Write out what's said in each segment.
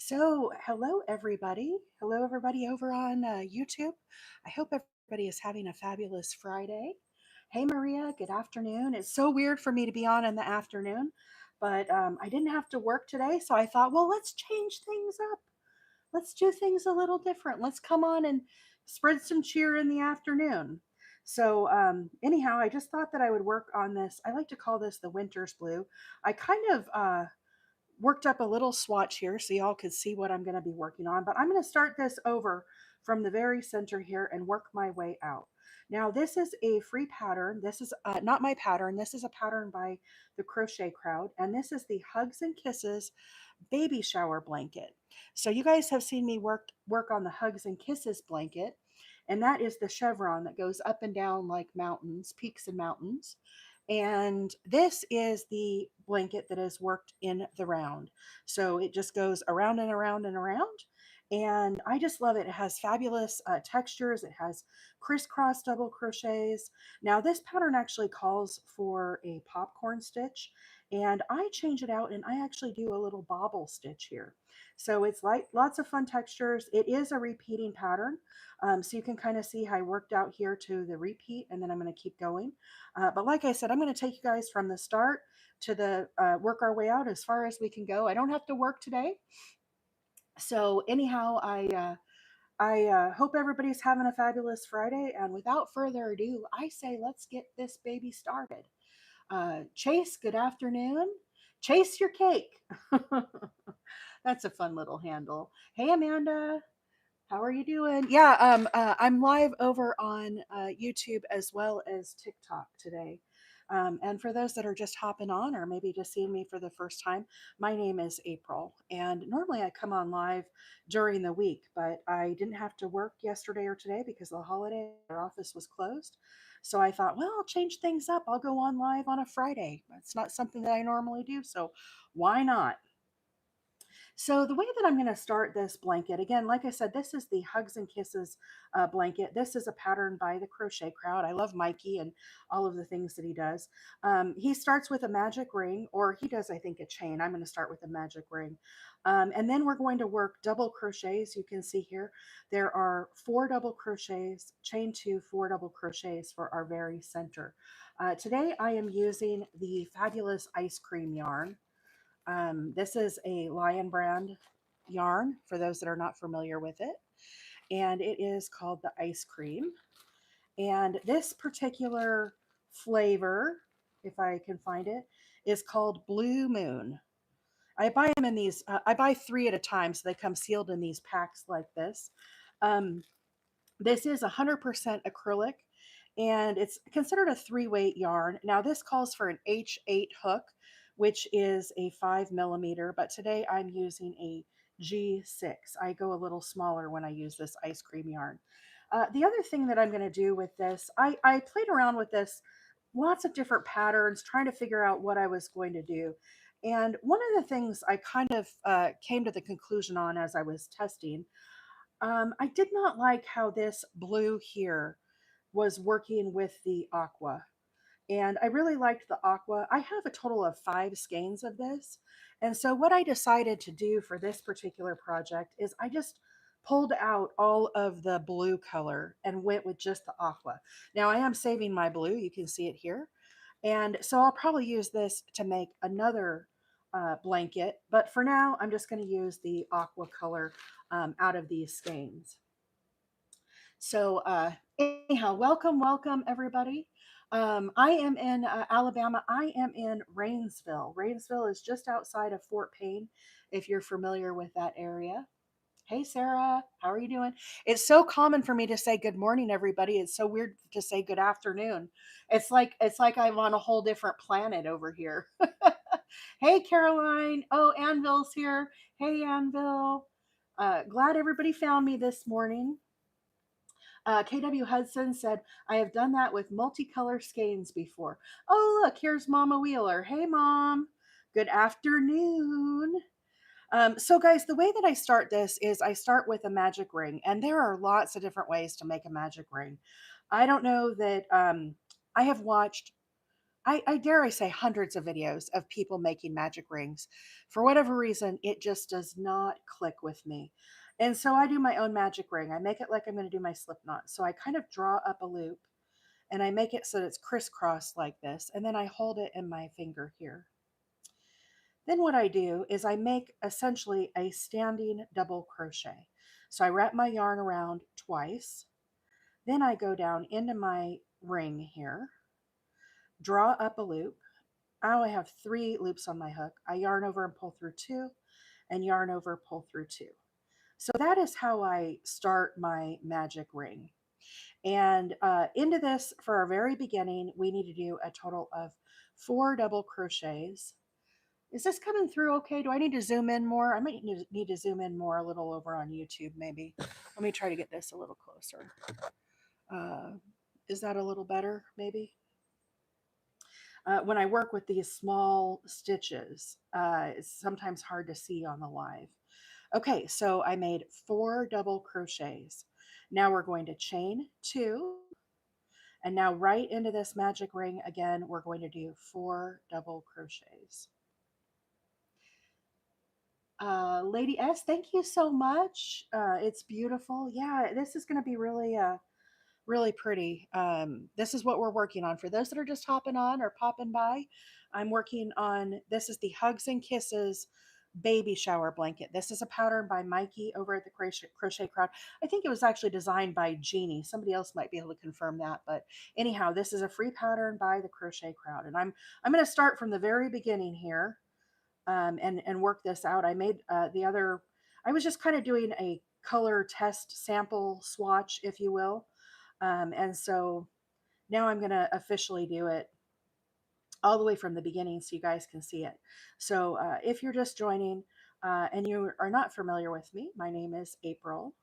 So, hello everybody. Hello everybody over on YouTube. I hope everybody is having a fabulous Friday. Hey Maria, good afternoon. It's so weird for me to be on in the afternoon, but I didn't have to work today, so I thought, well, let's change things up. Let's do things a little different. Let's come on and spread some cheer in the afternoon. So, anyhow, I just thought that I would work on this. I like to call this the winter's blue. I kind of worked up a little swatch here so y'all could see what I'm going to be working on, but I'm going to start this over from the very center here and work my way out. Now, this is a free pattern. This is not my pattern. This is a pattern by the Crochet Crowd, and this is the Hugs and Kisses baby shower blanket. So you guys have seen me work on the Hugs and Kisses blanket, and that is the chevron that goes up and down like mountains, peaks and mountains. And this is the blanket that is worked in the round. So it just goes around and around and around. And I just love it. It has fabulous textures. It has crisscross double crochets. Now, this pattern actually calls for a popcorn stitch, and I change it out and I actually do a little bobble stitch here. So it's like lots of fun textures. It is a repeating pattern. So you can kind of see how I worked out here to the repeat, and then I'm going to keep going. But like I said, I'm going to take you guys from the start to the work our way out as far as we can go. I don't have to work today. So anyhow, I hope everybody's having a fabulous Friday. And without further ado, I say let's get this baby started. Chase, good afternoon. Chase your cake. That's a fun little handle. Hey, Amanda. How are you doing? Yeah, I'm live over on YouTube as well as TikTok today. And for those that are just hopping on or maybe just seeing me for the first time, my name is April. And normally I come on live during the week, but I didn't have to work yesterday or today because of the holiday. Our office was closed. So I thought, well, I'll change things up. I'll go on live on a Friday. It's not something that I normally do. So why not? So the way that I'm going to start this blanket, again, like I said, this is the Hugs and Kisses blanket. This is a pattern by the Crochet Crowd. I love Mikey and all of the things that he does. He starts with a magic ring, or he does, I think, a chain. I'm going to start with a magic ring. And then we're going to work double crochets. You can see here, there are 4 double crochets, chain 2, 4 double crochets for our very center. Today I am using the fabulous ice cream yarn. This is a Lion brand yarn for those that are not familiar with it, and it is called the Ice Cream. And this particular flavor, if I can find it, is called Blue Moon. I buy them in these, I buy 3 at a time, so they come sealed in these packs like this. Um, this is 100% acrylic, and it's considered a 3-weight yarn. Now, this calls for an H8 hook, which is a 5 millimeter, but today I'm using a G6. I go a little smaller when I use this ice cream yarn. The other thing that I'm going to do with this, I played around with this, lots of different patterns, trying to figure out what I was going to do. And one of the things I kind of came to the conclusion on as I was testing, I did not like how this blue here was working with the aqua. And I really liked the aqua. I have a total of 5 skeins of this. And so what I decided to do for this particular project is I just pulled out all of the blue color and went with just the aqua. Now I am saving my blue. You can see it here. And so I'll probably use this to make another blanket. But for now, I'm just going to use the aqua color out of these skeins. So, anyhow, welcome everybody. I am in Alabama. I am in Rainsville. Rainsville is just outside of Fort Payne, if you're familiar with that area. Hey, Sarah, how are you doing? It's so common for me to say good morning, everybody. It's so weird to say good afternoon. It's like I'm on a whole different planet over here. Hey, Caroline. Oh, Anvil's here. Hey, Anvil. Glad everybody found me this morning. KW Hudson said, I have done that with multicolor skeins before. Oh, look, here's Mama Wheeler. Hey, Mom. Good afternoon. So, guys, the way that I start this is I start with a magic ring, and there are lots of different ways to make a magic ring. I don't know that I have watched I dare I say hundreds of videos of people making magic rings. For whatever reason, it just does not click with me. And so I do my own magic ring. I make it like I'm going to do my slip knot. So I kind of draw up a loop and I make it so that it's crisscrossed like this. And then I hold it in my finger here. Then what I do is I make essentially a standing double crochet. So I wrap my yarn around twice. Then I go down into my ring here, draw up a loop. I only have 3 loops on my hook. I yarn over and pull through 2, and yarn over, pull through 2. So that is how I start my magic ring. And into this, for our very beginning, we need to do a total of 4 double crochets. Is this coming through okay? Do I need to zoom in more? I might need to zoom in more a little over on YouTube, maybe. Let me try to get this a little closer. Uh, is that a little better, maybe? When I work with these small stitches, it's sometimes hard to see on the live. Okay, so I made 4 double crochets. Now we're going to chain 2, and now right into this magic ring again, we're going to do 4 double crochets. Lady S, thank you so much. It's beautiful. Yeah, this is going to be really pretty. This is what we're working on. For those that are just hopping on or popping by, I'm working on this is the Hugs and Kisses baby shower blanket. This is a pattern by Mikey over at the Crochet Crowd. I think it was actually designed by Jeannie. Somebody else might be able to confirm that, but anyhow, this is a free pattern by the Crochet Crowd, and I'm going to start from the very beginning here, and work this out. I made the other. I was just kind of doing a color test sample swatch, if you will, and so now I'm going to officially do it all the way from the beginning so you guys can see it. So if you're just joining and you are not familiar with me, my name is April,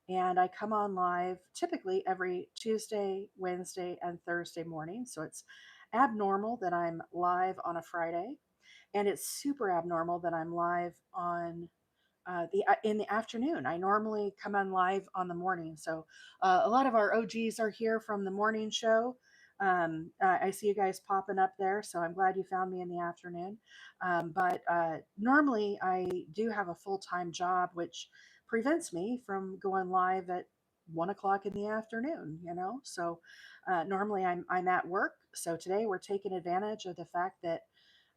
and I come on live typically every Tuesday, Wednesday, and Thursday morning. So it's abnormal that I'm live on a Friday, and it's super abnormal that I'm live on the in the afternoon. I normally come on live on the morning, so a lot of our OGs are here from the morning show. I see you guys popping up there, so I'm glad you found me in the afternoon. But normally, I do have a full time job, which prevents me from going live at 1 o'clock in the afternoon. So normally I'm at work. So today we're taking advantage of the fact that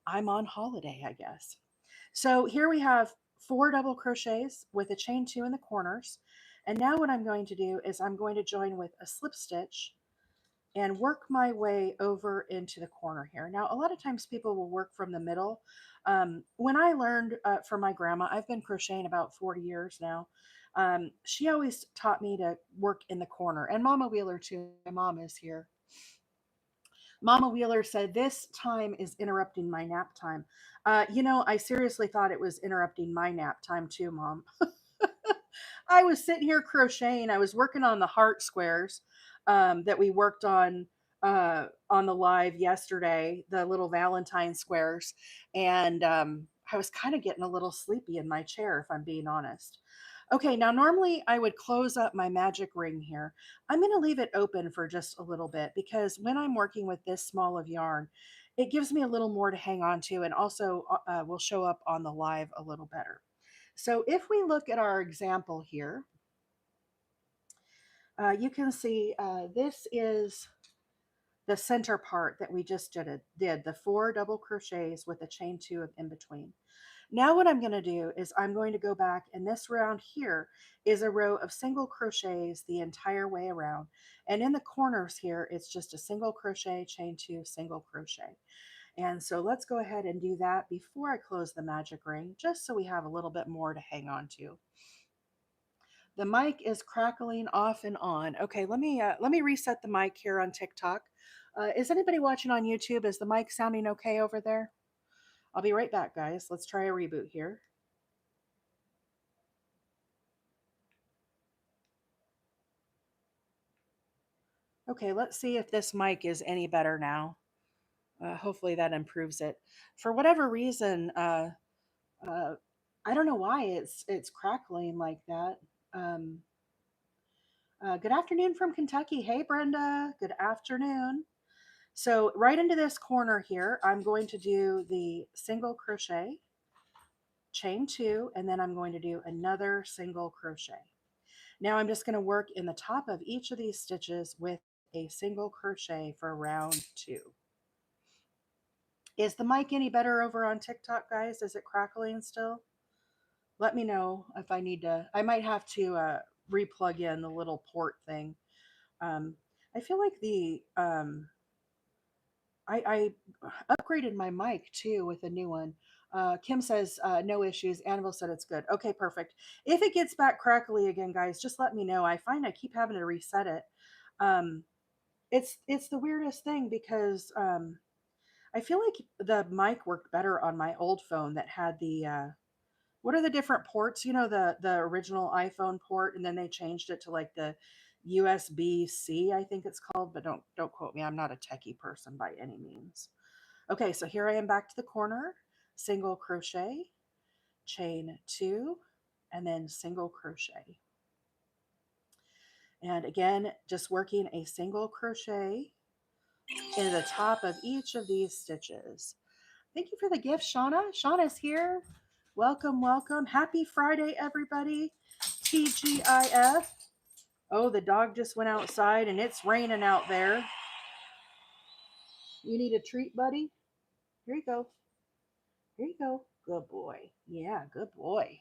I'm on holiday, I guess. So here we have 4 double crochets with a chain 2 in the corners. And now what I'm going to do is I'm going to join with a slip stitch and work my way over into the corner here. Now, a lot of times people will work from the middle. When I learned from my grandma, I've been crocheting about 40 years now. She always taught me to work in the corner, and Mama Wheeler too. My mom is here. Mama Wheeler said, "This time is interrupting my nap time." I seriously thought it was interrupting my nap time too, Mom. I was sitting here crocheting. I was working on the heart squares that we worked on the live yesterday, the little Valentine squares. And I was kind of getting a little sleepy in my chair, if I'm being honest. Okay, now normally I would close up my magic ring here. I'm going to leave it open for just a little bit because when I'm working with this small of yarn, it gives me a little more to hang on to, and also will show up on the live a little better. So if we look at our example here, you can see this is the center part that we just did the 4 double crochets with a chain 2 in between. Now what I'm going to do is I'm going to go back, and this round here is a row of single crochets the entire way around. And in the corners here, it's just a single crochet, chain 2, single crochet. And so let's go ahead and do that before I close the magic ring, just so we have a little bit more to hang on to. The mic is crackling off and on. Okay, let me reset the mic here on TikTok. Is anybody watching on YouTube? Is the mic sounding okay over there? I'll be right back, guys. Let's try a reboot here. Okay, let's see if this mic is any better now. Hopefully that improves it. For whatever reason, uh, I don't know why it's crackling like that. Um, good afternoon from Kentucky. Hey, Brenda. Good afternoon. So right into this corner here, I'm going to do the single crochet, chain two, and then I'm going to do another single crochet. Now I'm just going to work in the top of each of these stitches with a single crochet for round two. Is the mic any better over on TikTok, guys? Is it crackling still? Let me know if I need to. I might have to replug in the little port thing. Um, I feel like I upgraded my mic too with a new one. Kim says no issues. Annabelle said it's good. Okay, perfect. If it gets back crackly again, guys, just let me know. I find I keep having to reset it. Um, it's the weirdest thing because I feel like the mic worked better on my old phone that had the what are the different ports? You know, the original iPhone port, and then they changed it to like the USB-C, I think it's called, but don't quote me. I'm not a techie person by any means. Okay, so here I am back to the corner, single crochet, chain two, and then single crochet. And again, just working a single crochet in the top of each of these stitches. Thank you for the gift, Shauna. Shauna's here. Welcome, welcome. Happy Friday, everybody. TGIF. Oh, the dog just went outside and it's raining out there. You need a treat, buddy? Here you go. Here you go. Good boy. Yeah, good boy.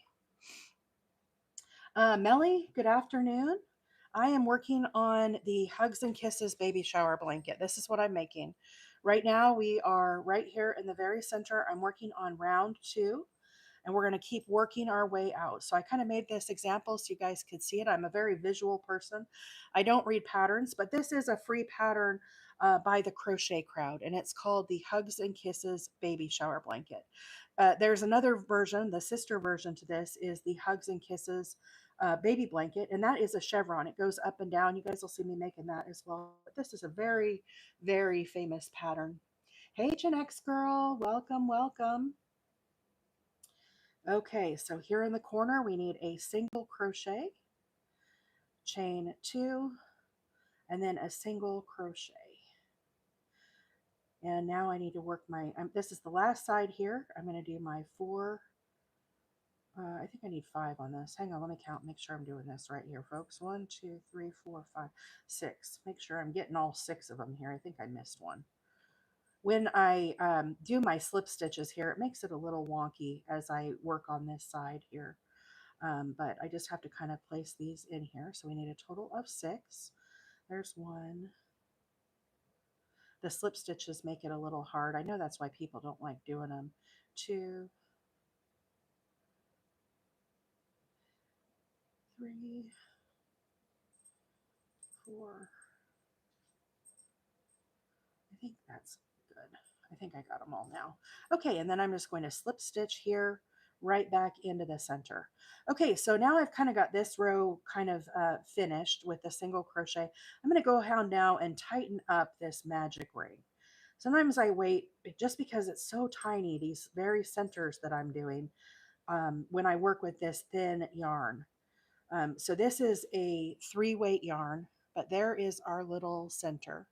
Melly, good afternoon. I am working on the Hugs and Kisses baby shower blanket. This is what I'm making. Right now, we are right here in the very center. I'm working on round two, and we're going to keep working our way out. So I kind of made this example so you guys could see it. I'm a very visual person. I don't read patterns, but this is a free pattern by the Crochet Crowd, and it's called the Hugs and Kisses baby shower blanket. There's another version, the sister version to this is the Hugs and Kisses baby blanket, and that is a chevron. It goes up and down. You guys will see me making that as well. But this is a very, very famous pattern. Hey, Gen X girl, welcome, welcome. Okay, so here in the corner, we need a single crochet, chain two, and then a single crochet. And now I need to work my, this is the last side here. I'm going to do my four, I think I need five on this. Hang on, let me count, make sure I'm doing this right here, folks. 1, 2, 3, 4, 5, 6. Make sure I'm getting all 6 of them here. I think I missed one. When I do my slip stitches here, it makes it a little wonky as I work on this side here. But I just have to kind of place these in here. So we need a total of 6. There's one. The slip stitches make it a little hard. I know that's why people don't like doing them. 2, 3, 4. I think that's good. I think I got them all now. Okay, and then I'm just going to slip stitch here right back into the center. Okay, so now I've kind of got this row kind of finished with the single crochet. I'm going to go ahead now and tighten up this magic ring. Sometimes I wait just because it's so tiny, these very centers that I'm doing when I work with this thin yarn. So this is a 3-weight yarn, but there is our little center.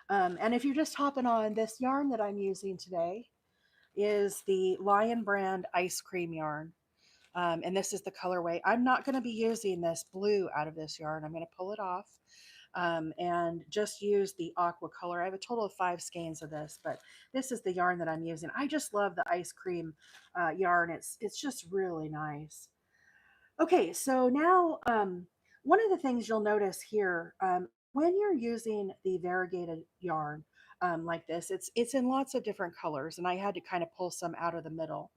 And if you're just hopping on, this yarn that I'm using today is the Lion Brand Ice Cream yarn. And this is the colorway. I'm not going to be using this blue out of this yarn. I'm going to pull it off and just use the aqua color. I have a total of 5 skeins of this, but this is the yarn that I'm using. I just love the ice cream yarn. It's just really nice. Okay, so now one of the things you'll notice here when you're using the variegated yarn like this, it's in lots of different colors, and I had to kind of pull some out of the middle.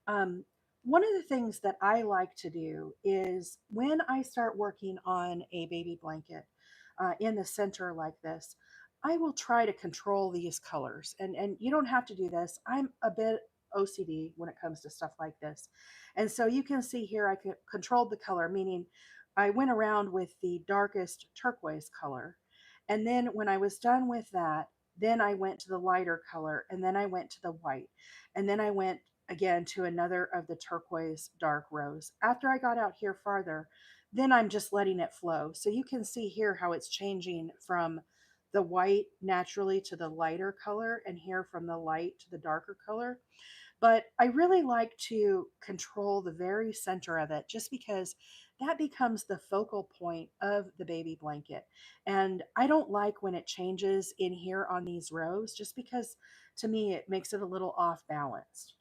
Um, one of the things that I like to do is when I start working on a baby blanket in the center like this, I will try to control these colors. And you don't have to do this. I'm a bit OCD when it comes to stuff like this. And so you can see here I controlled the color, meaning I went around with the darkest turquoise color. And then when I was done with that, then I went to the lighter color, and then I went to the white, and then I went again to another of the turquoise dark rose. After I got out here farther, then I'm just letting it flow. So you can see here how it's changing from the white naturally to the lighter color and here from the light to the darker color. But I really like to control the very center of it just because that becomes the focal point of the baby blanket. And I don't like when it changes in here on these rows just because to me it makes it a little off balanced.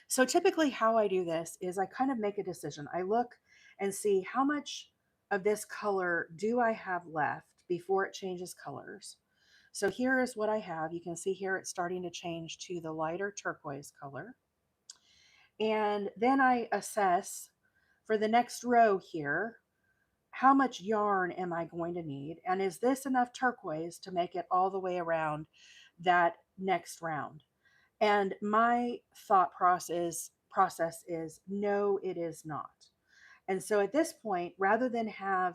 So typically, how I do this is I kind of make a decision. I look and see how much of this color do I have left before it changes colors. So here is what I have. You can see here it's starting to change to the lighter turquoise color. And then I assess for the next row here, how much yarn am I going to need? And is this enough turquoise to make it all the way around that next round? And my thought process is no, it is not. And so at this point, rather than have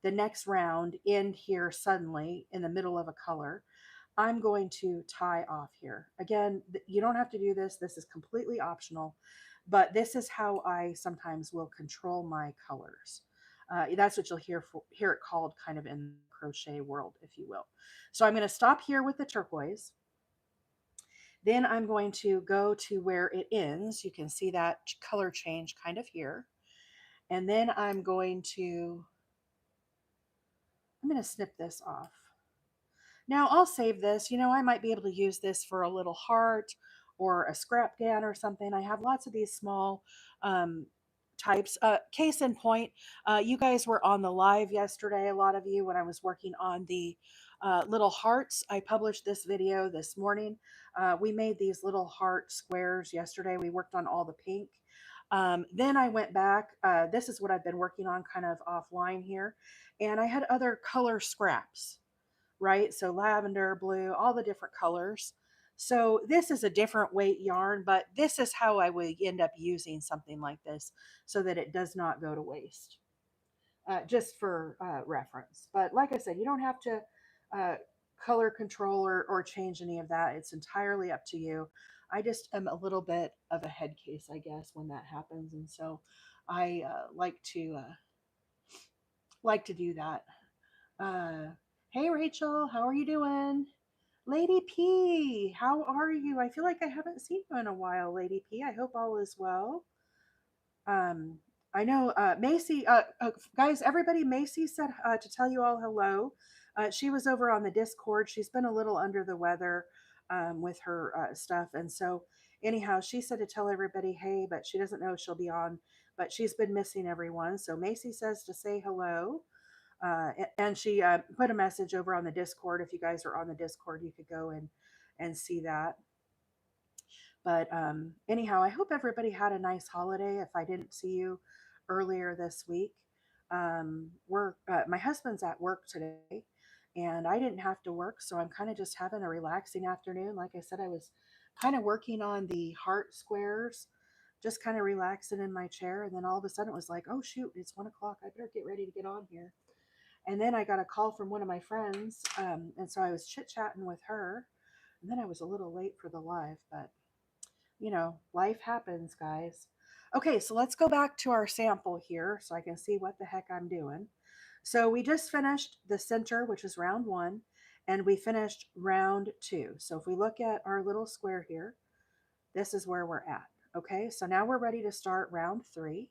the next round end here suddenly in the middle of a color, I'm going to tie off here. Again, you don't have to do this. This is completely optional, but this is how I sometimes will control my colors. That's what you'll hear it called kind of in the crochet world, if you will. So I'm going to stop here with the turquoise. Then I'm going to go to where it ends. You can see that color change kind of here. And then I'm going to snip this off. Now I'll save this. I might be able to use this for a little heart or a scrap gan or something. I have lots of these small um, types. Case in point, you guys were on the live yesterday, a lot of you, when I was working on the little hearts. I published this video this morning. We made these little heart squares yesterday. We worked on all the pink. Then I went back. This is what I've been working on kind of offline here. And I had other color scraps, right? So lavender, blue, all the different colors. So this is a different weight yarn, but this is how I would end up using something like this so that it does not go to waste, just for reference. But like I said, you don't have to uh, color control or change any of that. It's entirely up to you. I just am a little bit of a head case, I guess, when that happens. And so I like to do that. Uh, hey, Rachel, how are you doing? Lady P, how are you? I feel like I haven't seen you in a while, Lady P. I hope all is well. Um, I know Macy, guys, everybody, Macy said to tell you all hello. She was over on the Discord. She's been a little under the weather with her stuff. And so, anyhow, she said to tell everybody hey, but she doesn't know if she'll be on, but she's been missing everyone. So, Macy says to say hello. And she put a message over on the Discord. If you guys are on the Discord, you could go and see that. But anyhow, I hope everybody had a nice holiday. If I didn't see you earlier this week, my husband's at work today, and I didn't have to work, so I'm kind of just having a relaxing afternoon. Like I said, I was kind of working on the heart squares, just kind of relaxing in my chair, and then all of a sudden it was like, oh shoot, it's 1 o'clock. I better get ready to get on here. And then I got a call from one of my friends, and so I was chit chatting with her, and then I was a little late for the live, but life happens, guys. Okay, so let's go back to our sample here so I can see what the heck I'm doing. So we just finished the center, which is round one, and we finished round two. So if we look at our little square here, this is where we're at. Okay, so now we're ready to start round three.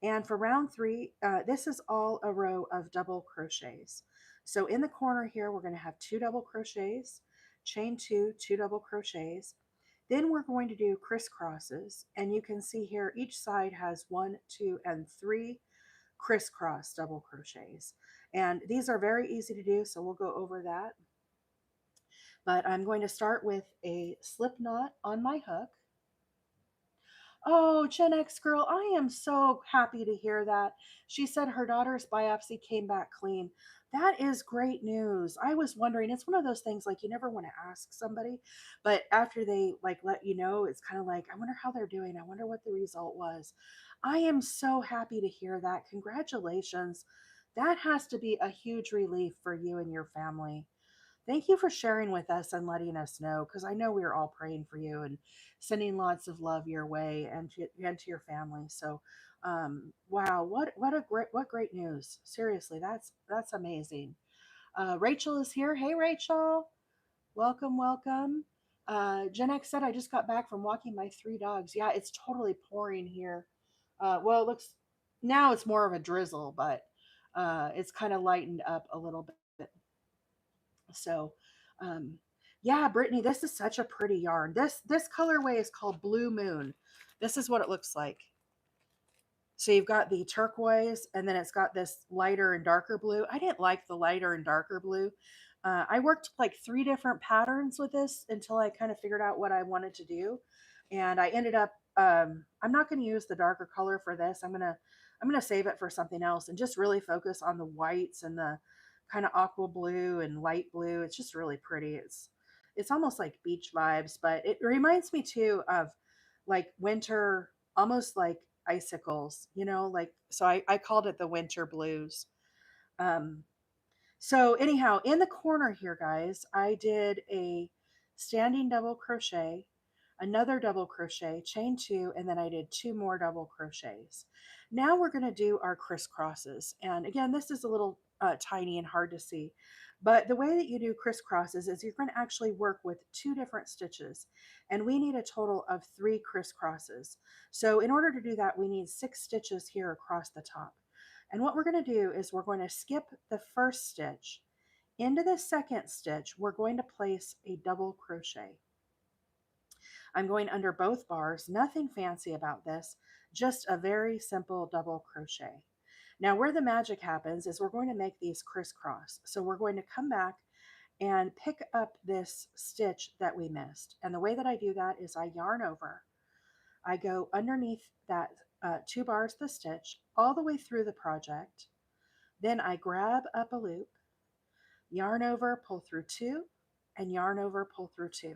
And for round three, this is all a row of double crochets. So in the corner here, we're going to have 2 double crochets, chain 2, 2 double crochets. Then we're going to do crisscrosses. And you can see here, each side has 1, 2, and 3 crisscross double crochets. And these are very easy to do, so we'll go over that. But I'm going to start with a slip knot on my hook. Oh, Gen X girl, I am so happy to hear that. She said her daughter's biopsy came back clean. That is great news. I was wondering, it's one of those things like you never want to ask somebody, but after they like let you know, it's kind of like, I wonder how they're doing. I wonder what the result was. I am so happy to hear that. Congratulations. That has to be a huge relief for you and your family. Thank you for sharing with us and letting us know, because I know we are all praying for you and sending lots of love your way and to your family. So, wow, what great news! Seriously, that's amazing. Rachel is here. Hey, Rachel. Welcome, welcome. Gen X said, I just got back from walking my three dogs. Yeah, it's totally pouring here. Well, it looks now it's more of a drizzle, but it's kind of lightened up a little bit. So, um, yeah, Brittany, this is such a pretty yarn. This colorway is called Blue Moon. This is what it looks like. So you've got the turquoise, and then it's got this lighter and darker blue. I didn't like the lighter and darker blue. I worked like three different patterns with this until I kind of figured out what I wanted to do, and I ended up. I'm not going to use the darker color for this. I'm gonna save it for something else and just really focus on the whites and the kind of aqua blue and light blue. It's just really pretty. It's almost like beach vibes, but it reminds me too of like winter, almost like icicles, like so I called it the winter blues. Um, so anyhow, in the corner here, guys, I did a standing double crochet, another double crochet, chain two, and then I did two more double crochets. Now we're going to do our crisscrosses. And again, this is a little tiny and hard to see. But the way that you do crisscrosses is you're going to actually work with two different stitches. And we need a total of three crisscrosses. So in order to do that, we need 6 stitches here across the top. And what we're going to do is we're going to skip the first stitch. Into the second stitch, we're going to place a double crochet. I'm going under both bars, nothing fancy about this, just a very simple double crochet. Now where the magic happens is we're going to make these crisscross. So we're going to come back and pick up this stitch that we missed. And the way that I do that is I yarn over. I go underneath that 2 bars of the stitch all the way through the project. Then I grab up a loop, yarn over, pull through 2, and yarn over, pull through 2.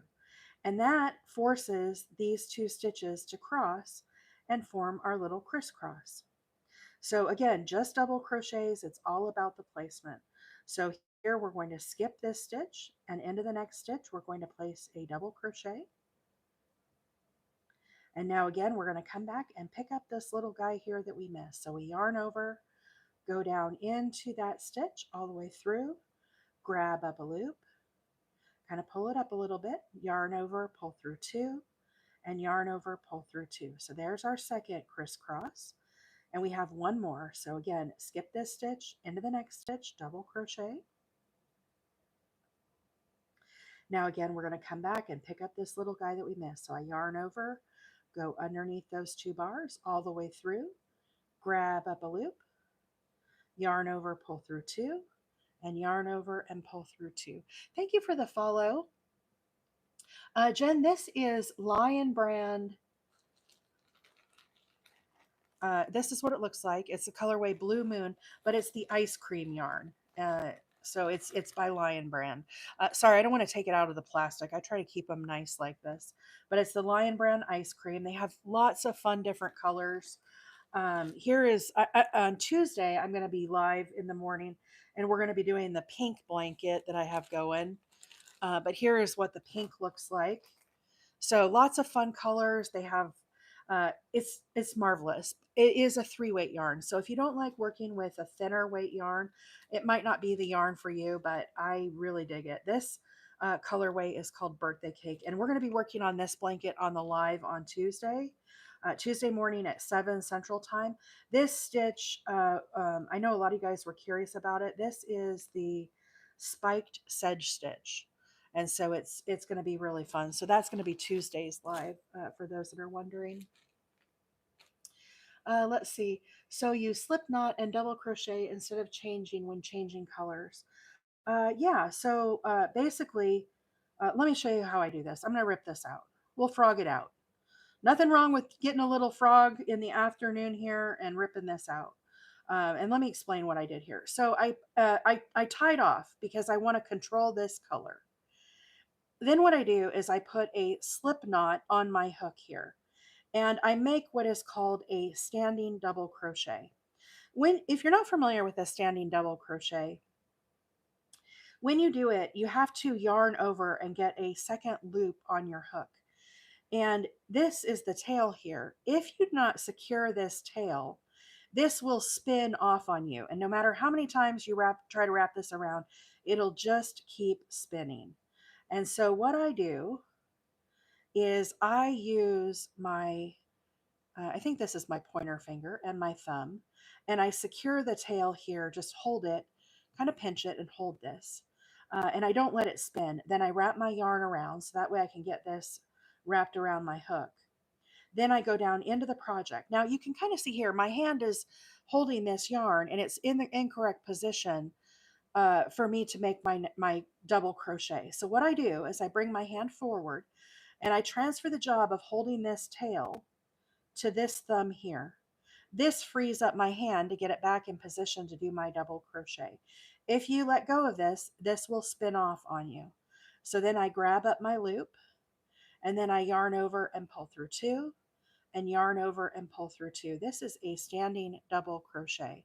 And that forces these 2 stitches to cross and form our little crisscross. So again, just double crochets, it's all about the placement. So here we're going to skip this stitch, and into the next stitch we're going to place a double crochet. And now again, we're going to come back and pick up this little guy here that we missed. So we yarn over, go down into that stitch all the way through, grab up a loop, kind of pull it up a little bit, yarn over, pull through 2, and yarn over, pull through 2. So there's our second crisscross. And we have one more. So again, skip this stitch, into the next stitch, double crochet. Now again, we're going to come back and pick up this little guy that we missed. So I yarn over, go underneath those 2 bars all the way through, grab up a loop, yarn over, pull through 2, and yarn over and pull through 2. Thank you for the follow. Jen, this is Lion Brand. This is what it looks like. It's the colorway Blue Moon, but it's the ice cream yarn. So it's by Lion Brand. Sorry, I don't want to take it out of the plastic. I try to keep them nice like this. But it's the Lion Brand ice cream. They have lots of fun different colors. Here is on Tuesday, I'm going to be live in the morning, and we're going to be doing the pink blanket that I have going. But here is what the pink looks like. So lots of fun colors. They have it's marvelous. It is a 3-weight yarn. So if you don't like working with a thinner weight yarn, it might not be the yarn for you, but I really dig it. This colorway is called Birthday Cake, and we're going to be working on this blanket on the live on Tuesday morning at 7 Central Time. This stitch, I know a lot of you guys were curious about it. This is the spiked sedge stitch. And so it's going to be really fun. So that's going to be Tuesday's live for those that are wondering. Let's see. So you slip knot and double crochet instead of changing when changing colors. Yeah, so basically, let me show you how I do this. I'm going to rip this out. We'll frog it out. Nothing wrong with getting a little frog in the afternoon here and ripping this out. And let me explain what I did here. So I tied off because I want to control this color. Then what I do is I put a slip knot on my hook here, and I make what is called a standing double crochet. If you're not familiar with a standing double crochet, when you do it, you have to yarn over and get a second loop on your hook. And this is the tail here. If you do not secure this tail, this will spin off on you. And no matter how many times you try to wrap this around, it'll just keep spinning. And so what I do is I use my, I think this is my pointer finger and my thumb, and I secure the tail here, just hold it, kind of pinch it and hold this. And I don't let it spin. Then I wrap my yarn around so that way I can get this wrapped around my hook. Then I go down into the project. Now you can kind of see here, my hand is holding this yarn and it's in the incorrect position for me to make my double crochet. So what I do is I bring my hand forward and I transfer the job of holding this tail to this thumb here. This frees up my hand to get it back in position to do my double crochet. If you let go of this, this will spin off on you. So then I grab up my loop and then I yarn over and pull through two and yarn over and pull through two. This is a standing double crochet.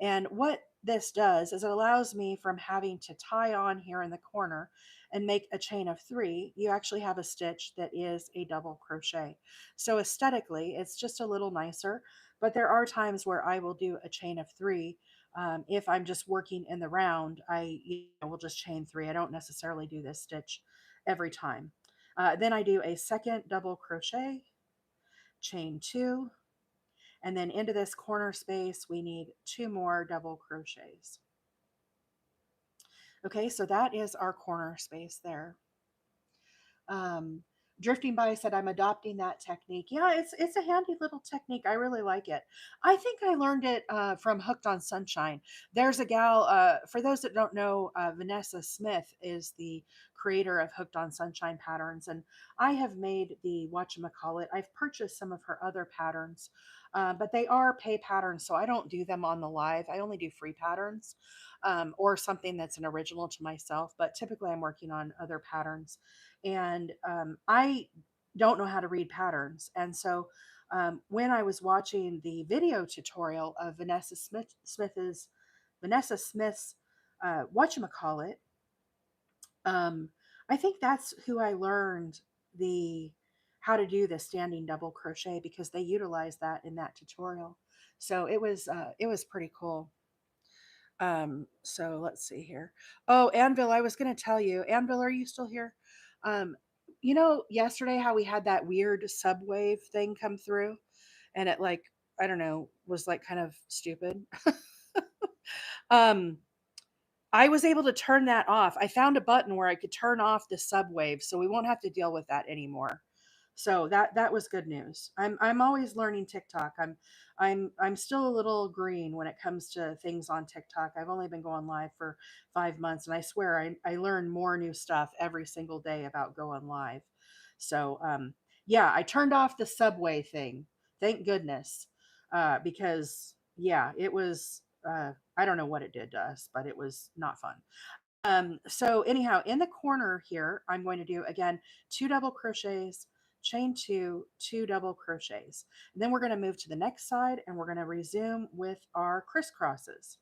And what this does is it allows me from having to tie on here in the corner and make a chain of three, you actually have a stitch that is a double crochet. So aesthetically, it's just a little nicer, but there are times where I will do a chain of three. If I'm just working in the round, I will just chain three. I don't necessarily do this stitch every time. Then I do a second double crochet, chain two, and then into this corner space, we need two more double crochets. Okay, so that is our corner space there. Um, Drifting by said, I'm adopting that technique. Yeah, it's a handy little technique. I really like it. I think I learned it from Hooked on Sunshine. There's a gal, for those that don't know, Vanessa Smith is the creator of Hooked on Sunshine patterns. And I have made the whatchamacallit. I've purchased some of her other patterns, but they are pay patterns. So I don't do them on the live. I only do free patterns or something that's an original to myself. But typically I'm working on other patterns and I don't know how to read patterns. And so when I was watching the video tutorial of Vanessa Smith's whatchamacallit, um, I think that's who I learned the how to do the standing double crochet because they utilized that in that tutorial. So it was pretty cool. So let's see here. Oh, Anvil, I was going to tell you. Anvil, are you still here? Um, you know, yesterday how we had that weird subwave thing come through and it like, I don't know, was like kind of stupid. um, I was able to turn that off. I found a button where I could turn off the subwave so we won't have to deal with that anymore. So that was good news. I'm always learning TikTok. I'm still a little green when it comes to things on TikTok. I've only been going live for 5 months, and I swear I learn more new stuff every single day about going live. So yeah, I turned off the subway thing. Thank goodness, because yeah, it was. I don't know what it did to us, but it was not fun. So anyhow, in the corner here, I'm going to do again two double crochets, chain two, two double crochets. And then we're going to move to the next side and we're going to resume with our crisscrosses.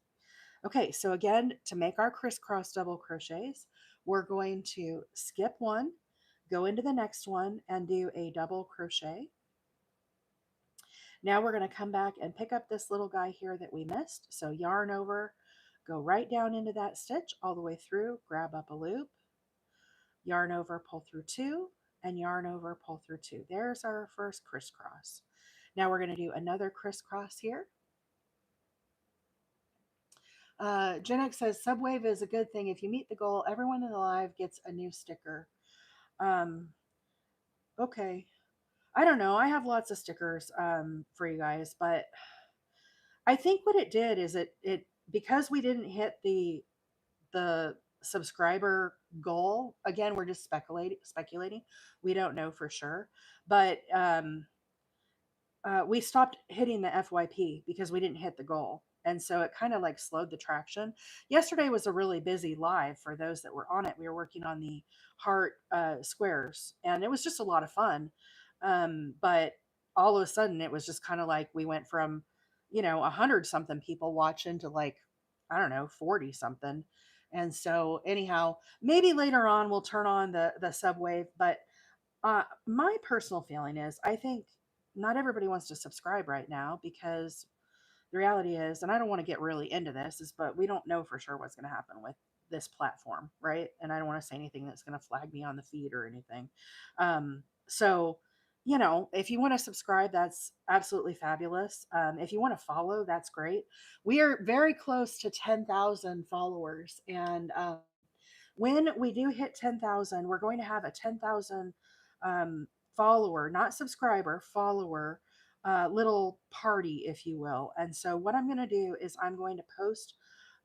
Okay, so again, to make our crisscross double crochets, we're going to skip one, go into the next one and do a double crochet. Now we're going to come back and pick up this little guy here that we missed. So yarn over, go right down into that stitch all the way through, grab up a loop, yarn over, pull through two, and yarn over, pull through two. There's our first crisscross. Now we're going to do another crisscross here. Gen X says Subwave is a good thing. If you meet the goal, everyone in the live gets a new sticker. Um, okay. I don't know. I have lots of stickers for you guys, but I think what it did is it because we didn't hit the subscriber goal. Again, we're just speculating. We don't know for sure, but we stopped hitting the FYP because we didn't hit the goal. And so it kind of like slowed the traction. Yesterday was a really busy live for those that were on it. We were working on the heart squares and it was just a lot of fun. But all of a sudden it was just kind of like we went from, 100 something people watching to like, I don't know, 40 something. And so anyhow, maybe later on we'll turn on the subwave, but my personal feeling is I think not everybody wants to subscribe right now because the reality is, and I don't want to get really into this, is but we don't know for sure what's going to happen with this platform, right? And I don't want to say anything that's going to flag me on the feed or anything. So, you know, if you want to subscribe, that's absolutely fabulous. If you want to follow, that's great. We are very close to 10,000 followers. And when we do hit 10,000, we're going to have a 10,000 um, follower, not subscriber, follower little party, if you will. And so, what I'm going to do is I'm going to post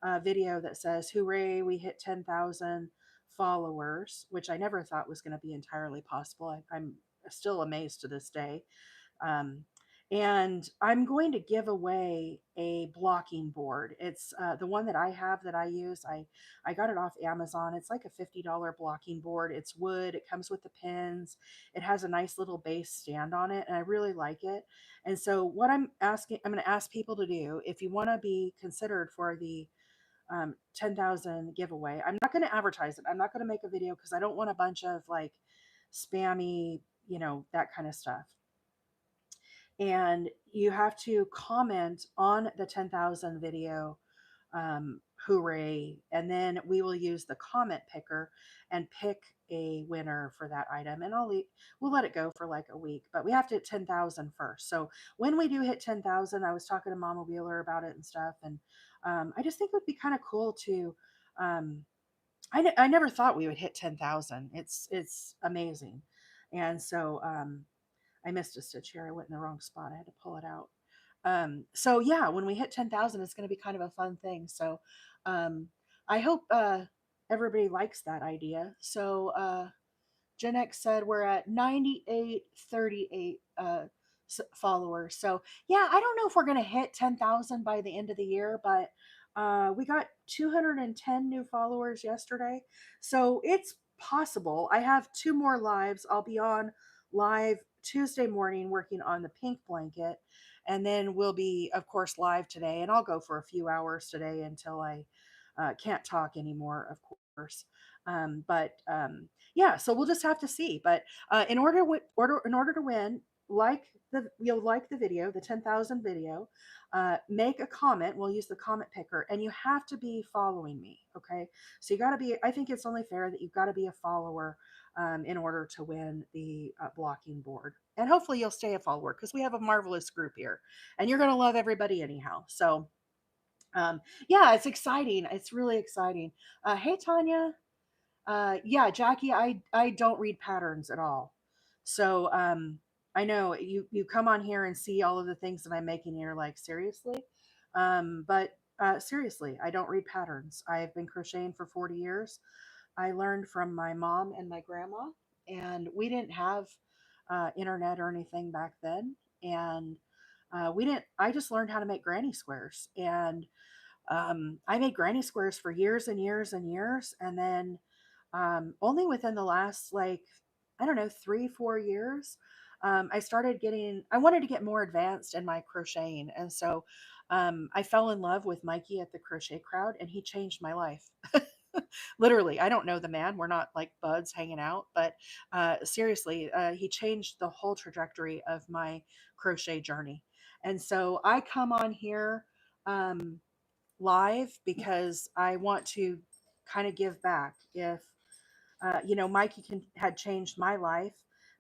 a video that says, "Hooray, we hit 10,000 followers," which I never thought was going to be entirely possible. I'm still amazed to this day. Um, and I'm going to give away a blocking board. It's the one that I have that I use. I got it off Amazon. It's like a $50 blocking board. It's wood. It comes with the pins. It has a nice little base stand on it, and I really like it. And so, what I'm going to ask people to do if you want to be considered for the 10,000 giveaway. I'm not going to advertise it. I'm not going to make a video because I don't want a bunch of like spammy, you know, that kind of stuff. And you have to comment on the 10,000 video, hooray, and then we will use the comment picker and pick a winner for that item. And we'll let it go for like a week, but we have to hit 10,000 first. So when we do hit 10,000, I was talking to Mama Wheeler about it and stuff, and I just think it would be kind of cool to. Um, I never thought we would hit 10,000. It's amazing, and so I missed a stitch here. I went in the wrong spot. I had to pull it out. So yeah, when we hit 10,000, it's going to be kind of a fun thing. So um, I hope everybody likes that idea. So Gen X said we're at 9838 followers. So yeah, I don't know if we're going to hit 10,000 by the end of the year, but we got 210 new followers yesterday. So it's possible. I have two more lives. I'll be on live Tuesday morning working on the pink blanket. And then we'll be, of course, live today. And I'll go for a few hours today until I can't talk anymore, of course. But yeah, so we'll just have to see. But in order to win, you'll like the video, the 10,000 video, make a comment. We'll use the comment picker, and you have to be following me. Okay, so you got to be. I think it's only fair that you've got to be a follower in order to win the blocking board, and hopefully you'll stay a follower because we have a marvelous group here, and you're gonna love everybody anyhow. So. Yeah, it's exciting. It's really exciting. Hey, Tanya. Yeah, Jackie, I don't read patterns at all. So I know you come on here and see all of the things that I'm making, and you're like, seriously? But seriously, I don't read patterns. I've been crocheting for 40 years. I learned from my mom and my grandma, and we didn't have internet or anything back then. And we didn't, I just learned how to make granny squares. And I made granny squares for years and years and years. And then only within the last, like, I don't know, 3, 4 years, I wanted to get more advanced in my crocheting. And so I fell in love with Mikey at the Crochet Crowd, and he changed my life. Literally, I don't know the man. We're not like buds hanging out, but seriously, he changed the whole trajectory of my crochet journey. And so I come on here. Live because I want to kind of give back. If you know, Mikey had changed my life.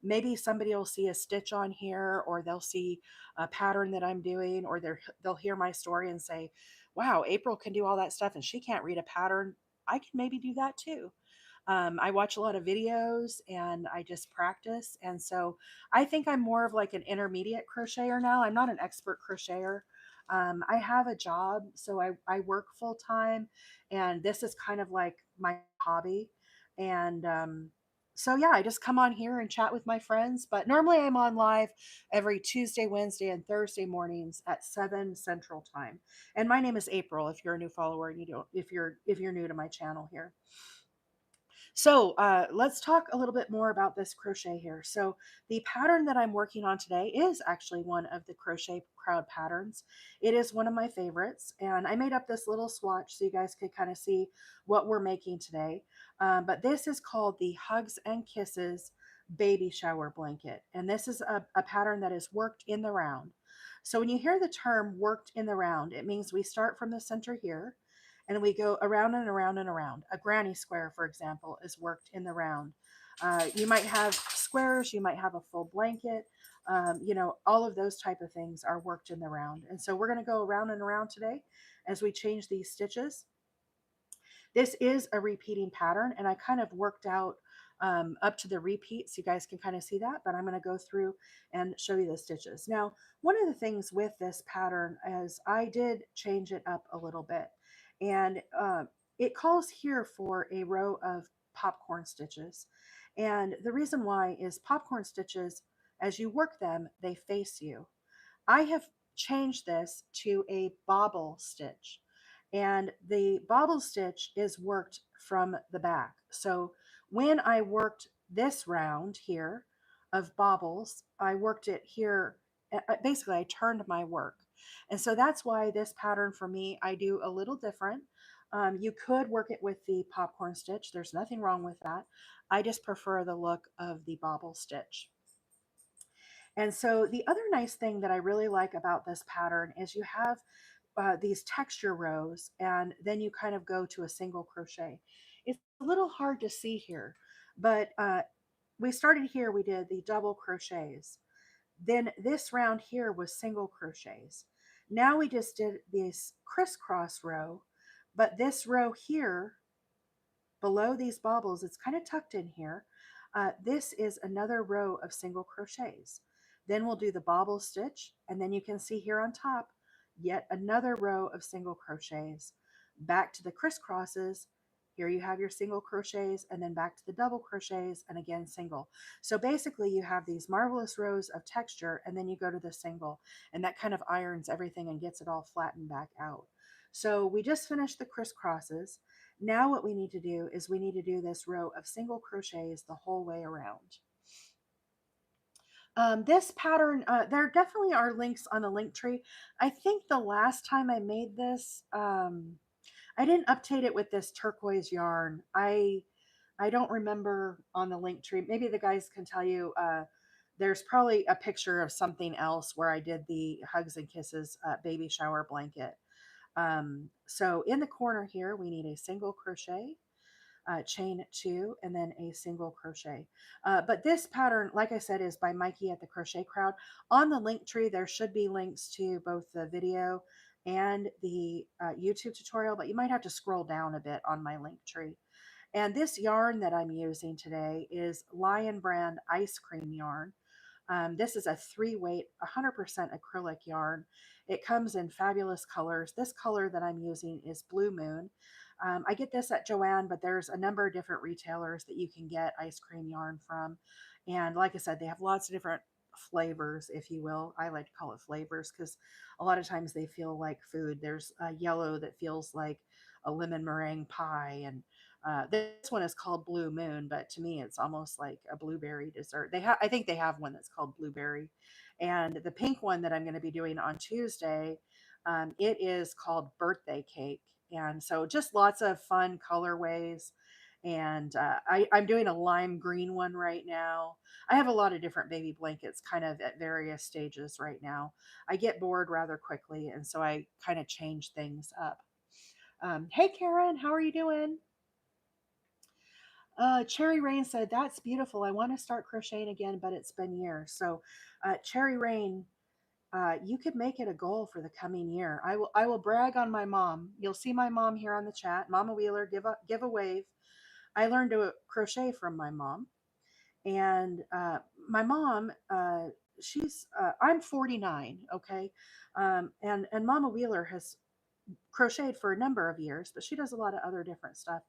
Maybe somebody will see a stitch on here, or they'll see a pattern that I'm doing, or they'll hear my story and say, "Wow, April can do all that stuff, and she can't read a pattern. I can maybe do that too." I watch a lot of videos and I just practice. And so I think I'm more of like an intermediate crocheter now. I'm not an expert crocheter. I have a job, so I work full time, and this is kind of like my hobby. And so, yeah, I just come on here and chat with my friends. But normally I'm on live every Tuesday, Wednesday, and Thursday mornings at 7 Central Time. And my name is April. If you're a new follower and you don't, if you're new to my channel here. So let's talk a little bit more about this crochet here. So the pattern that I'm working on today is actually one of the Crochet Crowd patterns. It is one of my favorites, and I made up this little swatch so you guys could kind of see what we're making today. But this is called the Hugs and Kisses Baby Shower Blanket, and this is a pattern that is worked in the round. So when you hear the term worked in the round, it means we start from the center here, and we go around and around and around. A granny square, for example, is worked in the round. You might have squares, you might have a full blanket. All of those type of things are worked in the round. And so we're going to go around and around today as we change these stitches. This is a repeating pattern, and I kind of worked out up to the repeat so you guys can kind of see that, but I'm going to go through and show you the stitches. Now, one of the things with this pattern is I did change it up a little bit, and it calls here for a row of popcorn stitches. And the reason why is popcorn stitches, as you work them, they face you. I have changed this to a bobble stitch, and the bobble stitch is worked from the back. So when I worked this round here of bobbles, I worked it here. Basically, I turned my work. And so that's why this pattern for me, I do a little different. You could work it with the popcorn stitch. There's nothing wrong with that. I just prefer the look of the bobble stitch. And so the other nice thing that I really like about this pattern is you have these texture rows, and then you kind of go to a single crochet. It's a little hard to see here, but we started here, we did the double crochets. Then this round here was single crochets. Now we just did this crisscross row, but this row here below these bobbles, it's kind of tucked in here. This is another row of single crochets. Then we'll do the bobble stitch, and then you can see here on top, yet another row of single crochets. Back to the crisscrosses, here you have your single crochets, and then back to the double crochets, and again single. So basically you have these marvelous rows of texture, and then you go to the single, and that kind of irons everything and gets it all flattened back out. So we just finished the crisscrosses. Now what we need to do is we need to do this row of single crochets the whole way around. This pattern, there definitely are links on the link tree. I think the last time I made this, I didn't update it with this turquoise yarn. I don't remember on the link tree. Maybe the guys can tell you. There's probably a picture of something else where I did the Hugs and Kisses baby shower blanket. So in the corner here, we need a single crochet, chain two, and then a single crochet. But this pattern, like I said, is by Mikey at the Crochet Crowd. On the link tree, there should be links to both the video and the YouTube tutorial, but you might have to scroll down a bit on my link tree. And this yarn that I'm using today is Lion Brand Ice Cream yarn. This is a 3-weight, 100% acrylic yarn. It comes in fabulous colors. This color that I'm using is Blue Moon. I get this at Joann, but there's a number of different retailers that you can get ice cream yarn from. And like I said, they have lots of different flavors, if you will. I like to call it flavors because a lot of times they feel like food. There's a yellow that feels like a lemon meringue pie, and this one is called Blue Moon, but to me, it's almost like a blueberry dessert. I think they have one that's called Blueberry, and the pink one that I'm going to be doing on Tuesday, it is called Birthday Cake, and so just lots of fun colorways. And I'm doing a lime green one right now. I have a lot of different baby blankets, kind of at various stages right now. I get bored rather quickly, and so I kind of change things up. Hey, Karen, how are you doing? Cherry Rain said, "That's beautiful. I want to start crocheting again, but it's been years." So, Cherry Rain, you could make it a goal for the coming year. I will brag on my mom. You'll see my mom here on the chat. Mama Wheeler, give a wave. I learned to crochet from my mom, and my mom, I'm 49, okay, and Mama Wheeler has crocheted for a number of years, but she does a lot of other different stuff.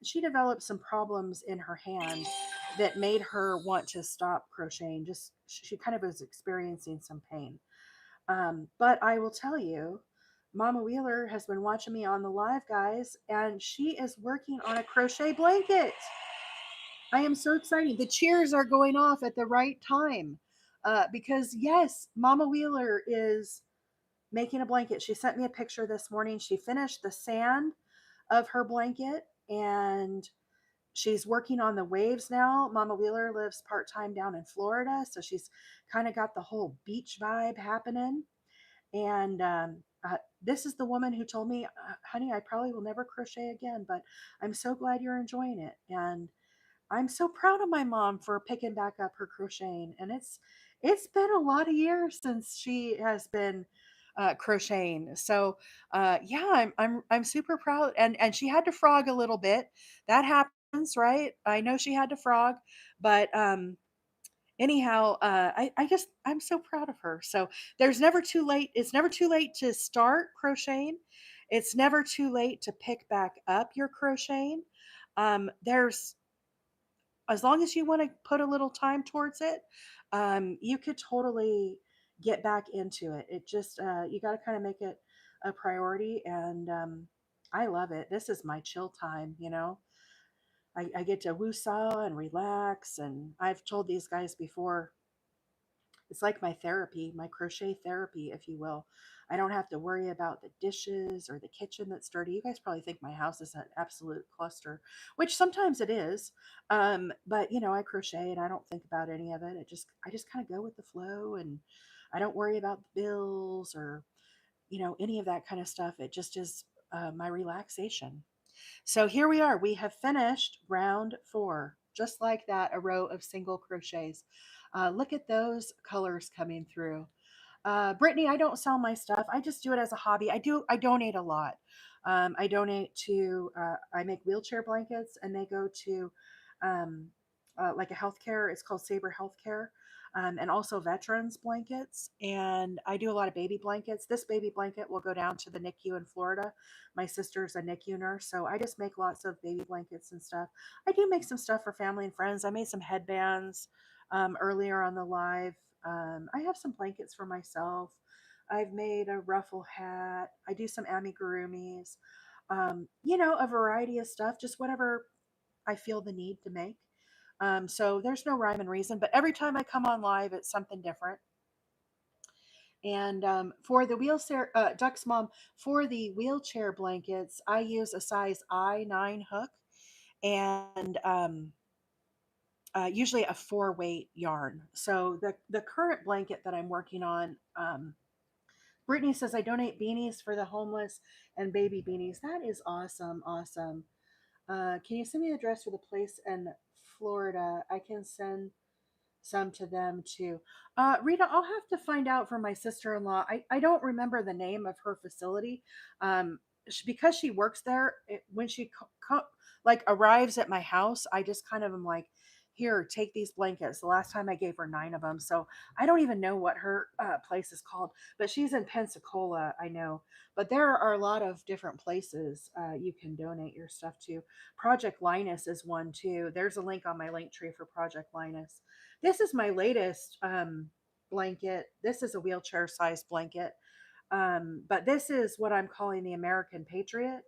She developed some problems in her hand that made her want to stop crocheting. Just she kind of was experiencing some pain. But I will tell you, Mama Wheeler has been watching me on the live, guys, and she is working on a crochet blanket. I am so excited. The cheers are going off at the right time because, yes, Mama Wheeler is making a blanket. She sent me a picture this morning. She finished the sand of her blanket and she's working on the waves now. Mama Wheeler lives part-time down in Florida, so she's kind of got the whole beach vibe happening. And this is the woman who told me, honey, I probably will never crochet again, but I'm so glad you're enjoying it. And I'm so proud of my mom for picking back up her crocheting. And it's been a lot of years since she has been crocheting. So yeah, I'm super proud. And she had to frog a little bit. That happens, right? I know she had to frog, but anyhow, I'm so proud of her. So there's never too late. It's never too late to start crocheting. It's never too late to pick back up your crocheting. There's as long as you want to put a little time towards it, you could totally get back into it. It just you got to kind of make it a priority, and I love it. This is my chill time. I get to woosah and relax, and I've told these guys before, it's like my therapy, my crochet therapy, if you will. I don't have to worry about the dishes or the kitchen that's dirty. You guys probably think my house is an absolute cluster, which sometimes it is. But I crochet and I don't think about any of it. I just kind of go with the flow, and I don't worry about the bills or any of that kind of stuff. It just is my relaxation. So here we are. We have finished round 4, just like that, a row of single crochets. Look at those colors coming through. Brittany, I don't sell my stuff. I just do it as a hobby. I donate a lot. I donate to, I make wheelchair blankets, and they go to um, like a healthcare, it's called Sabre Healthcare. And also veterans blankets. And I do a lot of baby blankets. This baby blanket will go down to the NICU in Florida. My sister's a NICU nurse, so I just make lots of baby blankets and stuff. I do make some stuff for family and friends. I made some headbands earlier on the live. I have some blankets for myself. I've made a ruffle hat. I do some amigurumis. A variety of stuff, just whatever I feel the need to make. So there's no rhyme and reason, but every time I come on live, it's something different. And for the wheelchair, Duck's mom, for the wheelchair blankets, I use a size I9 hook and usually a 4 weight yarn. So the current blanket that I'm working on, Brittany says I donate beanies for the homeless and baby beanies. That is awesome, awesome. Can you send me the address for the place in Florida? I can send some to them too. Rita, I'll have to find out from my sister in law. I don't remember the name of her facility. Because she works there, when she like arrives at my house, I just kind of am like, here, take these blankets. The last time I gave her 9 of them. So I don't even know what her place is called, but she's in Pensacola, I know. But there are a lot of different places you can donate your stuff to. Project Linus is one too. There's a link on my link tree for Project Linus. This is my latest blanket. This is a wheelchair sized blanket. But this is what I'm calling the American Patriot.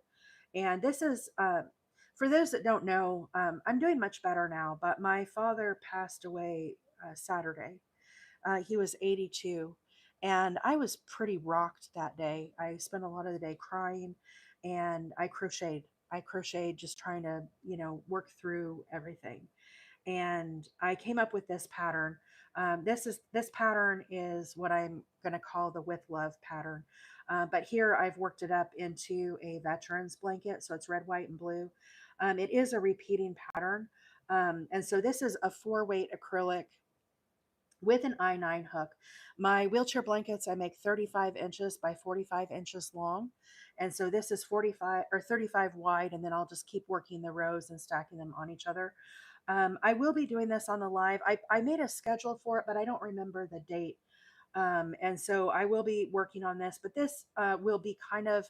And this is, for those that don't know, I'm doing much better now, but my father passed away Saturday. He was 82. And I was pretty rocked that day. I spent a lot of the day crying, and I crocheted. I crocheted just trying to, work through everything, and I came up with this pattern. This pattern is what I'm going to call the with love pattern. But here I've worked it up into a veterans blanket, so it's red, white, and blue. It is a repeating pattern, and so this is a 4 weight acrylic with an I9 hook. My wheelchair blankets I make 35 inches by 45 inches long. And so this is 45 or 35 wide, and then I'll just keep working the rows and stacking them on each other. I will be doing this on the live. I made a schedule for it, but I don't remember the date. And so I will be working on this, but this will be kind of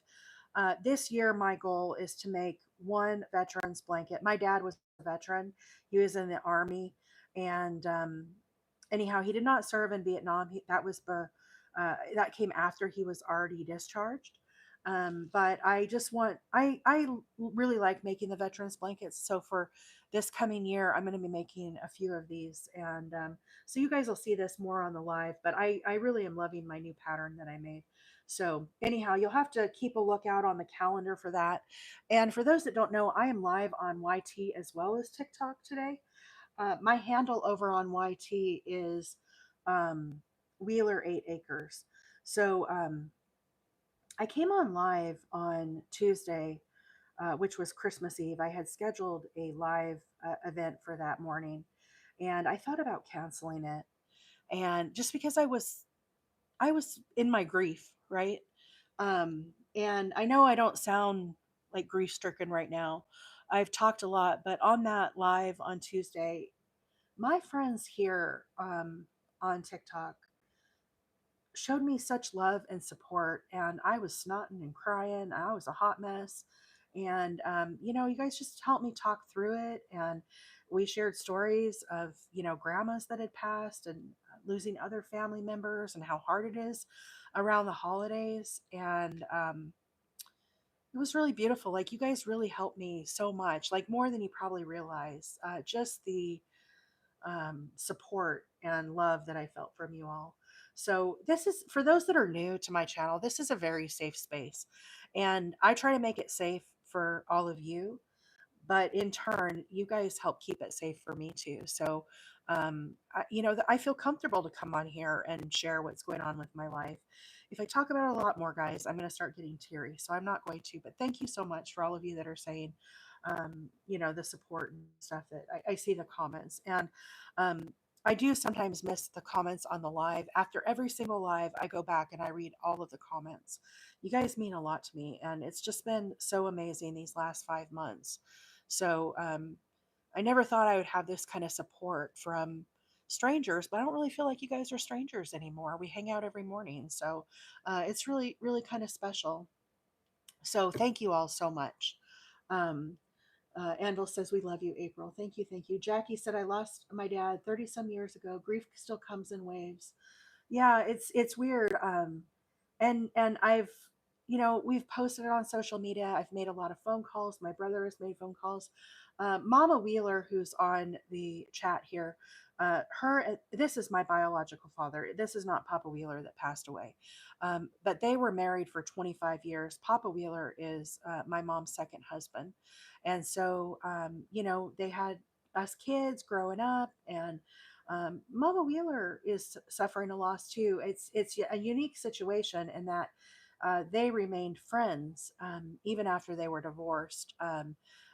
this year. My goal is to make one veteran's blanket. My dad was a veteran, he was in the Army, and anyhow, he did not serve in Vietnam. That came after he was already discharged. But I just want I really like making the veterans blankets. So for this coming year, I'm going to be making a few of these, and so you guys will see this more on the live. But I really am loving my new pattern that I made. So anyhow, you'll have to keep a lookout on the calendar for that. And for those that don't know, I am live on YT as well as TikTok today. My handle over on YT is Wheeler 8 Acres. So I came on live on Tuesday, which was Christmas Eve. I had scheduled a live event for that morning, and I thought about canceling it. And just because I was in my grief, right? And I know I don't sound like grief stricken right now. I've talked a lot, but on that live on Tuesday, my friends here on TikTok showed me such love and support, and I was snotting and crying. I was a hot mess. And you guys just helped me talk through it, and we shared stories of grandmas that had passed, and losing other family members, and how hard it is around the holidays. And it was really beautiful. Like, you guys really helped me so much, like more than you probably realize. Just the support and love that I felt from you all. So, this is for those that are new to my channel, this is a very safe space. And I try to make it safe for all of you, but in turn, you guys help keep it safe for me too. So, I feel comfortable to come on here and share what's going on with my life. If I talk about it a lot more, guys, I'm going to start getting teary. So I'm not going to. But thank you so much for all of you that are saying, the support and stuff that I see the comments. And um, I do sometimes miss the comments on the live. After every single live, I go back and I read all of the comments. You guys mean a lot to me, and it's just been so amazing these last 5 months. So I never thought I would have this kind of support from strangers, but I don't really feel like you guys are strangers anymore. We hang out every morning. So it's really, really kind of special. So thank you all so much. Um, Andel says, "We love you, April." Thank you. Thank you. Jackie said, "I lost my dad 30 some years ago. Grief still comes in waves." Yeah, it's weird. And I've we've posted it on social media. I've made a lot of phone calls. My brother has made phone calls. Mama Wheeler, who's on the chat here, this is my biological father. This is not Papa Wheeler that passed away, but they were married for 25 years. Papa Wheeler is my mom's second husband, and so they had us kids growing up. And Mama Wheeler is suffering a loss too. It's a unique situation in that they remained friends even after they were divorced.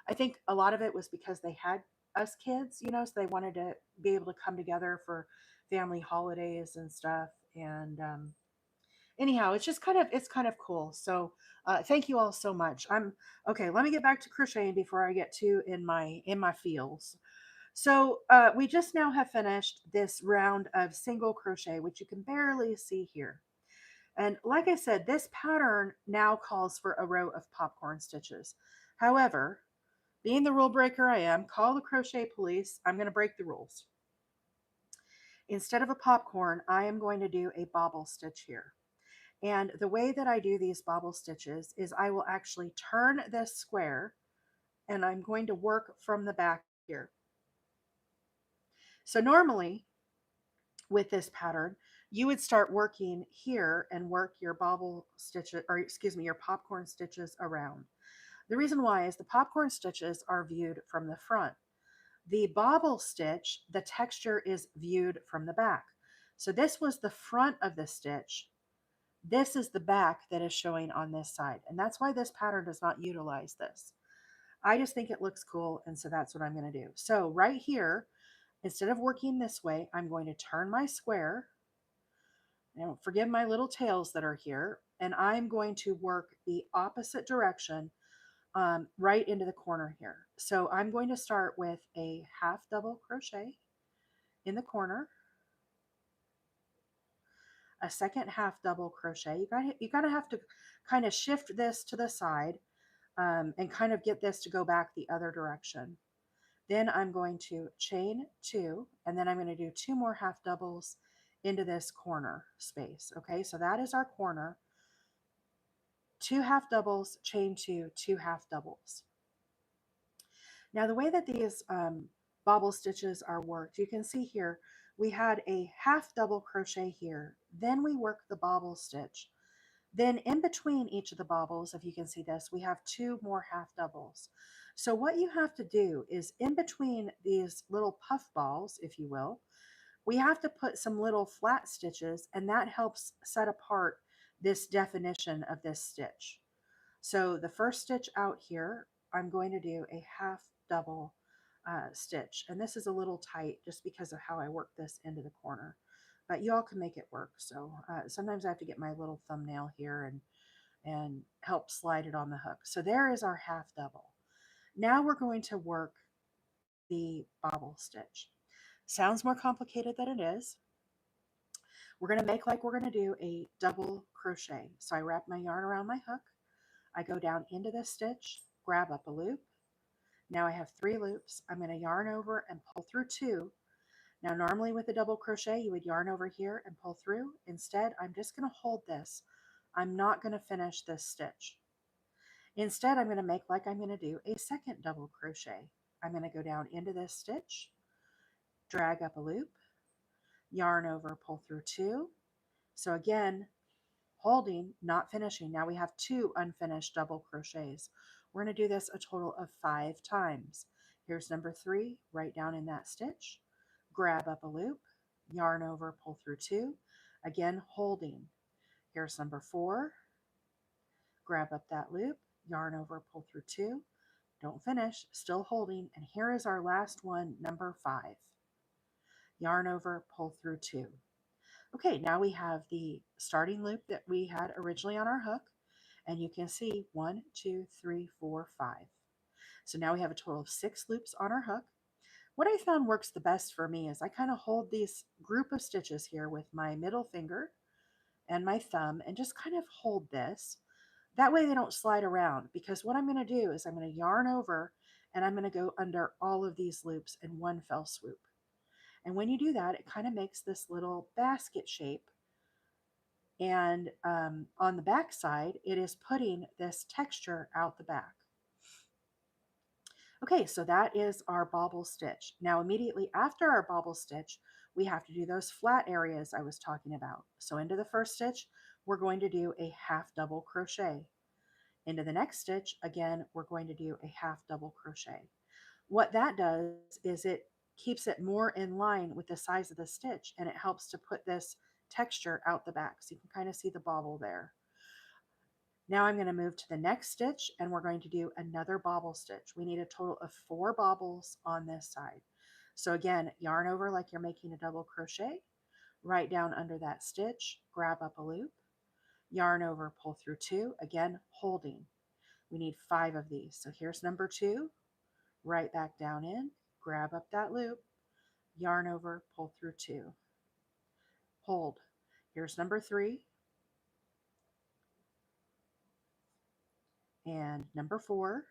I think a lot of it was because they had us kids, so they wanted to be able to come together for family holidays and stuff. And anyhow, it's kind of cool. So thank you all so much. I'm okay. Let me get back to crocheting before I get too in my feels. So we just now have finished this round of single crochet, which you can barely see here. And like I said, this pattern now calls for a row of popcorn stitches. However, being the rule breaker I am, call the crochet police. I'm going to break the rules. Instead of a popcorn, I am going to do a bobble stitch here. And the way that I do these bobble stitches is I will actually turn this square, and I'm going to work from the back here. So normally with this pattern, you would start working here and work your bobble stitches, or excuse me, your popcorn stitches around. The reason why is the popcorn stitches are viewed from the front. The bobble stitch, the texture is viewed from the back. So this was the front of the stitch. This is the back that is showing on this side. And that's why this pattern does not utilize this. I just think it looks cool, and so that's what I'm going to do. So right here, instead of working this way, I'm going to turn my square. Now, forgive my little tails that are here, and I'm going to work the opposite direction right into the corner here. So I'm going to start with a half double crochet in the corner, a second half double crochet. You gotta have to kind of shift this to the side and kind of get this to go back the other direction. Then I'm going to chain two, and then I'm going to do two more half doubles into this corner space. Okay, so that is our corner. Two half doubles, chain two, two half doubles. Now the way that these bobble stitches are worked, you can see here, we had a half double crochet here, then we work the bobble stitch. Then in between each of the bobbles, if you can see this, we have two more half doubles. So what you have to do is in between these little puff balls, if you will, we have to put some little flat stitches, and that helps set apart this definition of this stitch. So the first stitch out here, I'm going to do a half double stitch. And this is a little tight just because of how I work this into the corner. But you all can make it work. So sometimes I have to get my little thumbnail here and help slide it on the hook. So there is our half double. Now we're going to work the bobble stitch. Sounds more complicated than it is. We're going to make like we're going to do a double crochet. So I wrap my yarn around my hook. I go down into this stitch, grab up a loop. Now I have 3 loops. I'm going to yarn over and pull through 2. Now normally with a double crochet you would yarn over here and pull through. Instead I'm just going to hold this. I'm not going to finish this stitch. Instead I'm going to make like I'm going to do a second double crochet. I'm going to go down into this stitch, drag up a loop, yarn over, pull through 2. So again, holding, not finishing. Now we have 2 unfinished double crochets. We're going to do this a total of 5 times. Here's number 3, right down in that stitch, grab up a loop, yarn over, pull through 2, again holding. Here's number 4, grab up that loop, yarn over, pull through 2, don't finish, still holding, and here is our last one, number 5. Yarn over, pull through 2. Okay, now we have the starting loop that we had originally on our hook, and you can see 1, 2, 3, 4, 5. So now we have a total of 6 loops on our hook. What I found works the best for me is I kind of hold these group of stitches here with my middle finger and my thumb and just kind of hold this. That way they don't slide around, because what I'm going to do is I'm going to yarn over and I'm going to go under all of these loops in one fell swoop. And when you do that, it kind of makes this little basket shape. And on the back side, it is putting this texture out the back. Okay, so that is our bobble stitch. Now immediately after our bobble stitch, we have to do those flat areas I was talking about. So into the first stitch, we're going to do a half double crochet. Into the next stitch, again, we're going to do a half double crochet. What that does is it keeps it more in line with the size of the stitch, and it helps to put this texture out the back. So you can kind of see the bobble there. Now I'm going to move to the next stitch and we're going to do another bobble stitch. We need a total of 4 bobbles on this side. So again, yarn over like you're making a double crochet, right down under that stitch, grab up a loop, yarn over, pull through 2, again holding. We need 5 of these. So here's number 2, right back down in, grab up that loop, yarn over, pull through 2, hold. Here's number 3, and number 4.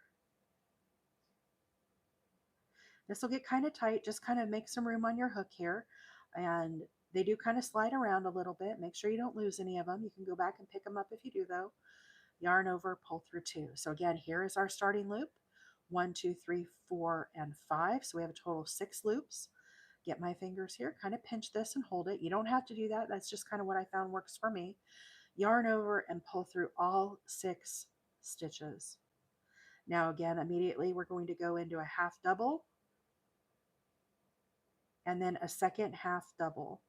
This will get kind of tight. Just kind of make some room on your hook here. And they do kind of slide around a little bit. Make sure you don't lose any of them. You can go back and pick them up if you do though. Yarn over, pull through 2. So again, here is our starting loop. 1, 2, 3, 4, and 5. So we have a total of 6 loops. Get my fingers here, kind of pinch this and hold it. You don't have to do that. That's just kind of what I found works for me. Yarn over and pull through all 6 stitches. Now again, immediately we're going to go into a half double and then a second half double.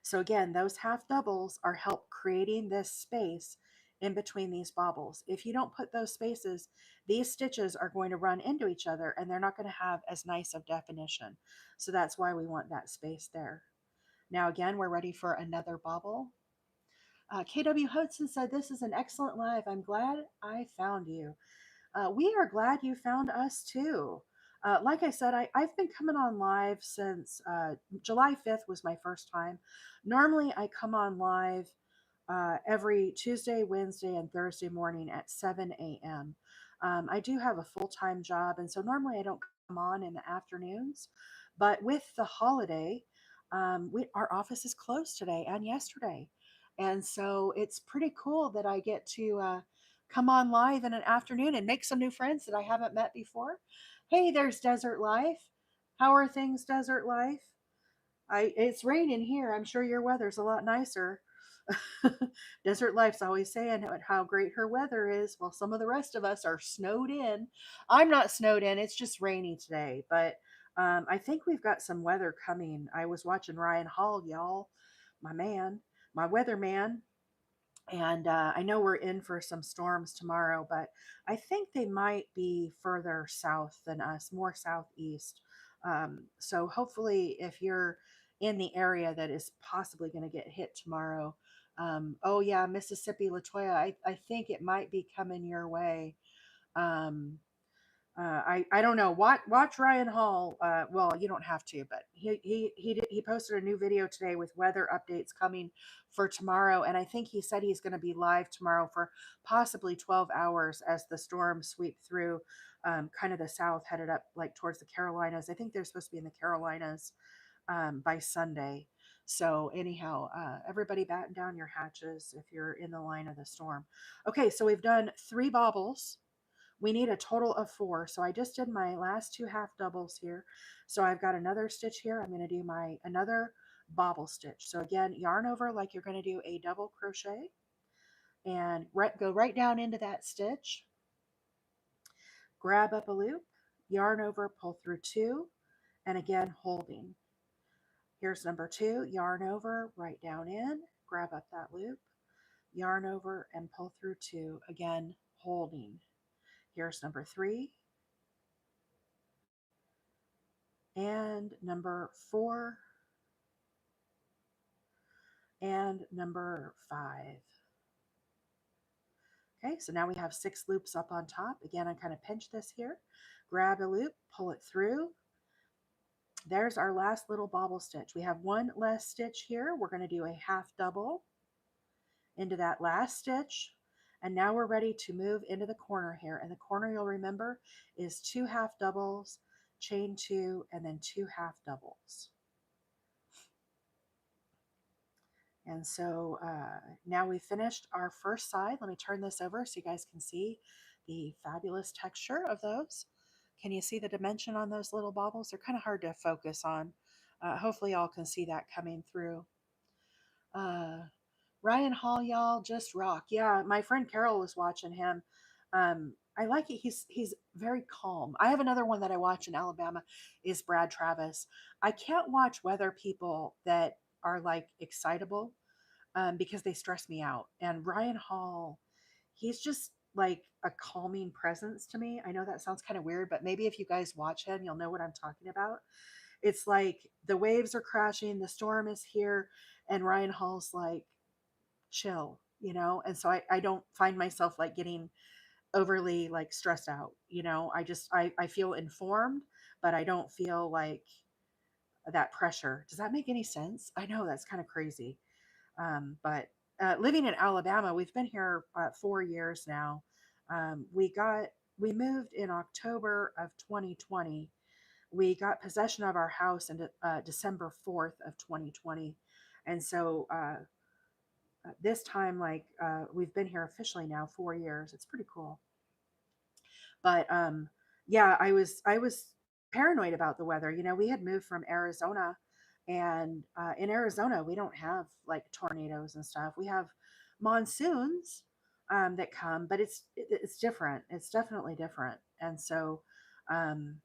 So again, those half doubles are help creating this space in between these bobbles. If you don't put those spaces, these stitches are going to run into each other and they're not going to have as nice of definition. So that's why we want that space there. Now again, we're ready for another bobble. KW Hudson said, "This is an excellent live. I'm glad I found you." We are glad you found us too. Like I said, I've been coming on live since July 5th was my first time. Normally, I come on live every Tuesday, Wednesday, and Thursday morning at 7 a.m. I do have a full-time job, and so normally I don't come on in the afternoons. But with the holiday, our office is closed today and yesterday. And so it's pretty cool that I get to come on live in an afternoon and make some new friends that I haven't met before. Hey, there's Desert Life. How are things, Desert Life? It's raining here. I'm sure your weather's a lot nicer. Desert Life's always saying how great her weather is, while some of the rest of us are snowed in. I'm not snowed in. It's just rainy today, but I think we've got some weather coming. I was watching Ryan Hall, y'all, my man, my weather man. And I know we're in for some storms tomorrow, but I think they might be further south than us, more southeast. So hopefully, if you're in the area that is possibly going to get hit tomorrow, oh yeah, Mississippi, Latoya, I think it might be coming your way. Um, I don't know. Watch Ryan Hall. Well, you don't have to, but he posted a new video today with weather updates coming for tomorrow, and I think he said he's going to be live tomorrow for possibly 12 hours as the storms sweep through, kind of the south, headed up like towards the Carolinas. I think they're supposed to be in the Carolinas by Sunday. So anyhow, everybody batten down your hatches if you're in the line of the storm. Okay, so we've done 3 bobbles. We need a total of 4. So I just did my last 2 half doubles here. So I've got another stitch here. I'm going to do my another bobble stitch. So again, yarn over like you're going to do a double crochet and go right down into that stitch. Grab up a loop, yarn over, pull through 2, and again holding. Here's number 2, yarn over, right down in, grab up that loop, yarn over and pull through 2, again holding. Here's number 3, and number 4, and number 5. Okay, so now we have 6 loops up on top. Again, I kind of pinch this here, grab a loop, pull it through. There's our last little bobble stitch. We have one less stitch here. We're going to do a half double into that last stitch. And now we're ready to move into the corner here. And the corner, you'll remember, is 2 half doubles, chain 2, and then 2 half doubles. And so now we've finished our first side. Let me turn this over so you guys can see the fabulous texture of those. Can you see the dimension on those little baubles? They're kind of hard to focus on. Hopefully y'all can see that coming through. Ryan Hall, y'all, just rock. Yeah, my friend Carol was watching him. I like it. He's very calm. I have another one that I watch in Alabama is Brad Travis. I can't watch weather people that are like excitable because they stress me out. And Ryan Hall, he's just like a calming presence to me. I know that sounds kind of weird, but maybe if you guys watch him, you'll know what I'm talking about. It's like the waves are crashing, the storm is here, and Ryan Hall's like, chill, you know? And so I don't find myself like getting overly like stressed out, you know? I feel informed, but I don't feel like that pressure. Does that make any sense? I know that's kind of crazy. But living in Alabama, we've been here 4 years now. We moved in October of 2020. We got possession of our house in December 4th of 2020, and so this time, like we've been here officially now 4 years. It's pretty cool. But yeah, I was paranoid about the weather. You know, we had moved from Arizona, and in Arizona we don't have like tornadoes and stuff. We have monsoons that come, but it's different. It's definitely different. And so um,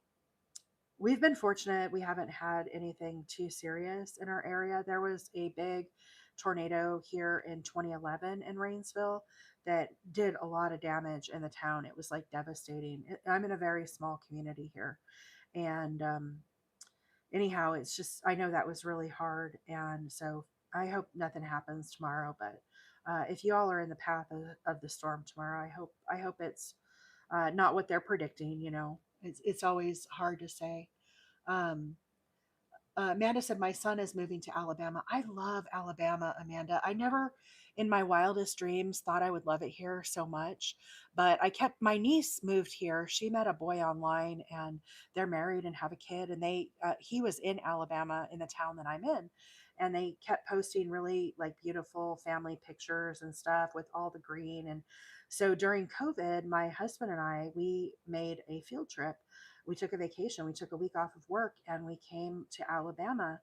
we've been fortunate. We haven't had anything too serious in our area. There was a big tornado here in 2011 in Rainsville that did a lot of damage in the town. It was like devastating. I'm in a very small community here. And anyhow, it's just, I know that was really hard. And so I hope nothing happens tomorrow. But if you all are in the path of the storm tomorrow, I hope it's not what they're predicting. You know, it's always hard to say. Um, Amanda said, my son is moving to Alabama. I love Alabama, Amanda. I never, in my wildest dreams, thought I would love it here so much. But my niece moved here. She met a boy online and they're married and have a kid. And he was in Alabama in the town that I'm in. And they kept posting really like beautiful family pictures and stuff with all the green. And so during COVID, my husband and I, we made a field trip. We took a vacation. We took a week off of work and we came to Alabama.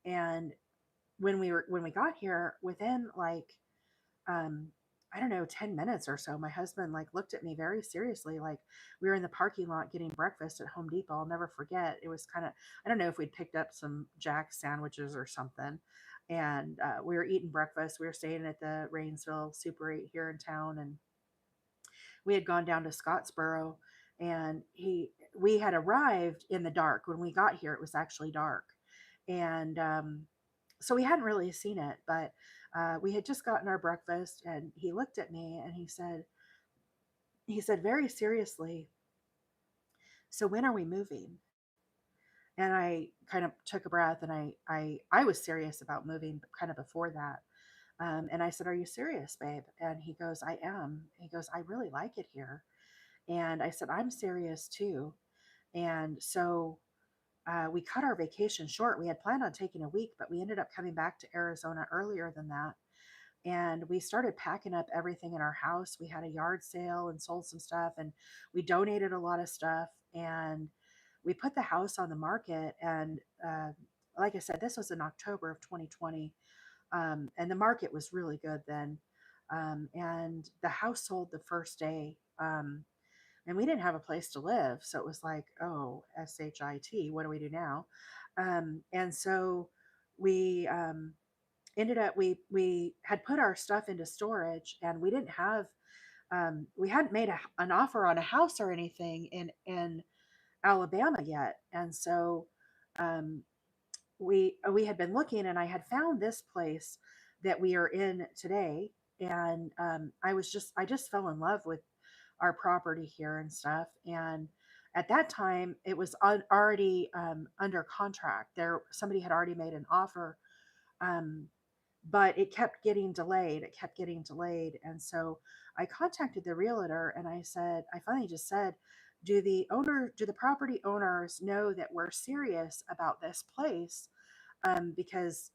And when we got here, within like um I don't know, 10 minutes or so, my husband like looked at me very seriously. Like we were in the parking lot getting breakfast at Home Depot. I'll never forget. It was kind of, I don't know if we'd picked up some Jack sandwiches or something. and we were eating breakfast. We were staying at the Rainsville Super 8 here in town, and we had gone down to Scottsboro, and we had arrived in the dark. When we got here, it was actually dark, and so we hadn't really seen it, but we had just gotten our breakfast, and he looked at me and he said very seriously, "So when are we moving?" And I kind of took a breath, and I was serious about moving kind of before that. And I said, "Are you serious, babe?" And he goes, "I am." He goes, "I really like it here." And I said, "I'm serious too." And so we cut our vacation short. We had planned on taking a week, but we ended up coming back to Arizona earlier than that. And we started packing up everything in our house. We had a yard sale and sold some stuff, and we donated a lot of stuff. And we put the house on the market. And like I said, this was in October of 2020. And the market was really good then. And the house sold the first day. And we didn't have a place to live. So it was like, oh, SHIT, what do we do now? And so we ended up, we had put our stuff into storage, and we didn't have, we hadn't made an offer on a house or anything in Alabama yet. And so um, we had been looking, and I had found this place that we are in today. And I just fell in love with our property here and stuff. And at that time, it was already under contract. There, somebody had already made an offer, um, but it kept getting delayed. It kept getting delayed, and so I contacted the realtor, and I finally just said, do the property owners know that we're serious about this place?" Because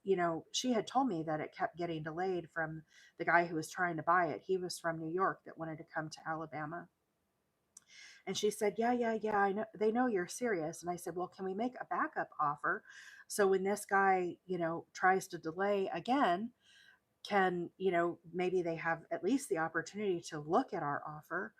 she had told me that it kept getting delayed from the guy who was trying to buy it. He was from New York that wanted to come to Alabama. And she said, "Yeah, yeah, yeah, I know. They know you're serious." And I said, "Well, can we make a backup offer? So when this guy, tries to delay again, maybe they have at least the opportunity to look at our offer."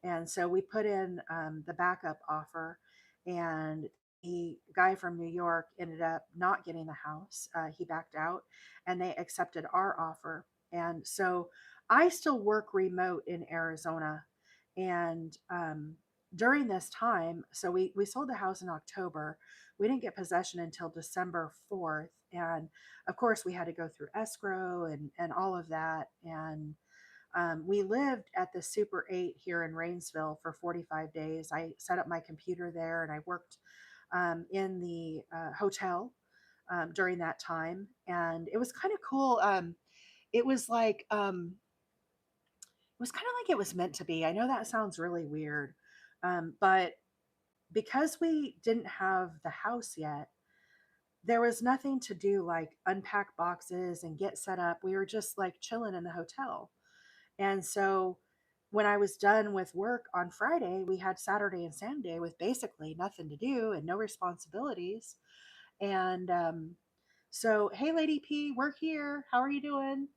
And so we put in the backup offer, and the guy from New York ended up not getting the house. He backed out, and they accepted our offer. And so I still work remote in Arizona. And during this time, so we sold the house in October. We didn't get possession until December 4th. And of course, we had to go through escrow and all of that. And we lived at the Super 8 here in Rainsville for 45 days. I set up my computer there, and I worked in the hotel during that time. And it was kind of cool. It was like, it was kind of like it was meant to be. I know that sounds really weird, but because we didn't have the house yet, there was nothing to do like unpack boxes and get set up. We were just like chilling in the hotel. And so when I was done with work on Friday, we had Saturday and Sunday with basically nothing to do and no responsibilities. And so, hey, Lady P, we're here. How are you doing?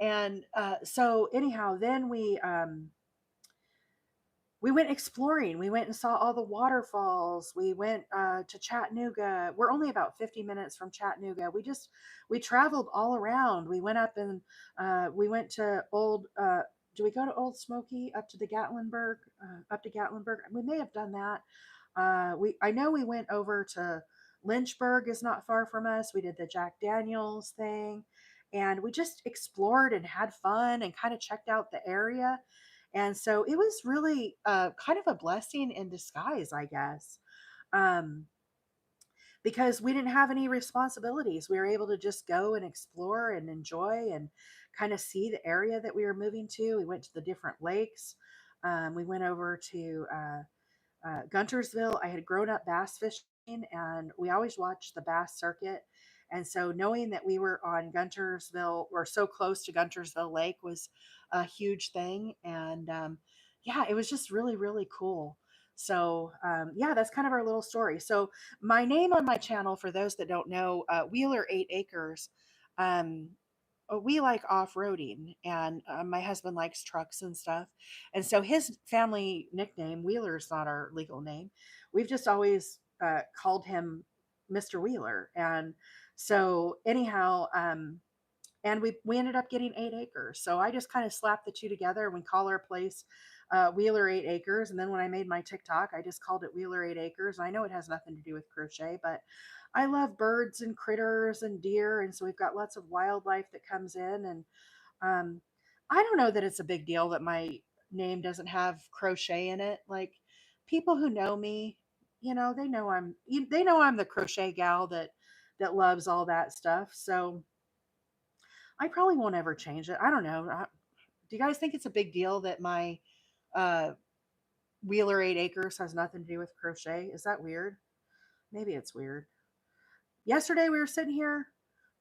And so, anyhow, then we went exploring. We went and saw all the waterfalls. We went to Chattanooga. We're only about 50 minutes from Chattanooga. We traveled all around. We went up and we went to do we go to Old Smoky up to the Gatlinburg, up to Gatlinburg? We may have done that. I know we went over to Lynchburg is not far from us. We did the Jack Daniels thing, and we just explored and had fun and kind of checked out the area. And so it was really kind of a blessing in disguise, I guess, um, because we didn't have any responsibilities. We were able to just go and explore and enjoy and kind of see the area that we were moving to. We went to the different lakes. We went over to Guntersville. I had grown up bass fishing, and we always watched the bass circuit. And so knowing that we were on Guntersville or so close to Guntersville Lake was a huge thing. And yeah, it was just really, really cool. So yeah, that's kind of our little story. So my name on my channel, for those that don't know, Wheeler 8 Acres. Um, we like off-roading, and my husband likes trucks and stuff, and so his family nickname, Wheeler's not our legal name. We've just always called him Mr. Wheeler. And so anyhow, and we ended up getting 8 acres. So I just kind of slapped the two together, and we call our place Wheeler 8 acres. And then when I made my TikTok, I just called it Wheeler 8 acres. I know it has nothing to do with crochet, but I love birds and critters and deer, and so we've got lots of wildlife that comes in. And um, I don't know that it's a big deal that my name doesn't have crochet in it. Like, people who know me, they know I'm the crochet gal that loves all that stuff. So I probably won't ever change it. I don't know. Do you guys think it's a big deal that my uh, Wheeler 8 acres has nothing to do with crochet? Is that weird? Maybe it's weird. Yesterday we were sitting here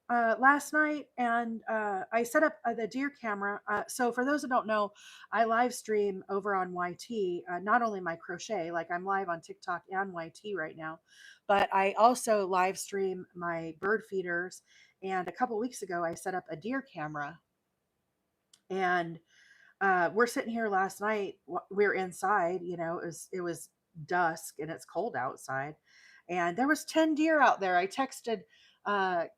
last night, and I set up the deer camera. So for those that don't know, I live stream over on YT, not only my crochet, like I'm live on TikTok and YT right now, but I also live stream my bird feeders. And a couple weeks ago, I set up a deer camera, and we're sitting here last night. We're inside. It was dusk and it's cold outside, and there was 10 deer out there. I texted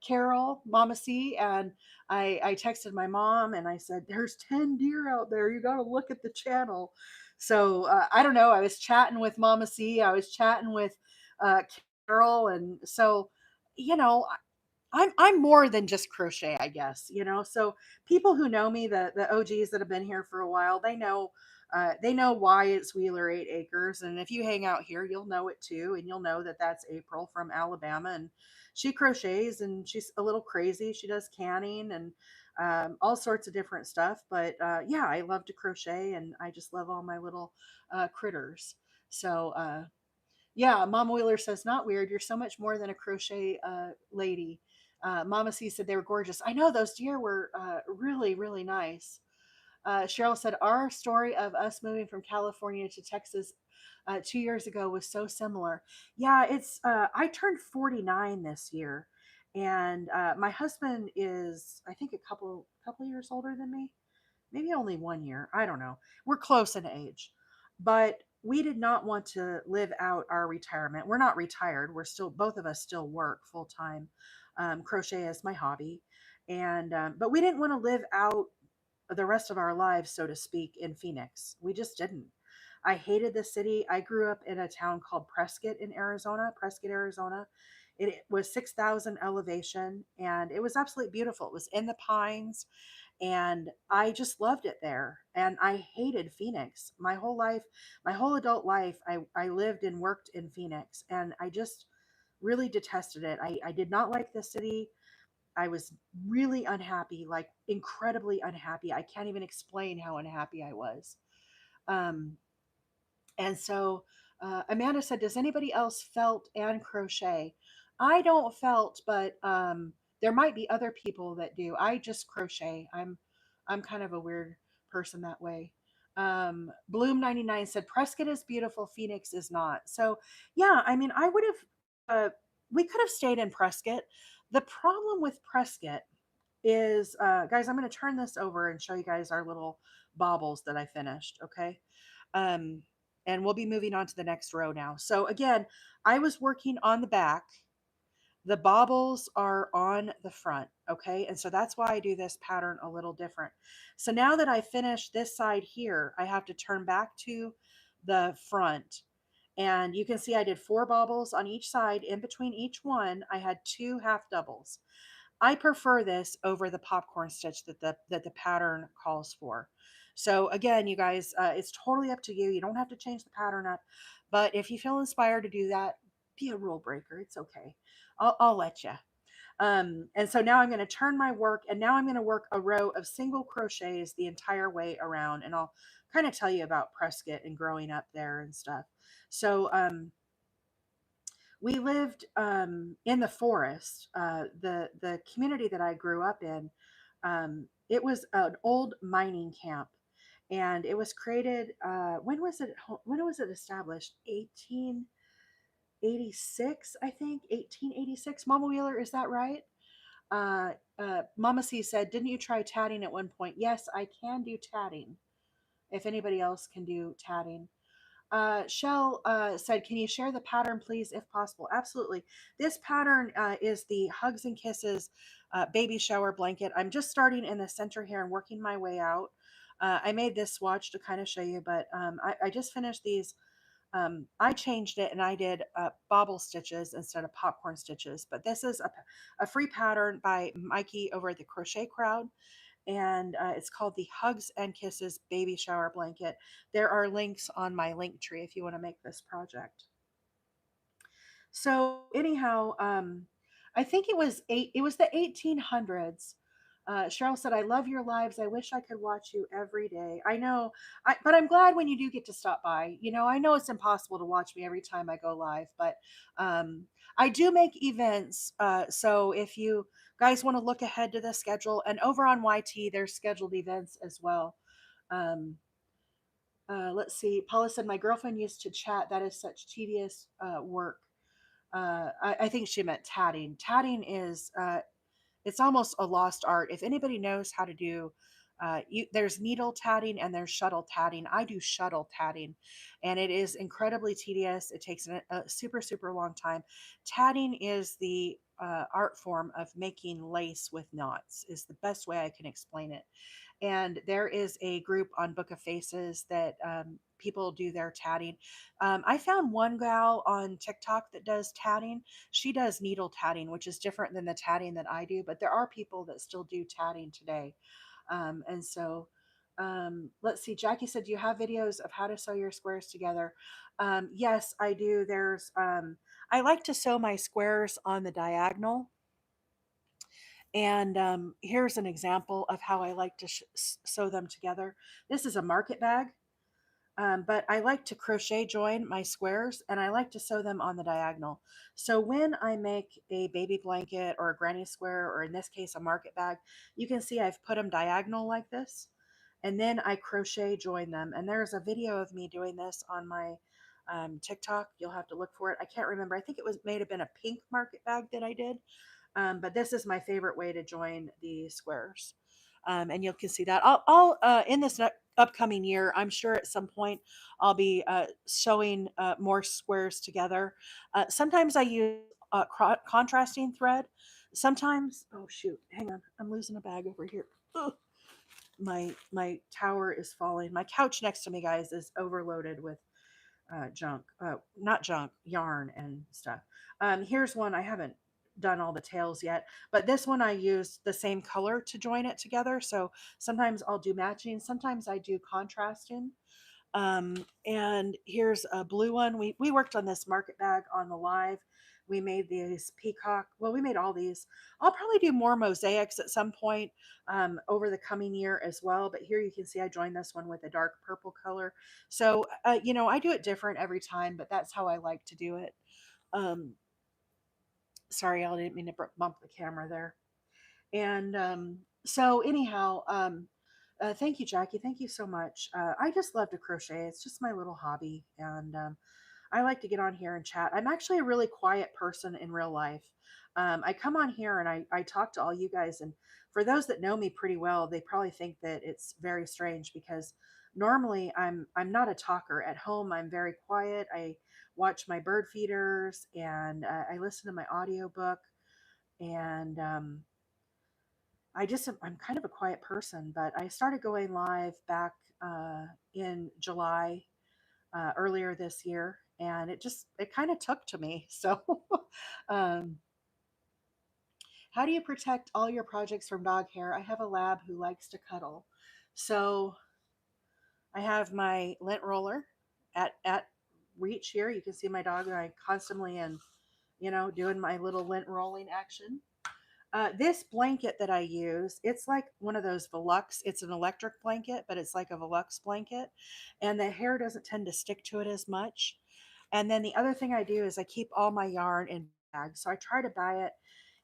Carol, Mama C, and I texted my mom, and I said, "There's 10 deer out there. You got to look at the channel." So I don't know. I was chatting with Mama C. I was chatting with uh, Carol, and so you know I'm more than just crochet, I guess, So people who know me, the OGs that have been here for a while, they know why it's Wheeler 8 acres. And if you hang out here, you'll know it too, and you'll know that that's April from Alabama, and she crochets, and she's a little crazy. She does canning and all sorts of different stuff. But yeah, I love to crochet, and I just love all my little critters. So yeah, Mama Wheeler says, not weird. You're so much more than a crochet lady. Mama C said they were gorgeous. I know those deer were really, really nice. Cheryl said, our story of us moving from California to Texas 2 years ago was so similar. Yeah, I turned 49 this year. And my husband is, I think, a couple years older than me, maybe only 1 year. I don't know. We're close in age, but we did not want to live out our retirement. We're not retired. We're still, both of us still work full time. Crochet is my hobby. And, but we didn't want to live out the rest of our lives, so to speak, in Phoenix. We just didn't. I hated the city. I grew up in a town called Prescott, Arizona. It was 6,000 elevation, and it was absolutely beautiful. It was in the pines, and I just loved it there. And I hated Phoenix. My whole life, my whole adult life, I lived and worked in Phoenix, and I just really detested it. I did not like the city. I was really unhappy, like incredibly unhappy. I can't even explain how unhappy I was. Um, and so Amanda said, "Does anybody else felt and crochet?" I don't felt, but there might be other people that do. I just crochet. I'm kind of a weird person that way. Bloom99 said, "Prescott is beautiful. Phoenix is not." So yeah, I mean, I would have. We could have stayed in Prescott. The problem with Prescott is, guys, I'm going to turn this over and show you guys our little baubles that I finished. Okay. Um, and we'll be moving on to the next row now. So again, I was working on the back. The baubles are on the front. Okay. And so that's why I do this pattern a little different. So now that I finished this side here, I have to turn back to the front. And you can see I did 4 baubles on each side. In between each one, I had 2 half doubles. I prefer this over the popcorn stitch that the pattern calls for. So again, you guys, it's totally up to you. You don't have to change the pattern up, but if you feel inspired to do that, be a rule breaker. It's okay. I'll let you. And so now I'm going to turn my work, and now I'm going to work a row of single crochets the entire way around, and I'll kind of tell you about Prescott and growing up there and stuff. So we lived in the forest. The community that I grew up in, it was an old mining camp, and it was created. When was it? When was it established? 1886, I think. 1886. Mama Wheeler, is that right? Mama C said, "Didn't you try tatting at one point?" Yes, I can do tatting. If anybody else can do tatting. Shell said, can you share the pattern, please, if possible? Absolutely. This pattern is the Hugs and Kisses baby shower blanket. I'm just starting in the center here and working my way out. I made this swatch to kind of show you, but I just finished these. I changed it and I did bobble stitches instead of popcorn stitches. But this is a free pattern by Mikey over at the Crochet Crowd, and it's called the Hugs and Kisses Baby Shower Blanket. There are links on my link tree if you want to make this project. So anyhow, I think it was the 1800s. Cheryl said, "I love your lives. I wish I could watch you every day." I know, but I'm glad when you do get to stop by. You know, I know it's impossible to watch me every time I go live, but um, I do make events. So if you guys want to look ahead to the schedule, and over on YT, there's scheduled events as well. Um, let's see. Paula said, "My girlfriend used to chat. That is such tedious work." I think she meant tatting. Tatting is it's almost a lost art. If anybody knows how to do, there's needle tatting and there's shuttle tatting. I do shuttle tatting, and it is incredibly tedious. It takes a super long time. Tatting is the art form of making lace with knots. Is the best way I can explain it. And there is a group on Book of Faces that people do their tatting. I found one gal on TikTok that does tatting. She does needle tatting, which is different than the tatting that I do, but there are people that still do tatting today. And so let's see. Jackie said, "Do you have videos of how to sew your squares together?" Yes, I do. I like to sew my squares on the diagonal. And here's an example of how I like to sew them together. This is a market bag, but I like to crochet join my squares and I like to sew them on the diagonal. So when I make a baby blanket or a granny square, or in this case, a market bag, you can see I've put them diagonal like this. And then I crochet join them. And there's a video of me doing this on my TikTok. You'll have to look for it. I can't remember. I think it was may have been a pink market bag that I did. But this is my favorite way to join the squares. And you can see that. I'll in this upcoming year, I'm sure at some point I'll be showing more squares together. Sometimes I use contrasting thread. Sometimes, oh shoot, hang on, I'm losing a bag over here. Ugh, my tower is falling. My couch next to me, guys, is overloaded with junk, not junk, yarn and stuff. Here's one. I haven't done all the tails yet, but this one I used the same color to join it together. So sometimes I'll do matching, sometimes I do contrasting. And here's a blue one. We worked on this market bag on the live. We made these peacock. Well, we made all these. I'll probably do more mosaics at some point over the coming year as well. But here you can see I joined this one with a dark purple color. So, you know, I do it different every time, but that's how I like to do it. Um, sorry, I didn't mean to bump the camera there. And so, anyhow, thank you, Jackie. Thank you so much. I just love to crochet. It's just my little hobby. And I like to get on here and chat. I'm actually a really quiet person in real life. I come on here and I talk to all you guys. And for those that know me pretty well, they probably think that it's very strange because normally I'm not a talker. At home, I'm very quiet. I watch my bird feeders and I listen to my audiobook. And I'm kind of a quiet person, but I started going live back in July earlier this year, and it kind of took to me. So, um, how do you protect all your projects from dog hair? I have a lab who likes to cuddle, so I have my lint roller at reach here. You can see my dog, and I constantly am, you know, doing my little lint rolling action. This blanket that I use, it's like one of those Velux. It's an electric blanket, but it's like a Velux blanket, and the hair doesn't tend to stick to it as much. And then the other thing I do is I keep all my yarn in bags. So I try to buy it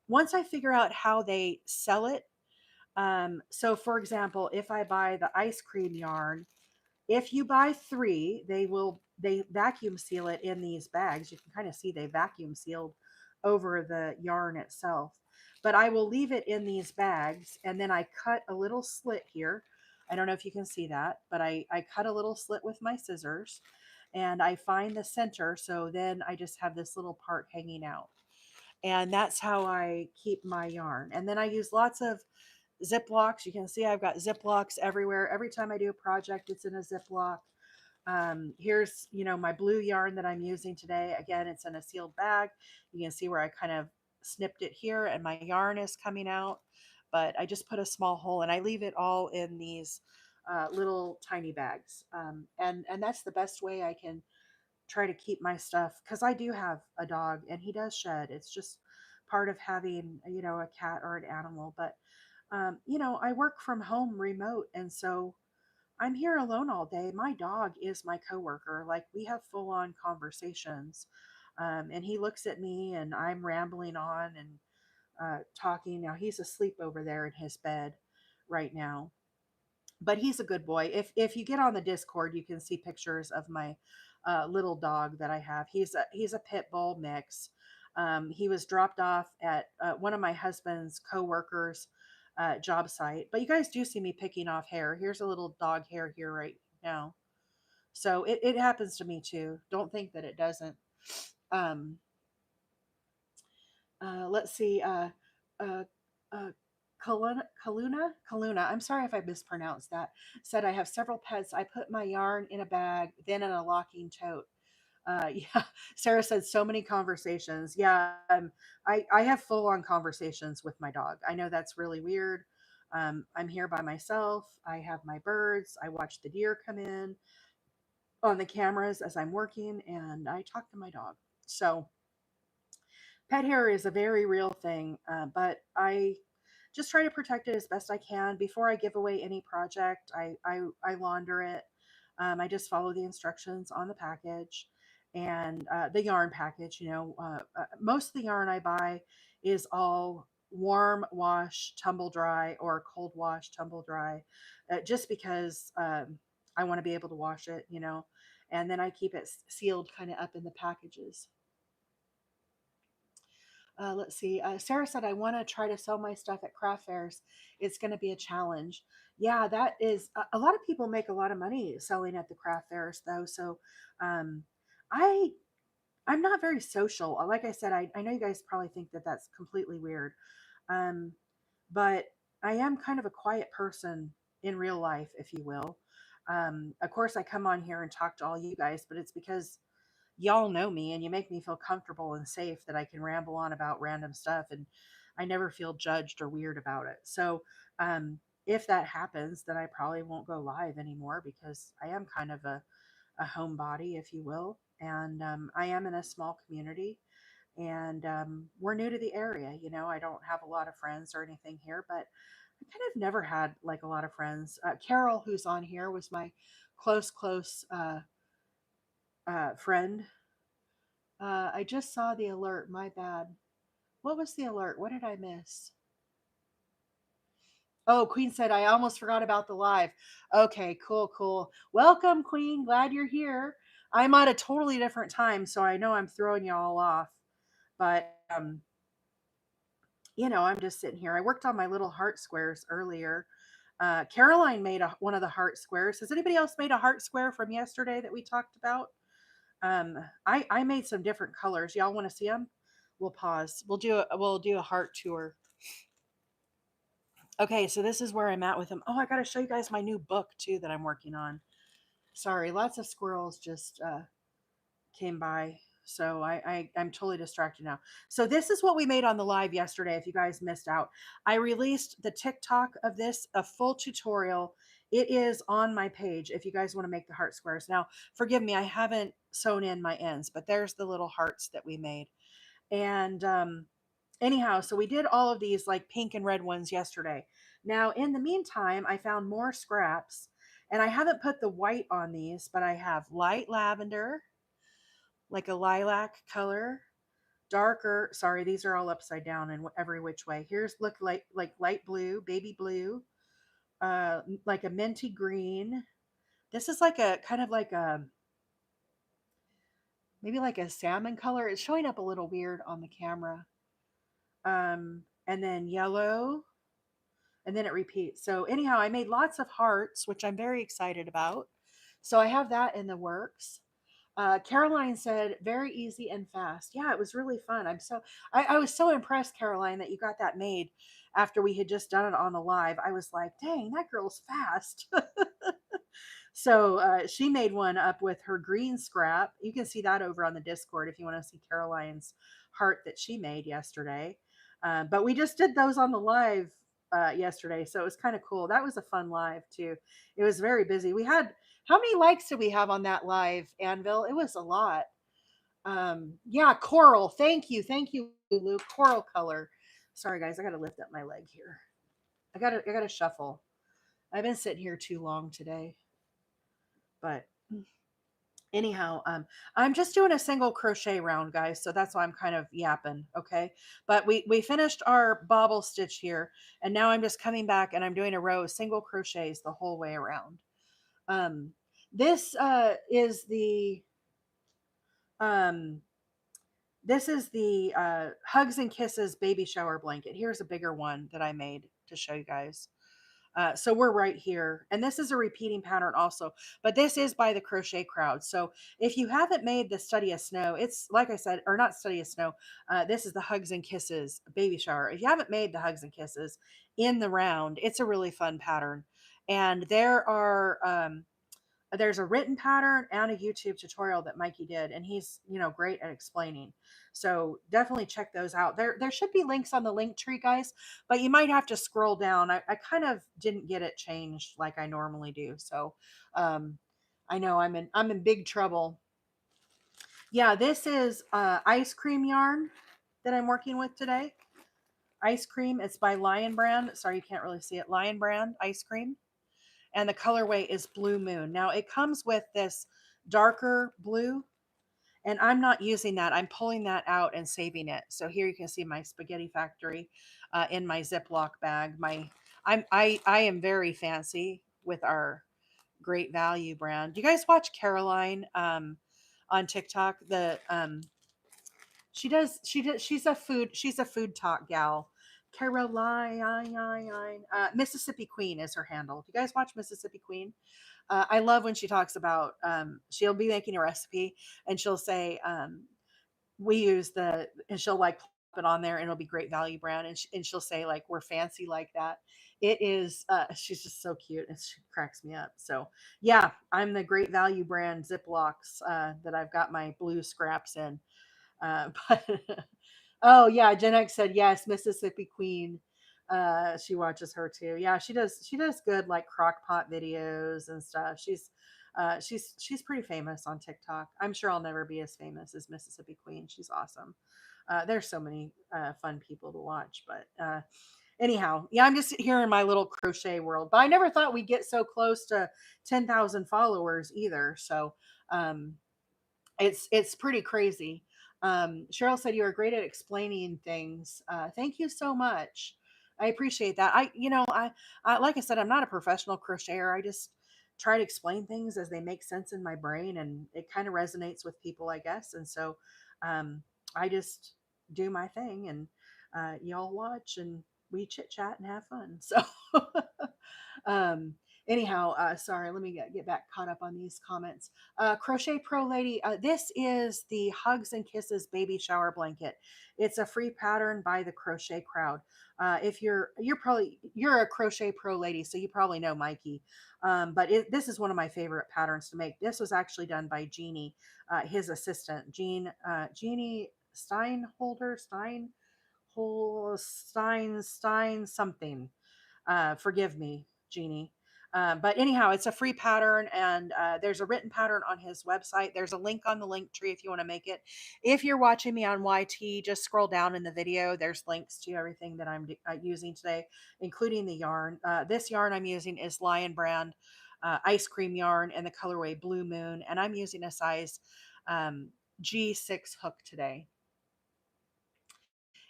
once I figure out how they sell it. So for example, if I buy the ice cream yarn, if you buy three, they vacuum seal it in these bags. You can kind of see they vacuum sealed over the yarn itself. But I will leave it in these bags and then I cut a little slit here. I don't know if you can see that, but I cut a little slit with my scissors. and I find the center. So then I just have this little part hanging out. And that's how I keep my yarn. And then I use lots of Ziplocs. You can see I've got Ziplocs everywhere. Every time I do a project, it's in a Ziploc. Here's, my blue yarn that I'm using today. Again, it's in a sealed bag. You can see where I kind of snipped it here and my yarn is coming out, but I just put a small hole and I leave it all in these little tiny bags. And that's the best way I can try to keep my stuff, because I do have a dog and he does shed. It's just part of having, a cat or an animal. But, I work from home remote. And so I'm here alone all day. My dog is my coworker. Like we have full on conversations. And he looks at me and I'm rambling on and talking. Now he's asleep over there in his bed right now, but he's a good boy. If you get on the Discord, you can see pictures of my little dog that I have. He's a pit bull mix. He was dropped off at one of my husband's coworkers' job site. But you guys do see me picking off hair. Here's a little dog hair here right now. So it happens to me too. Don't think that it doesn't. Um, let's see. Uh, uh, Kaluna. I'm sorry if I mispronounced that. Said I have several pets. I put my yarn in a bag, then in a locking tote. Yeah, Sarah said so many conversations. Yeah, I have full on conversations with my dog. I know that's really weird. I'm here by myself. I have my birds. I watch the deer come in on the cameras as I'm working, and I talk to my dog. So pet hair is a very real thing, but I just try to protect it as best I can. Before I give away any project, I launder it. I just follow the instructions on the package and the yarn package. Most of the yarn I buy is all warm wash, tumble dry, or cold wash, tumble dry, just because I want to be able to wash it, and then I keep it sealed kind of up in the packages. Let's see. Sarah said, I want to try to sell my stuff at craft fairs. It's going to be a challenge. Yeah, that is a lot of people make a lot of money selling at the craft fairs, though. So um, I I'm not very social. Like I said, I know you guys probably think that that's completely weird, um, but I am kind of a quiet person in real life, if you will. Of course, I come on here and talk to all you guys, but it's because y'all know me and you make me feel comfortable and safe that I can ramble on about random stuff and I never feel judged or weird about it. So, if that happens, then I probably won't go live anymore because I am kind of a homebody, if you will. And I am in a small community and we're new to the area. I don't have a lot of friends or anything here, but I kind of never had like a lot of friends. Carol, who's on here, was my close friend. I just saw the alert. My bad. What was the alert? What did I miss? Oh, Queen said, I almost forgot about the live. Okay, cool, cool. Welcome, Queen. Glad you're here. I'm at a totally different time, so I know I'm throwing y'all off. But, I'm just sitting here. I worked on my little heart squares earlier. Caroline made one of the heart squares. Has anybody else made a heart square from yesterday that we talked about? I made some different colors. Y'all want to see them? We'll pause. We'll do a heart tour. Okay, so this is where I'm at with them. Oh, I got to show you guys my new book too that I'm working on. Sorry, lots of squirrels just came by. So I'm totally distracted now. So this is what we made on the live yesterday. If you guys missed out, I released the TikTok of this, a full tutorial. It is on my page if you guys want to make the heart squares. Now, forgive me, I haven't sewn in my ends, but there's the little hearts that we made. And anyhow, so we did all of these like pink and red ones yesterday. Now, in the meantime, I found more scraps and I haven't put the white on these, but I have light lavender, like a lilac color, darker. Sorry, these are all upside down in every which way. Here's look like light blue, baby blue, like a minty green. This is like a kind of like a maybe like a salmon color. It's showing up a little weird on the camera. And then yellow, and then it repeats. So anyhow, I made lots of hearts, which I'm very excited about. So I have that in the works. Caroline said, very easy and fast. Yeah, it was really fun. I was so impressed, Caroline, that you got that made after we had just done it on the live. I was like, dang, that girl's fast. So she made one up with her green scrap. You can see that over on the Discord if you want to see Caroline's heart that she made yesterday. But we just did those on the live yesterday, so it was kind of cool. That was a fun live too. It was very busy. We had, how many likes did we have on that live, Anvil? It was a lot. Yeah, coral. Thank you, Lulu. Coral color. Sorry guys, I gotta lift up my leg here. I gotta shuffle. I've been sitting here too long today, but anyhow, I'm just doing a single crochet round, guys, so that's why I'm kind of yapping. Okay, but we finished our bobble stitch here, and now I'm just coming back and I'm doing a row of single crochets the whole way around. um this is the um this is the Hugs and Kisses baby shower blanket. Here's a bigger one that I made to show you guys. So we're right here. And this is a repeating pattern also, but this is by the Crochet Crowd. So if you haven't made the Study of Snow, it's like I said, or not Study of Snow, this is the Hugs and Kisses baby shower. If you haven't made the Hugs and Kisses in the round, it's a really fun pattern. And there's a written pattern and a YouTube tutorial that Mikey did, and he's, great at explaining. So definitely check those out. There should be links on the link tree, guys, but you might have to scroll down. I kind of didn't get it changed like I normally do. So um I know I'm in big trouble. Yeah, this is ice cream yarn that I'm working with today. Ice cream. It's by Lion Brand. Sorry, you can't really see it. Lion Brand ice cream, and the colorway is Blue Moon. Now it comes with this darker blue, and I'm not using that. I'm pulling that out and saving it. So here you can see my Spaghetti Factory in my Ziploc bag. I am very fancy with our Great Value brand. Do you guys watch Caroline on TikTok? She's a food talk gal. Caroline, Mississippi Queen is her handle. Do you guys watch Mississippi Queen? I love when she talks about, she'll be making a recipe and she'll say, we use and she'll like pop it on there and it'll be Great Value brand. And she'll say like, we're fancy like that. It is, she's just so cute and she cracks me up. So yeah, I'm the Great Value brand Ziplocs that I've got my blue scraps in. But oh yeah, Gen X said yes, Mississippi Queen. She watches her too. Yeah, she does good like crock pot videos and stuff. She's pretty famous on TikTok. I'm sure I'll never be as famous as Mississippi Queen. She's awesome. There's so many fun people to watch, but anyhow, yeah, I'm just here in my little crochet world. But I never thought we'd get so close to 10,000 followers either. So um, it's pretty crazy. Cheryl said you are great at explaining things. Thank you so much. I appreciate that. I like I said, I'm not a professional crocheter. I just try to explain things as they make sense in my brain, and it kind of resonates with people, I guess. And so um, I just do my thing, and y'all watch, and we chit chat and have fun. So um, anyhow, sorry, let me get back caught up on these comments. Crochet Pro Lady, this is the Hugs and Kisses baby shower blanket. It's a free pattern by the Crochet Crowd. If you're a Crochet Pro Lady, so you probably know Mikey. But this is one of my favorite patterns to make. This was actually done by Jeannie, his assistant, Jeannie Stein something. Forgive me, Jeannie. But anyhow, it's a free pattern, and there's a written pattern on his website. There's a link on the link tree if you want to make it. If you're watching me on YT, just scroll down in the video. There's links to everything that I'm using today, including the yarn. This yarn I'm using is Lion Brand ice cream yarn and the colorway Blue Moon, and I'm using a size G6 hook today.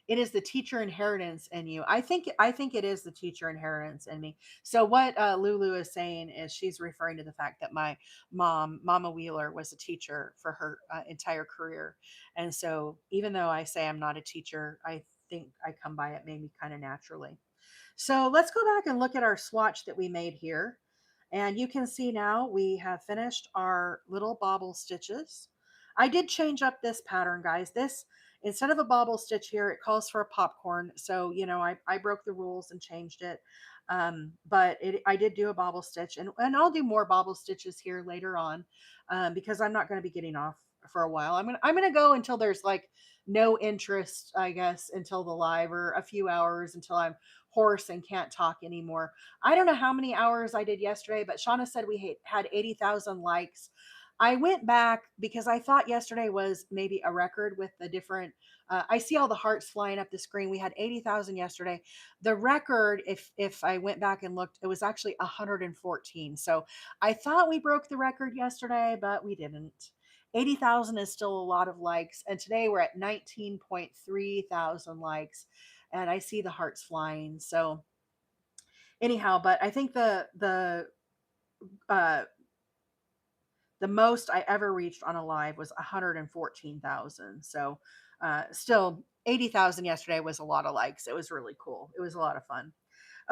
It is the teacher inheritance in you. I think it is the teacher inheritance in me. So what Lulu is saying is she's referring to the fact that my mom, Mama Wheeler, was a teacher for her entire career, and so even though I say I'm not a teacher, I think I come by it maybe kind of naturally. So let's go back and look at our swatch that we made here. And you can see now we have finished our little bobble stitches. I did change up this pattern, guys. This, instead of a bobble stitch here, it calls for a popcorn. So, I broke the rules and changed it. But I did do a bobble stitch, and I'll do more bobble stitches here later on, because I'm not going to be getting off for a while. I'm gonna go until there's like no interest, I guess, until the live, or a few hours until I'm hoarse and can't talk anymore. I don't know how many hours I did yesterday, but Shauna said we had 80,000 likes. I went back because I thought yesterday was maybe a record with the different. I see all the hearts flying up the screen. We had 80,000 yesterday. The record, if I went back and looked, it was actually 114. So I thought we broke the record yesterday, but we didn't. 80,000 is still a lot of likes, and today we're at 19.3 thousand likes, and I see the hearts flying. So anyhow, but I think uh, the most I ever reached on a live was 114,000. So still 80,000 yesterday was a lot of likes. It was really cool. It was a lot of fun.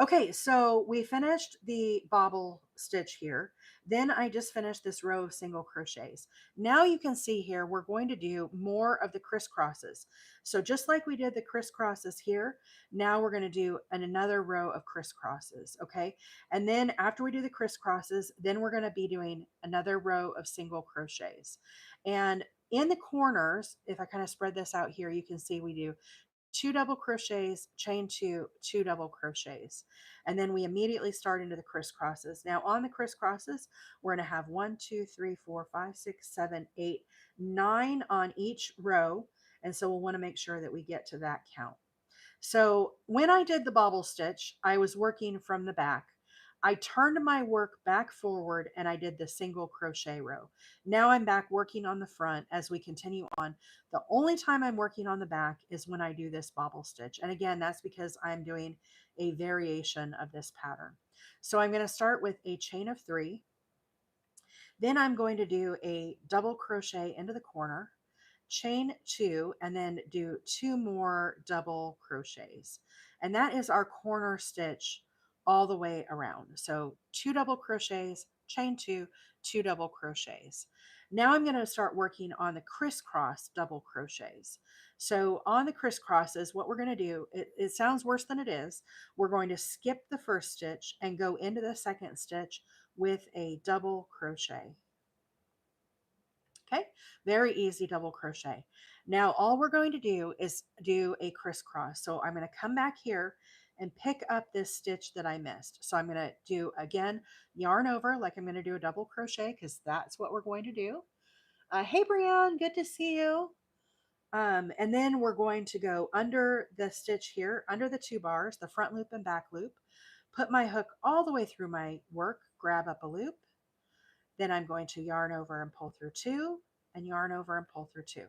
Okay, so we finished the bobble stitch here. Then I just finished this row of single crochets. Now you can see here, we're going to do more of the crisscrosses. So just like we did the crisscrosses here, now we're going to do another row of crisscrosses, okay? And then after we do the crisscrosses, then we're going to be doing another row of single crochets. And in the corners, if I kind of spread this out here, you can see we do two double crochets, chain two, two double crochets. And then we immediately start into the crisscrosses. Now on the crisscrosses, we're going to have 1, 2, 3, 4, 5, 6, 7, 8, 9 on each row. And so we'll want to make sure that we get to that count. So when I did the bobble stitch, I was working from the back. I turned my work back forward and I did the single crochet row. Now I'm back working on the front as we continue on. The only time I'm working on the back is when I do this bobble stitch. And again, that's because I'm doing a variation of this pattern. So I'm going to start with a chain of 3. Then I'm going to do a double crochet into the corner, chain 2, and then do 2 more double crochets. And that is our corner stitch all the way around. So 2 double crochets, chain 2, 2 double crochets. Now I'm going to start working on the crisscross double crochets. So on the crisscrosses, what we're going to do, it sounds worse than it is. We're going to skip the first stitch and go into the second stitch with a double crochet. Okay, very easy double crochet. Now all we're going to do is do a crisscross. So I'm going to come back here and pick up this stitch that I missed. So I'm going to do, again, yarn over like I'm going to do a double crochet, because that's what we're going to do. Hey Brianne, good to see you. And then we're going to go under the stitch here, under the 2 bars, the front loop and back loop, put my hook all the way through my work, grab up a loop. Then I'm going to yarn over and pull through 2, and yarn over and pull through 2.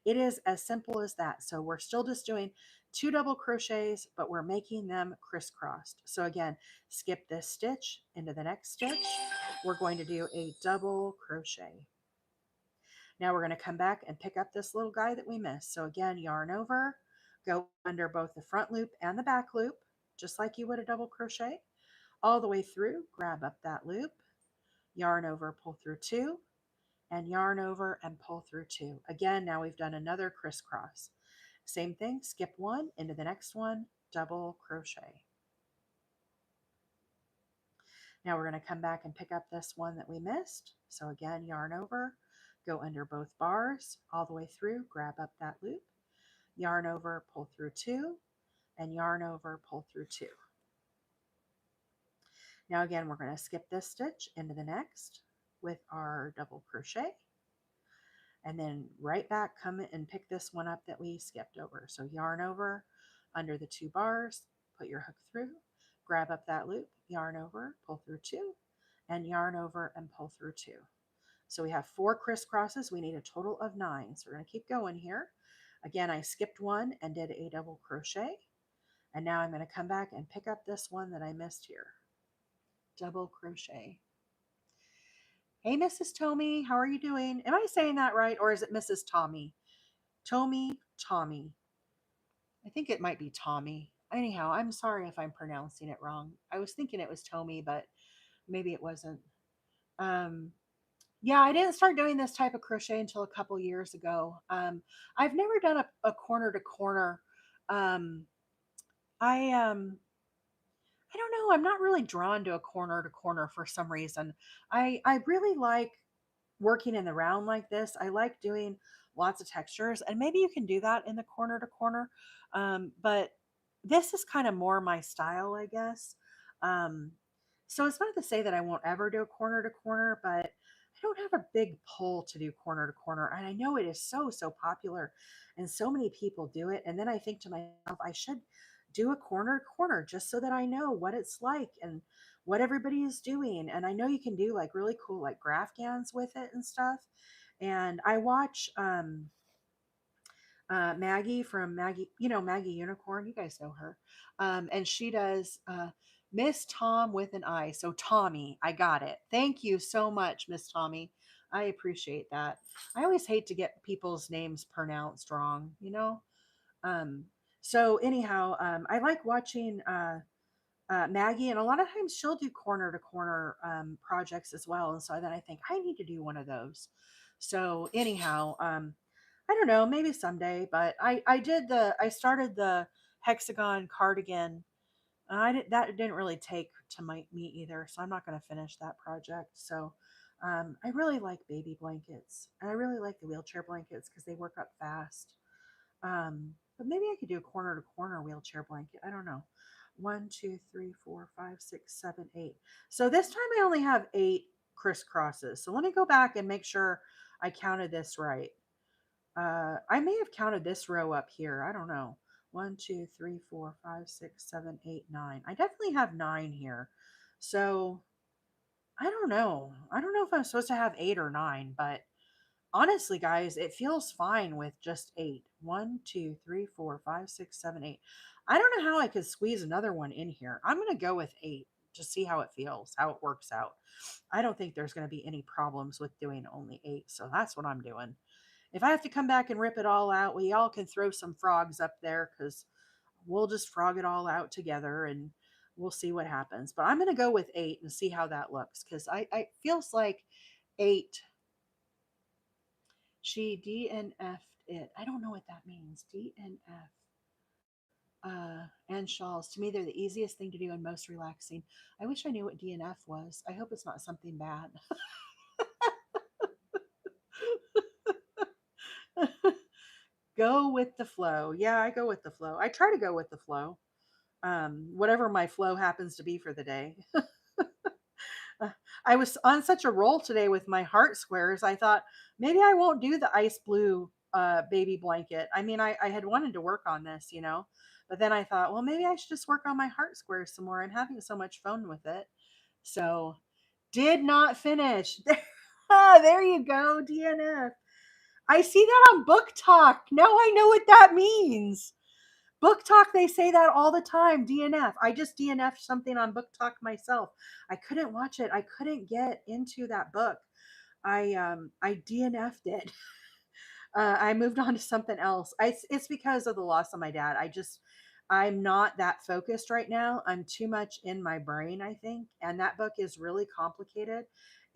It is as simple as that. So we're still just doing 2 double crochets, but we're making them crisscrossed. So again, skip this stitch into the next stitch. We're going to do a double crochet. Now we're going to come back and pick up this little guy that we missed. So again, yarn over, go under both the front loop and the back loop, just like you would a double crochet, all the way through, grab up that loop, yarn over, pull through 2, and yarn over and pull through 2. Again, now we've done another crisscross. Same thing, skip 1 into the next one, double crochet. Now we're going to come back and pick up this one that we missed. So again, yarn over, go under both bars all the way through, grab up that loop, yarn over, pull through 2, and yarn over, pull through 2. Now again, we're going to skip this stitch into the next with our double crochet, and then right back, come and pick this one up that we skipped over. So yarn over under the 2 bars, put your hook through, grab up that loop, yarn over, pull through 2, and yarn over and pull through 2. So we have 4 crisscrosses. We need a total of 9. So we're going to keep going here. Again, I skipped 1 and did a double crochet. And now I'm going to come back and pick up this one that I missed here. Double crochet. Hey, Mrs. Tommy, how are you doing? Am I saying that right, or is it Mrs. Tommy? Tommy. I think it might be Tommy. Anyhow, I'm sorry if I'm pronouncing it wrong. I was thinking it was Tommy, but maybe it wasn't. Um, Yeah, I didn't start doing this type of crochet until a couple years ago. I've never done a corner to corner. Um, I I don't know. I'm not really drawn to a corner to corner for some reason. I really like working in the round like this. I like doing lots of textures, and maybe you can do that in the corner to corner. But this is kind of more my style, I guess. Um, so it's not to say that I won't ever do a corner to corner, but I don't have a big pull to do corner to corner. And I know it is so popular and so many people do it. And then I think to myself, I should do a corner to corner just so that I know what it's like and what everybody is doing. And I know you can do like really cool like graph gans with it and stuff. And I watch Maggie from Maggie, Maggie Unicorn. You guys know her. And she does Miss Tom with an I. So Tommy, I got it. Thank you so much, Miss Tommy. I appreciate that. I always hate to get people's names pronounced wrong. Um, so anyhow, I like watching Maggie, and a lot of times she'll do corner to corner projects as well. And so then I think I need to do one of those. So anyhow, I don't know, maybe someday. But I started the hexagon cardigan. That didn't really take to me either, so I'm not going to finish that project. So I really like baby blankets, and I really like the wheelchair blankets because they work up fast. But maybe I could do a corner to corner wheelchair blanket. I don't know. One, two, three, four, five, six, seven, eight. So this time I only have 8 crisscrosses. So let me go back and make sure I counted this right. I may have counted this row up here. I don't know. One, two, three, four, five, six, seven, eight, nine. I definitely have 9 here. So I don't know. I don't know if I'm supposed to have 8 or 9, but honestly, guys, it feels fine with just 8. One, two, three, four, five, six, seven, 8. I don't know how I could squeeze another one in here. I'm going to go with 8 to see how it feels, how it works out. I don't think there's going to be any problems with doing only 8. So that's what I'm doing. If I have to come back and rip it all out, we all can throw some frogs up there because we'll just frog it all out together and we'll see what happens. But I'm going to go with 8 and see how that looks because I feels like 8. She DNF'd it. I don't know what that means. DNF. And shawls. To me, they're the easiest thing to do and most relaxing. I wish I knew what DNF was. I hope it's not something bad. Go with the flow. Yeah, I go with the flow. I try to go with the flow. Whatever my flow happens to be for the day. I was on such a roll today with my heart squares. I thought maybe I won't do the ice blue baby blanket. I mean, I had wanted to work on this, but then I thought, well, maybe I should just work on my heart squares some more. I'm having so much fun with it. So, did not finish. There you go, DNF. I see that on Book Talk. Now I know what that means. Book Talk, they say that all the time. DNF. I just DNF'd something on Book Talk myself. I couldn't watch it. I couldn't get into that book. I DNF'd it. I moved on to something else. It's because of the loss of my dad. I'm not that focused right now. I'm too much in my brain, I think. And that book is really complicated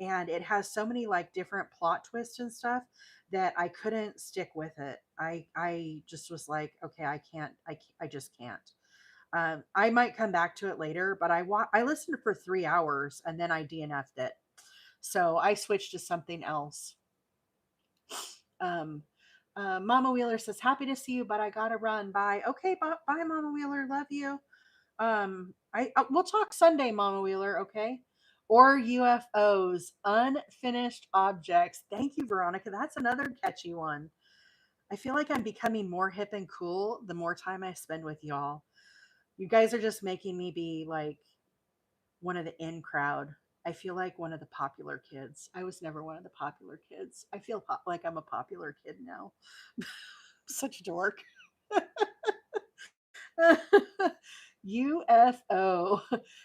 and it has so many like different plot twists and stuff that I couldn't stick with it. I just was like, okay, I can't. I just can't. I might come back to it later, but I listened for 3 hours and then I DNF'd it. So I switched to something else. Um, Mama Wheeler says, happy to see you, but I gotta run. Bye. Okay, bye, Mama Wheeler. Love you. We'll talk Sunday, Mama Wheeler. Okay. Or UFOs, unfinished objects. Thank you, Veronica. That's another catchy one. I feel like I'm becoming more hip and cool the more time I spend with y'all. You guys are just making me be like one of the in crowd. I feel like one of the popular kids. I was never one of the popular kids. I feel like I'm a popular kid now. Such a dork. UFO.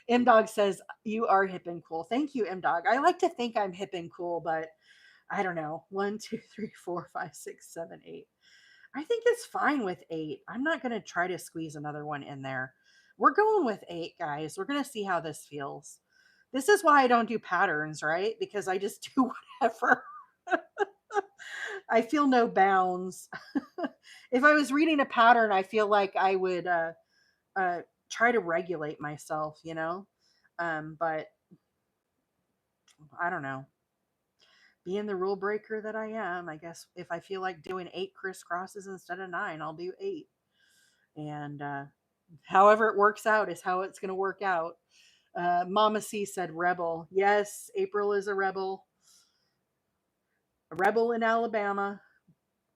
M Dog says you are hip and cool. Thank you, M Dog. I like to think I'm hip and cool, but I don't know. 1, 2, 3, 4, 5, 6, 7, 8. I think it's fine with 8. I'm not going to try to squeeze another one in there. We're going with 8, guys. We're going to see how this feels. This is why I don't do patterns, right? Because I just do whatever. I feel no bounds. If I was reading a pattern, I feel like I would uh, try to regulate myself, you know? But I don't know. Being the rule breaker that I am, I guess if I feel like doing 8 crisscrosses instead of 9, I'll do 8. And however it works out is how it's going to work out. Mama C said rebel. Yes, April is a rebel in Alabama,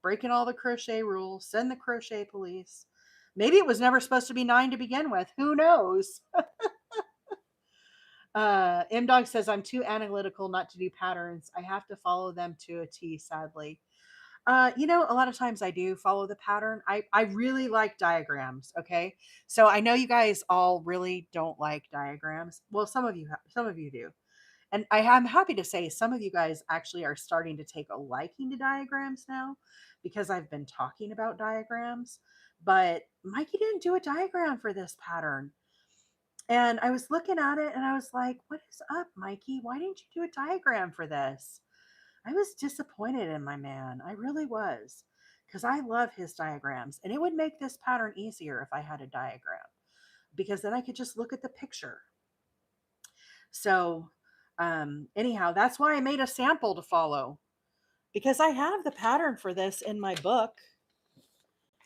breaking all the crochet rules, send the crochet police. Maybe it was never supposed to be 9 to begin with. Who knows? M Dog says, I'm too analytical not to do patterns. I have to follow them to a T, sadly. A lot of times I do follow the pattern. I really like diagrams. Okay. So I know you guys all really don't like diagrams. Well, some of you do. And I'm happy to say some of you guys actually are starting to take a liking to diagrams now because I've been talking about diagrams. But Mikey didn't do a diagram for this pattern. And I was looking at it and I was like, what is up, Mikey? Why didn't you do a diagram for this? I was disappointed in my man. I really was. Because I love his diagrams. And it would make this pattern easier if I had a diagram. Because then I could just look at the picture. So, anyhow, that's why I made a sample to follow. Because I have the pattern for this in my book.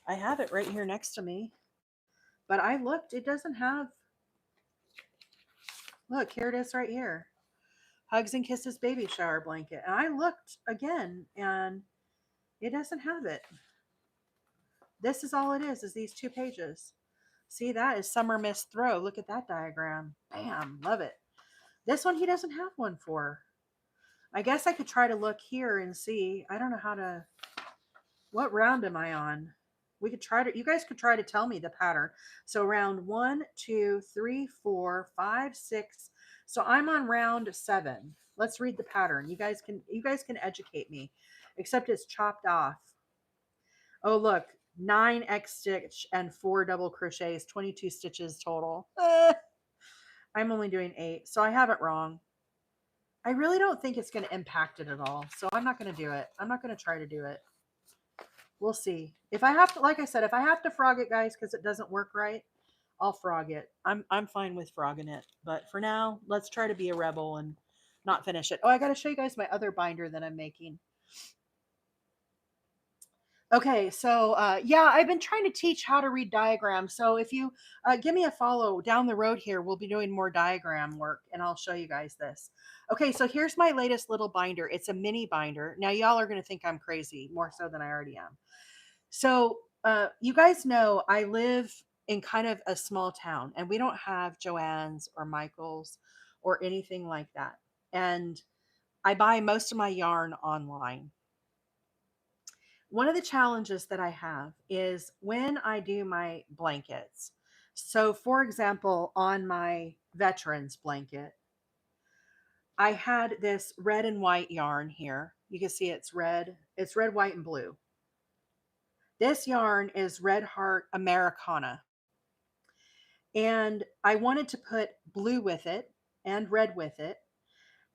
I have it right here next to me. But I looked, it doesn't have. Look, here it is right here. Hugs and Kisses baby shower blanket. And I looked again and it doesn't have it. This is all it is these 2 pages. See, that is Summer Mist Throw. Look at that diagram. Bam, love it. This one he doesn't have one for. I guess I could try to look here and see. I don't know how to, what round am I on? You guys could try to tell me the pattern. So round 1, 2, 3, 4, 5, 6. So I'm on round 7. Let's read the pattern. You guys can educate me, except it's chopped off. Oh, look, 9 X stitch and 4 double crochets, 22 stitches total. I'm only doing 8, so I have it wrong. I really don't think it's going to impact it at all, so I'm not going to do it. I'm not going to try to do it. We'll see. If I have to, like I said, if I have to frog it, guys, because it doesn't work right, I'll frog it. I'm fine with frogging it. But for now, let's try to be a rebel and not finish it. Oh, I got to show you guys my other binder that I'm making. Okay, so yeah, I've been trying to teach how to read diagrams. So if you give me a follow down the road here, we'll be doing more diagram work and I'll show you guys this. Okay, so here's my latest little binder. It's a mini binder. Now, y'all are going to think I'm crazy, more so than I already am. So you guys know I live in kind of a small town and we don't have Joann's or Michael's or anything like that. And I buy most of my yarn online. One of the challenges that I have is when I do my blankets. So, for example, on my veterans blanket, I had this red and white yarn here. You can see it's red, white, and blue. This yarn is Red Heart Americana. And I wanted to put blue with it and red with it.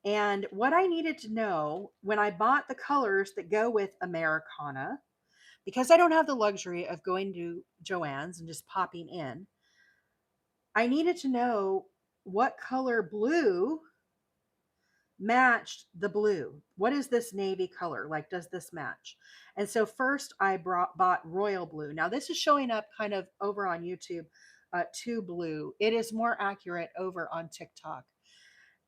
And what I needed to know when I bought the colors that go with Americana, because I don't have the luxury of going to Joann's and just popping in, I needed to know what color blue matched the blue. What is this navy color? Like, does this match? And so first I bought royal blue. Now this is showing up kind of over on YouTube, to blue. It is more accurate over on TikTok.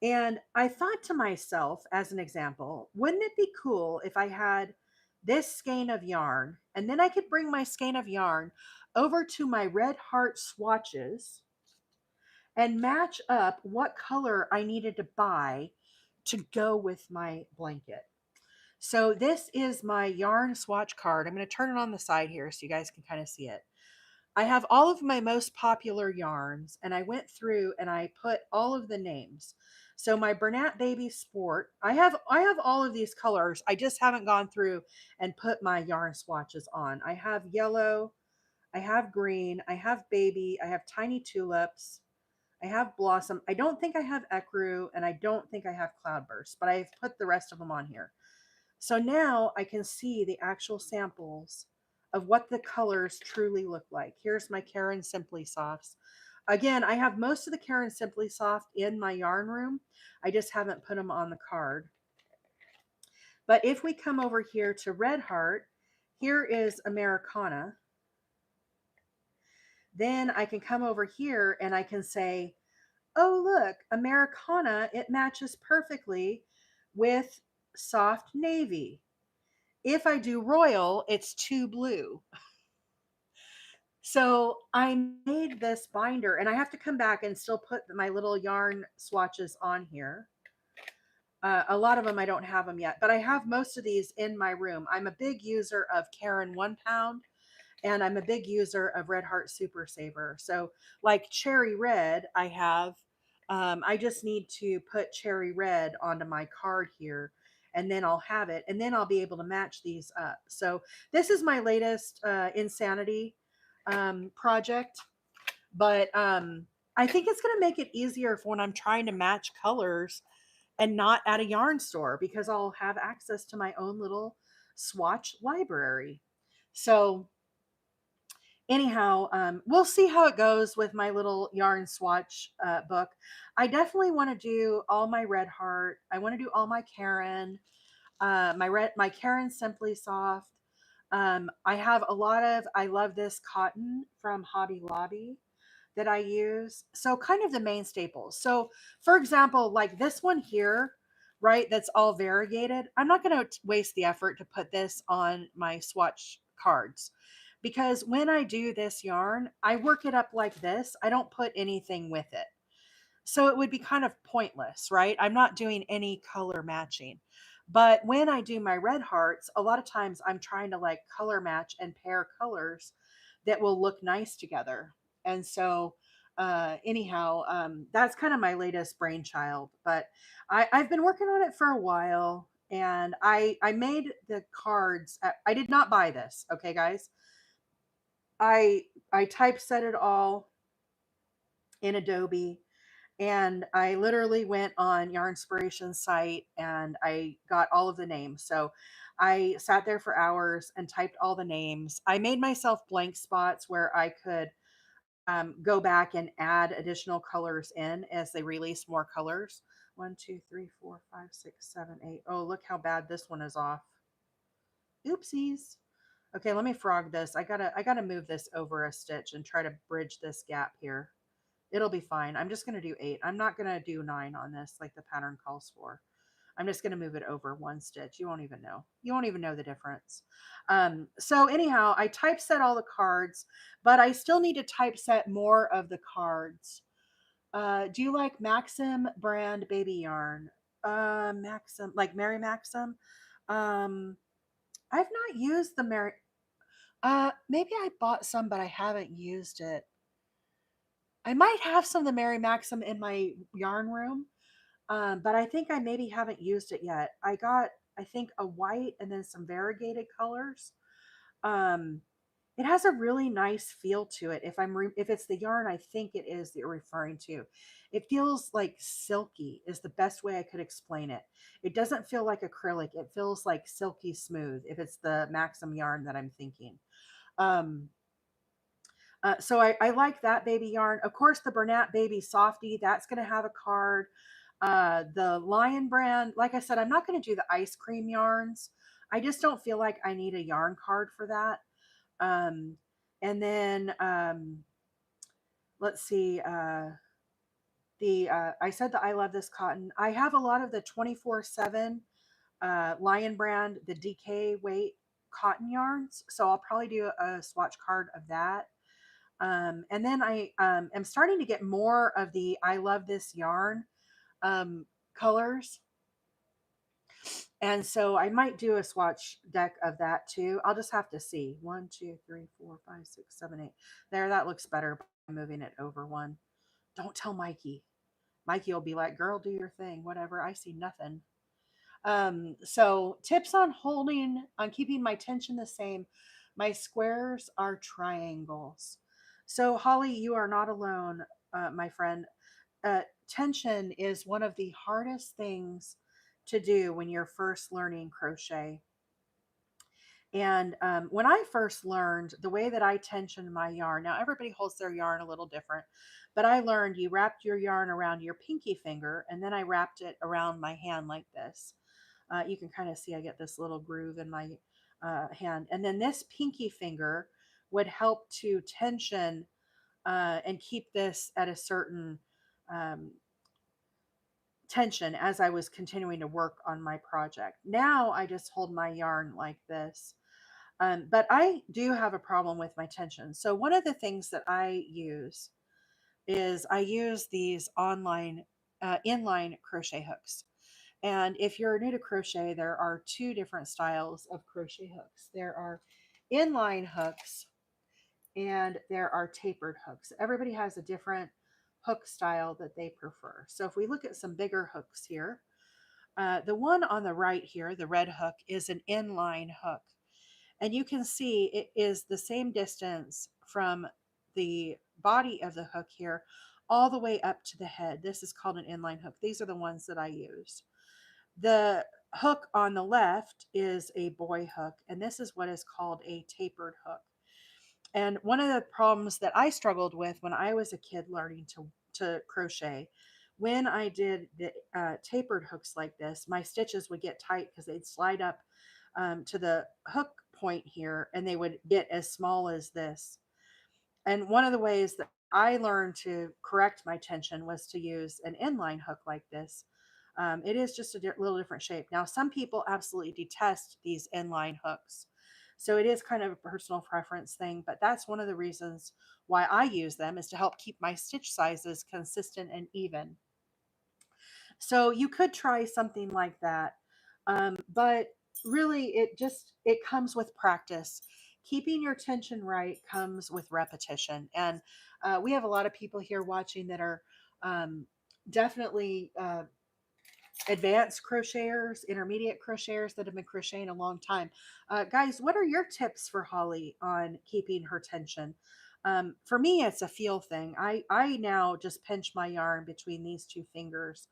And I thought to myself, as an example, wouldn't it be cool if I had this skein of yarn and then I could bring my skein of yarn over to my Red Heart swatches and match up what color I needed to buy to go with my blanket. So this is my yarn swatch card. I'm going to turn it on the side here so you guys can kind of see it. I have all of my most popular yarns and I went through and I put all of the names. So my Bernat Baby Sport, I have all of these colors. I just haven't gone through and put my yarn swatches on. I have yellow, I have green, I have baby, I have tiny tulips, I have Blossom. I don't think I have Ecru, and I don't think I have Cloudburst, but I've put the rest of them on here. So now I can see the actual samples of what the colors truly look like. Here's my Karen Simply Softs. Again, I have most of the Karen Simply Soft in my yarn room. I just haven't put them on the card. But if we come over here to Red Heart, here is Americana. Then I can come over here and I can say, oh, look, Americana, it matches perfectly with soft navy. If I do royal, it's too blue. So I made this binder and I have to come back and still put my little yarn swatches on here. A lot of them I don't have them yet, but I have most of these in my room. I'm a big user of Karen 1 pound, and I'm a big user of Red Heart Super Saver. So like Cherry Red, I have. I just need to put Cherry Red onto my card here, and then I'll have it, and then I'll be able to match these up. So this is my latest Insanity project, but I think it's going to make it easier for when I'm trying to match colors and not at a yarn store, because I'll have access to my own little swatch library. So anyhow, we'll see how it goes with my little yarn swatch book. I definitely want to do all my Red Heart. I want to do all my Karen, my Karen Simply Soft. I have a lot of I love this cotton from Hobby Lobby that I use. So kind of the main staples. So for example, like this one here, right, that's all variegated. I'm not going to waste the effort to put this on my swatch cards, because when I do this yarn, I work it up like this. I don't put anything with it. So it would be kind of pointless, right? I'm not doing any color matching. But when I do my red hearts, a lot of times I'm trying to like color match and pair colors that will look nice together. And so, anyhow, that's kind of my latest brainchild. But I've been working on it for a while, and I made the cards. I did not buy this, okay, guys. I typeset it all in Adobe, and I literally went on Yarnspiration's site and I got all of the names. So I sat there for hours and typed all the names. I made myself blank spots where I could go back and add additional colors in as they release more colors. 1, 2, 3, 4, 5, 6, 7, 8. Oh, look how bad this one is off. Oopsies. Okay, let me frog this. I gotta move this over a stitch and try to bridge this gap here. It'll be fine. I'm just going to do 8. I'm not going to do 9 on this like the pattern calls for. I'm just going to move it over one stitch. You won't even know. You won't even know the difference. So anyhow, I typeset all the cards, but I still need to typeset more of the cards. Do you like Maxim brand baby yarn? Maxim, like Mary Maxim. Um, I've not used the Mary. Maybe I bought some, but I haven't used it. I might have some of the Mary Maxim in my yarn room, but I think I maybe haven't used it yet. I got, I think, a white and then some variegated colors. Um, it has a really nice feel to it. If it's the yarn I think it is that you're referring to, it feels like silky is the best way I could explain it. It doesn't feel like acrylic. It feels like silky smooth. If it's the Maxim yarn that I'm thinking. Um, so I like that baby yarn. Of course, the Bernat Baby Softie, that's going to have a card. The Lion brand, like I said, I'm not going to do the ice cream yarns. I just don't feel like I need a yarn card for that. Um, and then let's see. I said that I love this cotton. I have a lot of the 24/7 Lion brand, the DK weight cotton yarns. So I'll probably do a swatch card of that. And then I am starting to get more of the I love this yarn colors. And so I might do a swatch deck of that too. I'll just have to see. 1, 2, 3, 4, 5, 6, 7, 8. There, that looks better by moving it over one. Don't tell Mikey. Mikey will be like, girl, do your thing, whatever. I see nothing. So tips on keeping my tension the same. My squares are triangles. So Holly, you are not alone, my friend. tension is one of the hardest things to do when you're first learning crochet. And when I first learned, the way that I tensioned my yarn, now everybody holds their yarn a little different, but I learned you wrapped your yarn around your pinky finger, and then I wrapped it around my hand like this. You can kind of see I get this little groove in my hand. And then this pinky finger would help to tension and keep this at a certain um, tension as I was continuing to work on my project. Now I just hold my yarn like this. But I do have a problem with my tension. So one of the things that I use is I use these online inline crochet hooks. And if you're new to crochet, there are two different styles of crochet hooks. There are inline hooks and there are tapered hooks. Everybody has a different hook style that they prefer. So if we look at some bigger hooks here, the one on the right here, the red hook, is an inline hook. And you can see it is the same distance from the body of the hook here all the way up to the head. This is called an inline hook. These are the ones that I use. The hook on the left is a boy hook, and this is what is called a tapered hook. And one of the problems that I struggled with when I was a kid learning to crochet, when I did the tapered hooks like this, my stitches would get tight because they'd slide up to the hook point here and they would get as small as this. And one of the ways that I learned to correct my tension was to use an inline hook like this. It is just a little different shape. Now, some people absolutely detest these inline hooks. So it is kind of a personal preference thing, but that's one of the reasons why I use them is to help keep my stitch sizes consistent and even. So you could try something like that. But really it comes with practice. Keeping your tension right comes with repetition. And we have a lot of people here watching that are definitely advanced crocheters, intermediate crocheters that have been crocheting a long time. Guys, what are your tips for Holly on keeping her tension? For me, it's a feel thing. I now just pinch my yarn between these two fingers.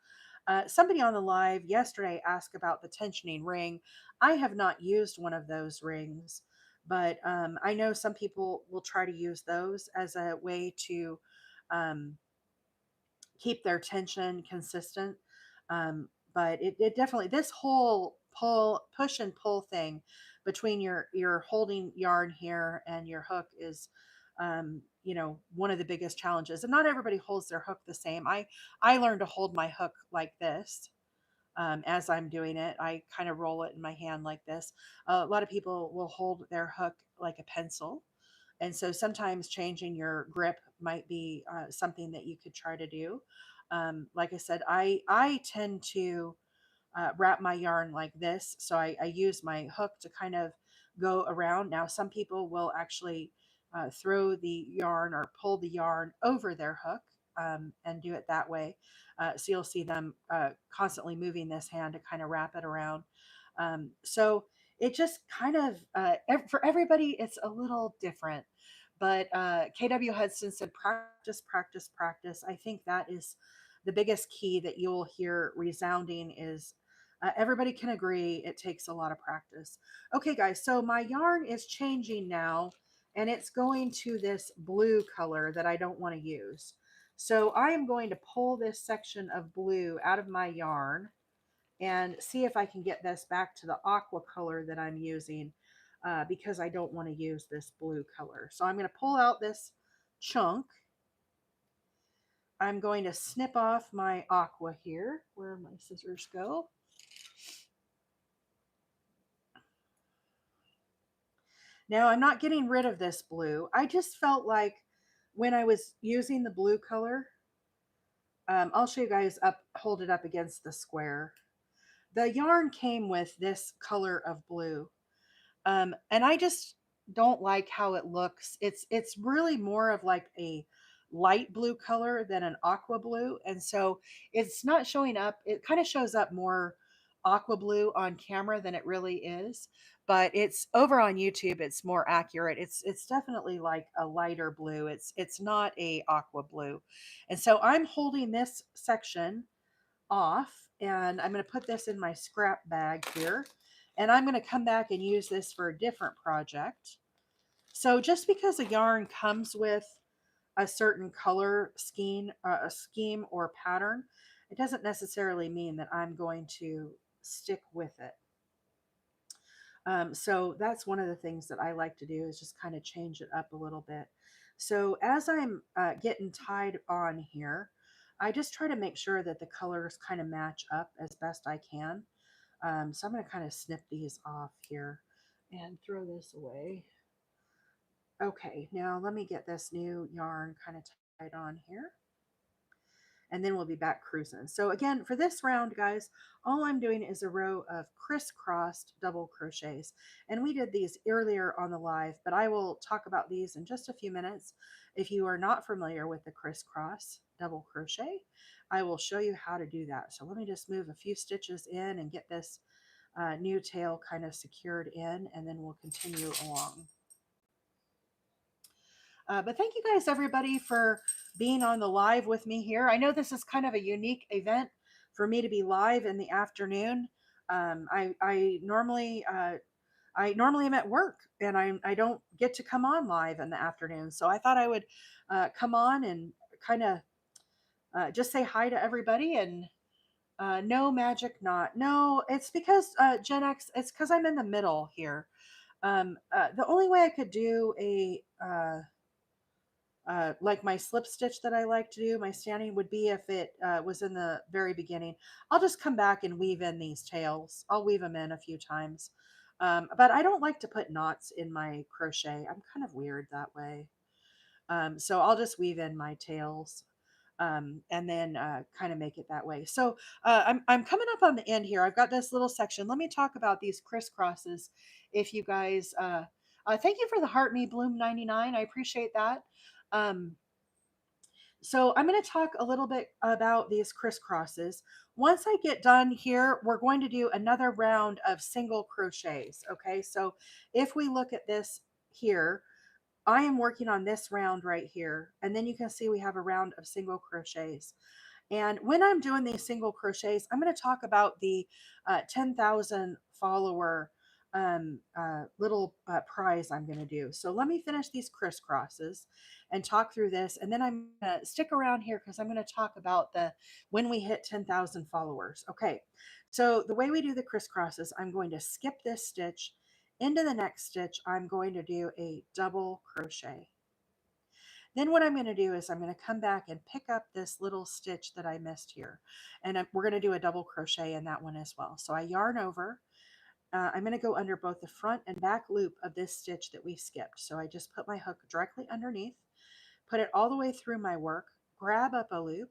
Somebody on the live yesterday asked about the tensioning ring. I have not used one of those rings, but I know some people will try to use those as a way to um, keep their tension consistent. But it definitely, this whole push and pull thing between your holding yarn here and your hook is one of the biggest challenges. And not everybody holds their hook the same. I learned to hold my hook like this. As I'm doing it, I kind of roll it in my hand like this. A lot of people will hold their hook like a pencil, and so sometimes changing your grip might be something that you could try to do. Like I said, I tend to wrap my yarn like this. So I use my hook to kind of go around. Now, some people will actually throw the yarn or pull the yarn over their hook and do it that way. So you'll see them constantly moving this hand to kind of wrap it around. So it just kind of, for everybody, it's a little different. But KW Hudson said, practice, practice, practice. I think that is the biggest key that you'll hear resounding is everybody can agree it takes a lot of practice. Okay, guys, so my yarn is changing now, and it's going to this blue color that I don't want to use. So I am going to pull this section of blue out of my yarn and see if I can get this back to the aqua color that I'm using because I don't want to use this blue color. So I'm going to pull out this chunk. I'm going to snip off my aqua here. Where my scissors go. Now I'm not getting rid of this blue. I just felt like when I was using the blue color, I'll show you guys up, hold it up against the square. The yarn came with this color of blue. And I just don't like how it looks. It's really more of like a light blue color than an aqua blue. And so it's not showing up. It kind of shows up more aqua blue on camera than it really is, but it's over on YouTube. It's more accurate. It's definitely like a lighter blue. It's not a aqua blue, and so I'm holding this section off, and I'm going to put this in my scrap bag here, and I'm going to come back and use this for a different project. So just because a yarn comes with a certain color scheme, a scheme or pattern, it doesn't necessarily mean that I'm going to stick with it. So that's one of the things that I like to do, is just kind of change it up a little bit. So as I'm getting tied on here, I just try to make sure that the colors kind of match up as best I can. So I'm going to kind of snip these off here and throw this away. Okay, now let me get this new yarn kind of tied on here, and then we'll be back cruising. So again, for this round, guys, all I'm doing is a row of crisscrossed double crochets. And we did these earlier on the live, but I will talk about these in just a few minutes. If you are not familiar with the crisscross double crochet, I will show you how to do that. So let me just move a few stitches in and get this new tail kind of secured in, and then we'll continue along. But thank you guys, everybody, for being on the live with me here. I know this is kind of a unique event for me to be live in the afternoon. I normally am at work, and I don't get to come on live in the afternoon. So I thought I would come on and kind of just say hi to everybody. And no, magic not. No, it's because Gen X. It's because I'm in the middle here. The only way I could do a like my slip stitch that I like to do, my standing, would be if it was in the very beginning. I'll just come back and weave in these tails. I'll weave them in a few times. But I don't like to put knots in my crochet. I'm kind of weird that way. So I'll just weave in my tails, and then kind of make it that way. So I'm coming up on the end here. I've got this little section. Let me talk about these crisscrosses. If you guys, thank you for the Heart Me Bloom 99. I appreciate that. Um, so I'm going to talk a little bit about these crisscrosses. Once I get done here, we're going to do another round of single crochets. Okay, so if we look at this here, I am working on this round right here, and then you can see we have a round of single crochets. And when I'm doing these single crochets, I'm going to talk about the 10,000 follower little prize I'm going to do. So let me finish these crisscrosses and talk through this. And then I'm going to stick around here because I'm going to talk about the when we hit 10,000 followers. Okay. So the way we do the crisscrosses, I'm going to skip this stitch. Into the next stitch, I'm going to do a double crochet. Then what I'm going to do is I'm going to come back and pick up this little stitch that I missed here. And we're going to do a double crochet in that one as well. So I yarn over. I'm going to go under both the front and back loop of this stitch that we skipped. So I just put my hook directly underneath, put it all the way through my work, grab up a loop,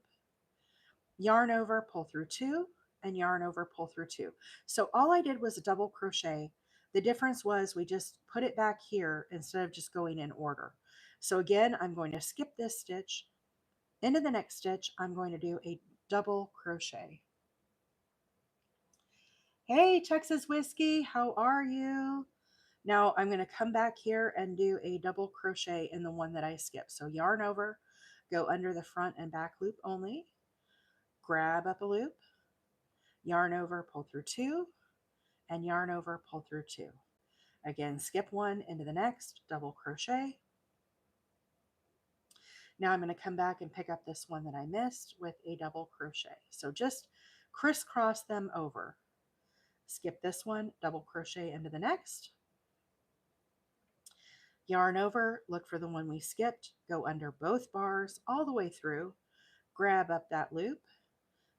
yarn over, pull through two, and yarn over, pull through two. So all I did was a double crochet. The difference was we just put it back here instead of just going in order. So again, I'm going to skip this stitch. Into the next stitch, I'm going to do a double crochet. Hey, Texas Whiskey, how are you? Now I'm going to come back here and do a double crochet in the one that I skipped. So yarn over, go under the front and back loop only, grab up a loop, yarn over, pull through two, and yarn over, pull through two. Again, skip one into the next, double crochet. Now I'm going to come back and pick up this one that I missed with a double crochet. So just crisscross them over. Skip this one, double crochet into the next. Yarn over, look for the one we skipped, go under both bars all the way through, grab up that loop,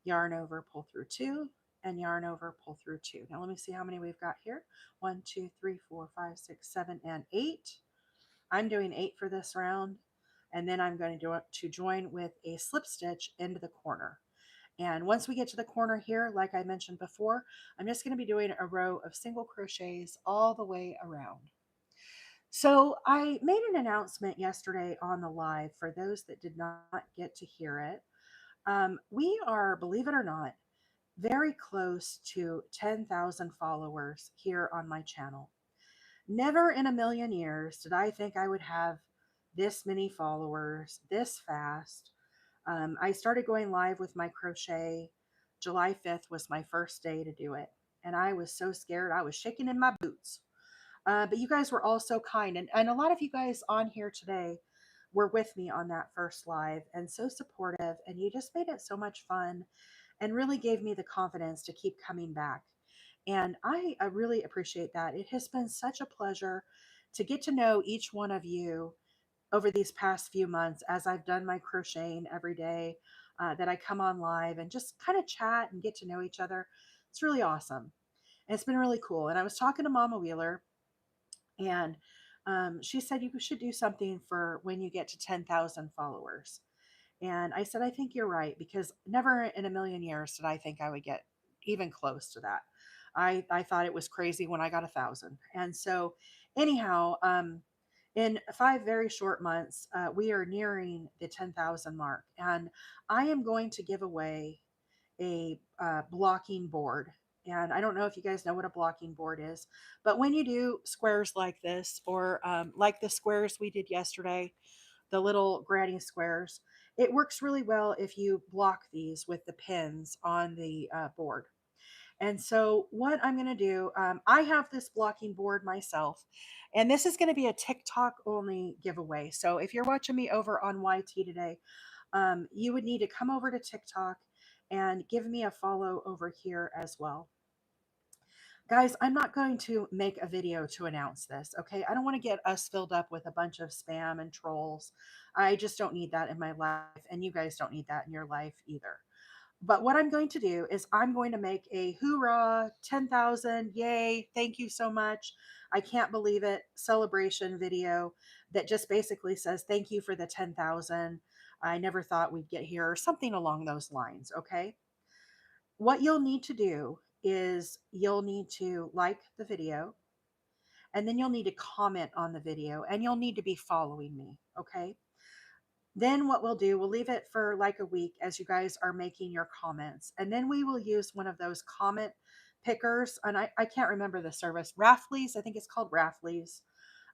yarn over, pull through two, and yarn over, pull through two. Now let me see how many we've got here. 1, 2, 3, 4, 5, 6, 7, and 8. I'm doing 8 for this round, and then I'm going to join with a slip stitch into the corner. And once we get to the corner here, like I mentioned before, I'm just going to be doing a row of single crochets all the way around. So I made an announcement yesterday on the live for those that did not get to hear it. We are, believe it or not, very close to 10,000 followers here on my channel. Never in a million years did I think I would have this many followers this fast. I started going live with my crochet. July 5th was my first day to do it. And I was so scared. I was shaking in my boots. But you guys were all so kind. And a lot of you guys on here today were with me on that first live and so supportive. And you just made it so much fun and really gave me the confidence to keep coming back. And I really appreciate that. It has been such a pleasure to get to know each one of you over these past few months as I've done my crocheting every day, that I come on live and just kind of chat and get to know each other. It's really awesome. And it's been really cool. And I was talking to Mama Wheeler, and she said you should do something for when you get to 10,000 followers. And I said, I think you're right, because never in a million years did I think I would get even close to that. I thought it was crazy when I got 1,000. And so, anyhow, in 5 very short months, we are nearing the 10,000 mark. And I am going to give away a blocking board. And I don't know if you guys know what a blocking board is, but when you do squares like this, or like the squares we did yesterday, the little granny squares, it works really well if you block these with the pins on the board. And so, what I'm going to do, I have this blocking board myself, and this is going to be a TikTok only giveaway. So, if you're watching me over on YT today, you would need to come over to TikTok and give me a follow over here as well. Guys, I'm not going to make a video to announce this, okay? I don't want to get us filled up with a bunch of spam and trolls. I just don't need that in my life, and you guys don't need that in your life either. But what I'm going to do is I'm going to make a hoorah, 10,000, yay, thank you so much, I can't believe it celebration video that just basically says thank you for the 10,000. I never thought we'd get here, or something along those lines, okay? What you'll need to do is you'll need to like the video, and then you'll need to comment on the video, and you'll need to be following me, okay? Then what we'll do, we'll leave it for like a week as you guys are making your comments. And then we will use one of those comment pickers. And I can't remember the service. Raffles, I think it's called Raffles.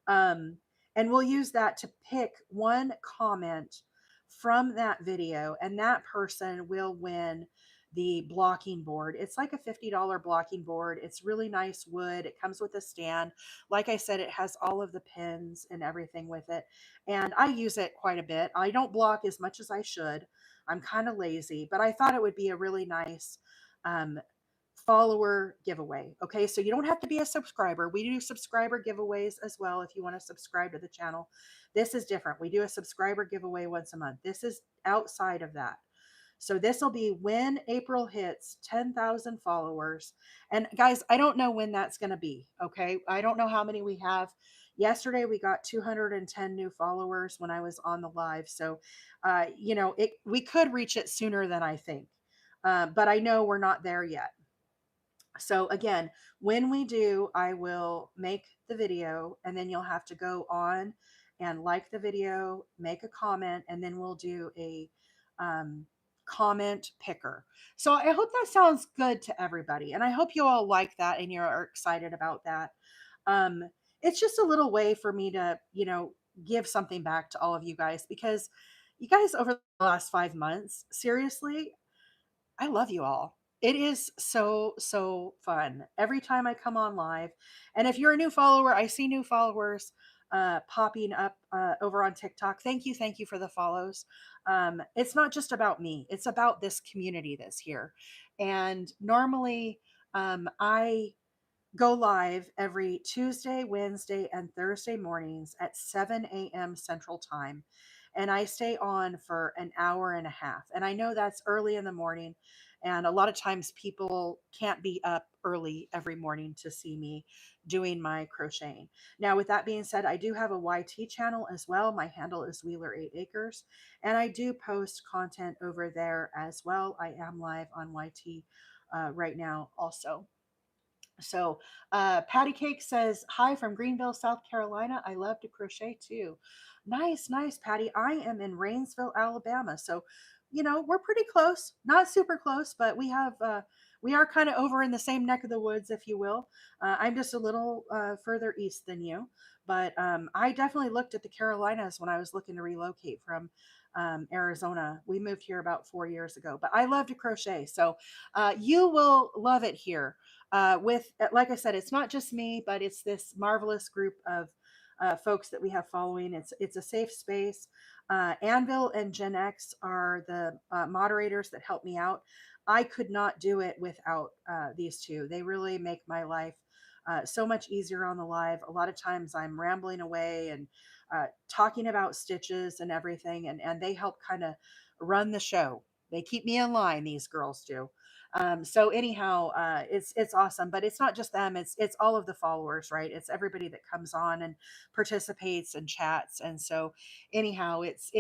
Um, and we'll use that to pick one comment from that video, and that person will win the blocking board. It's like a $50 blocking board. It's really nice wood. It comes with a stand. Like I said, it has all of the pins and everything with it. And I use it quite a bit. I don't block as much as I should. I'm kind of lazy, but I thought it would be a really nice um, follower giveaway. Okay, so you don't have to be a subscriber. We do subscriber giveaways as well if you want to subscribe to the channel. This is different. We do a subscriber giveaway once a month. This is outside of that. So this will be when April hits 10,000 followers. And guys, I don't know when that's going to be. Okay, I don't know how many we have. Yesterday we got 210 new followers when I was on the live. So, we could reach it sooner than I think. But I know we're not there yet. So again, when we do, I will make the video, and then you'll have to go on and like the video, make a comment, and then we'll do a comment picker. So I hope that sounds good to everybody, and I hope you all like that and you're excited about that. Um, it's just a little way for me to, give something back to all of you guys, because you guys over the last 5 months, seriously, I love you all. It is so, so fun every time I come on live. And if you're a new follower, I see new followers popping up over on TikTok. Thank you for the follows. It's not just about me, it's about this community that's here. And normally, I go live every Tuesday, Wednesday, and Thursday mornings at 7 a.m. Central Time. And I stay on for an hour and a half. And I know that's early in the morning. And a lot of times people can't be up early every morning to see me doing my crocheting. Now, with that being said, I do have a YT channel as well. My handle is Wheeler8Acres. And I do post content over there as well. I am live on YT right now also. So, Patty Cake says, hi from Greenville, South Carolina. I love to crochet too. Nice, nice, Patty. I am in Rainsville, Alabama. So, we're pretty close, not super close, but we are kind of over in the same neck of the woods, if you will. I'm just a little further east than you, but I definitely looked at the Carolinas when I was looking to relocate from Arizona. We moved here about 4 years ago, but I love to crochet, so you will love it here. Like I said, it's not just me, but it's this marvelous group of folks that we have following. It's a safe space. Anvil and Gen X are the moderators that help me out. I could not do it without these two. They really make my life so much easier on the live. A lot of times I'm rambling away and talking about stitches and everything, and they help kind of run the show. They keep me in line. These girls do. So anyhow, it's awesome, but it's not just them. It's all of the followers, right? It's everybody that comes on and participates and chats, and so anyhow, it's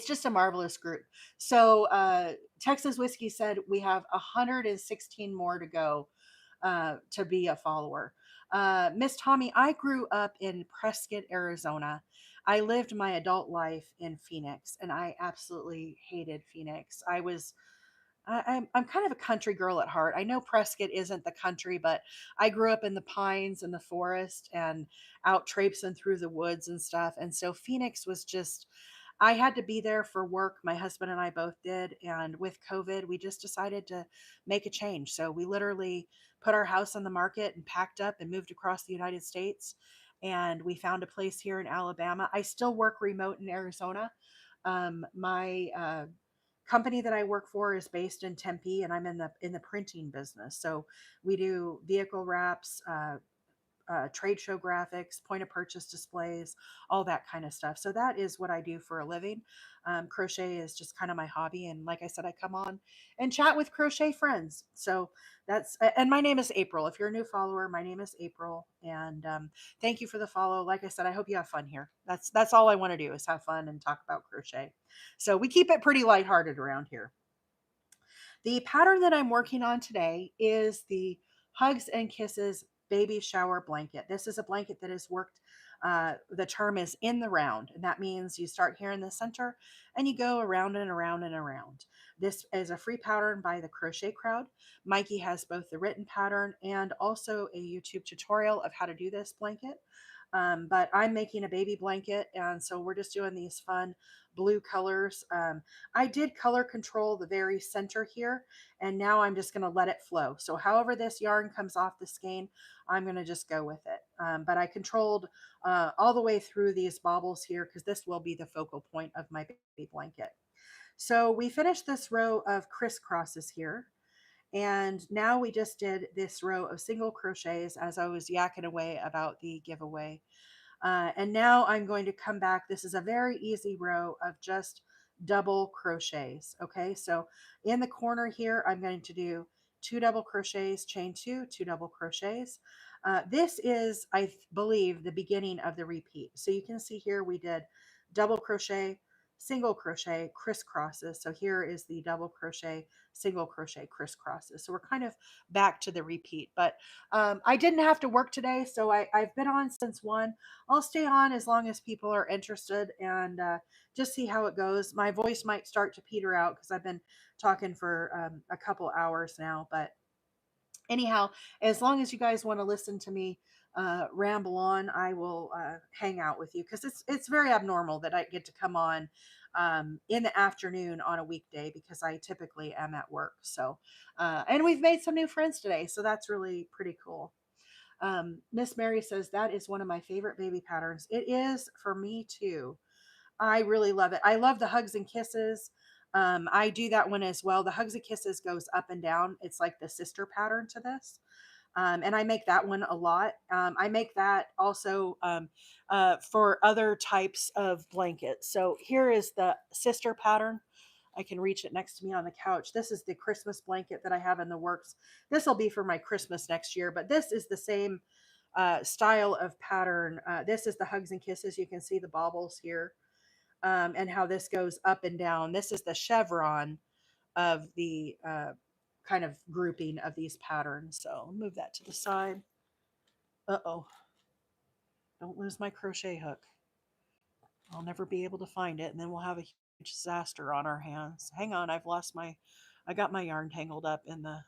just a marvelous group. So Texas Whiskey said we have 116 more to go to be a follower. Miss Tommy, I grew up in Prescott, Arizona. I lived my adult life in Phoenix, and I absolutely hated Phoenix. I'm kind of a country girl at heart. I know Prescott isn't the country, but I grew up in the pines and the forest and out traipsing through the woods and stuff. And so Phoenix was just, I had to be there for work. My husband and I both did. And with COVID, we just decided to make a change. So we literally put our house on the market and packed up and moved across the United States. And we found a place here in Alabama. I still work remote in Arizona. My company that I work for is based in Tempe, and I'm in the printing business. So we do vehicle wraps, trade show graphics, point of purchase displays, all that kind of stuff. So that is what I do for a living. Crochet is just kind of my hobby, and like I said, I come on and chat with crochet friends. So and my name is April. If you're a new follower, my name is April, and thank you for the follow. Like I said, I hope you have fun here. That's all I want to do is have fun and talk about crochet. So we keep it pretty lighthearted around here. The pattern that I'm working on today is the Hugs and Kisses baby shower blanket. This is a blanket that is worked, the term is in the round, and that means you start here in the center and you go around and around and around. This is a free pattern by the Crochet Crowd. Mikey has both the written pattern and also a YouTube tutorial of how to do this blanket. But I'm making a baby blanket, and so we're just doing these fun blue colors. I did color control the very center here, and now I'm just going to let it flow. So however this yarn comes off the skein, I'm going to just go with it. But I controlled all the way through these baubles here because this will be the focal point of my baby blanket. So we finished this row of crisscrosses here. And now we just did this row of single crochets as I was yakking away about the giveaway. And now I'm going to come back. This is a very easy row of just double crochets. Okay, so in the corner here, I'm going to do two double crochets, chain two double crochets. This is, I believe, the beginning of the repeat. So you can see here we did double crochet, single crochet, crisscrosses. So here is the double crochet, single crochet, crisscrosses. So we're kind of back to the repeat, but I didn't have to work today, so I've been on since 1. I'll stay on as long as people are interested and just see how it goes. My voice might start to peter out because I've been talking for a couple hours now, but anyhow, as long as you guys want to listen to me ramble on, I will hang out with you because it's very abnormal that I get to come on in the afternoon on a weekday because I typically am at work. So, and we've made some new friends today, so that's really pretty cool. Miss Mary says that is one of my favorite baby patterns. It is for me too. I really love it. I love the Hugs and Kisses. I do that one as well. The Hugs and Kisses goes up and down. It's like the sister pattern to this. And I make that one a lot. I make that also for other types of blankets. So here is the sister pattern. I can reach it next to me on the couch. This is the Christmas blanket that I have in the works. This will be for my Christmas next year, but this is the same style of pattern. This is the Hugs and Kisses. You can see the baubles here and how this goes up and down. This is the chevron of the kind of grouping of these patterns. So I'll move that to the side. Uh-oh, don't lose my crochet hook. I'll never be able to find it, and then we'll have a huge disaster on our hands. Hang on, I've lost my I got my yarn tangled up in the.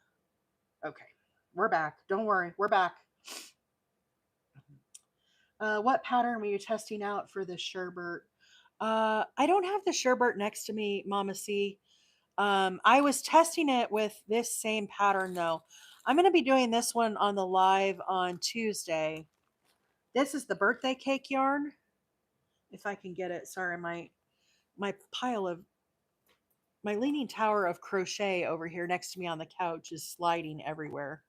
Okay, we're back. Don't worry, we're back. What pattern were you testing out for the sherbert? I don't have the sherbert next to me, Mama C. I was testing it with this same pattern though. I'm going to be doing this one on the live on Tuesday. This is the birthday cake yarn. If I can get it. Sorry, my pile of my leaning tower of crochet over here next to me on the couch is sliding everywhere.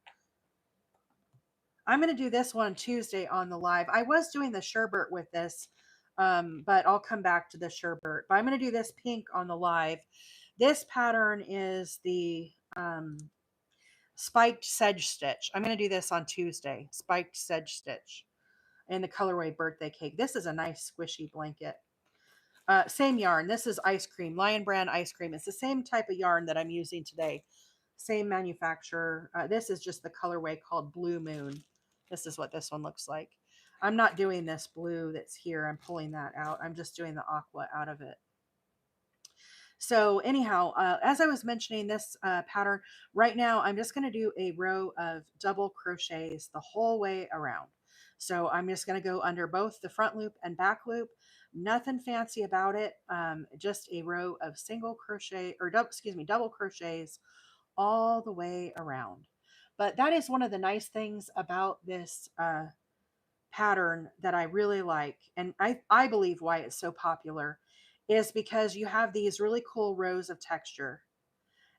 I'm going to do this one Tuesday on the live. I was doing the sherbert with this, but I'll come back to the sherbert. But I'm going to do this pink on the live. This pattern is the spiked sedge stitch. I'm going to do this on Tuesday, spiked sedge stitch in the colorway birthday cake. This is a nice squishy blanket. Same yarn. This is ice cream, Lion Brand ice cream. It's the same type of yarn that I'm using today. Same manufacturer. This is just the colorway called Blue Moon. This is what this one looks like. I'm not doing this blue that's here. I'm pulling that out. I'm just doing the aqua out of it. So anyhow, as I was mentioning this pattern, right now I'm just going to do a row of double crochets the whole way around. So I'm just going to go under both the front loop and back loop. Nothing fancy about it. Just a row of single crochet or double crochets all the way around. But that is one of the nice things about this pattern that I really like, and I believe why it's so popular is because you have these really cool rows of texture,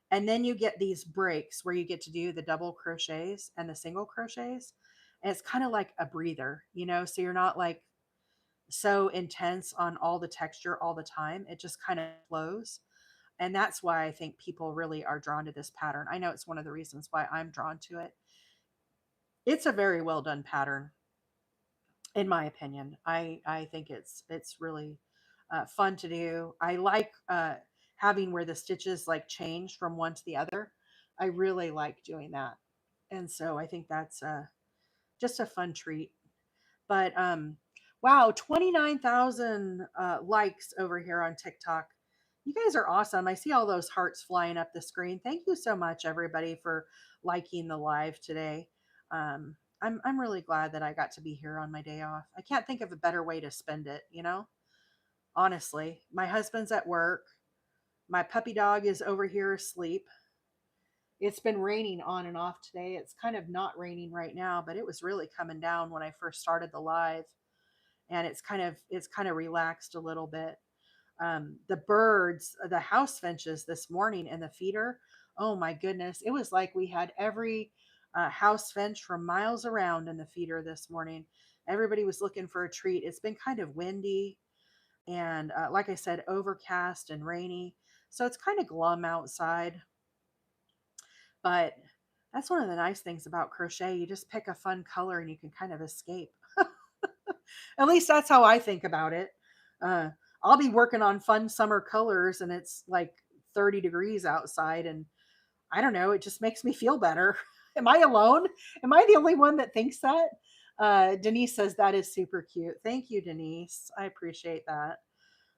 and then you get these breaks where you get to do the double crochets and the single crochets, and it's kind of like a breather, so you're not like so intense on all the texture all the time. It just kind of flows, and that's why I think people really are drawn to this pattern. I know it's one of the reasons why I'm drawn to it. It's a very well done pattern, in my opinion. I think it's really fun to do. I like having where the stitches like change from one to the other. I really like doing that, and so I think that's just a fun treat. But wow, 29,000 likes over here on TikTok. You guys are awesome. I see all those hearts flying up the screen. Thank you so much, everybody, for liking the live today. I'm really glad that I got to be here on my day off. I can't think of a better way to spend it. Honestly, my husband's at work. My puppy dog is over here asleep. It's been raining on and off today. It's kind of not raining right now, but it was really coming down when I first started the live, and it's kind of relaxed a little bit. The birds, the house finches this morning in the feeder. Oh my goodness. It was like we had every house finch from miles around in the feeder this morning. Everybody was looking for a treat. It's been kind of windy and, like I said, overcast and rainy. So it's kind of glum outside. But that's one of the nice things about crochet. You just pick a fun color and you can kind of escape. At least that's how I think about it. Uh, I'll be working on fun summer colors and it's like 30 degrees outside, and I don't know, it just makes me feel better. Am I alone? Am I the only one that thinks that? Denise says that is super cute. Thank you, Denise. I appreciate that.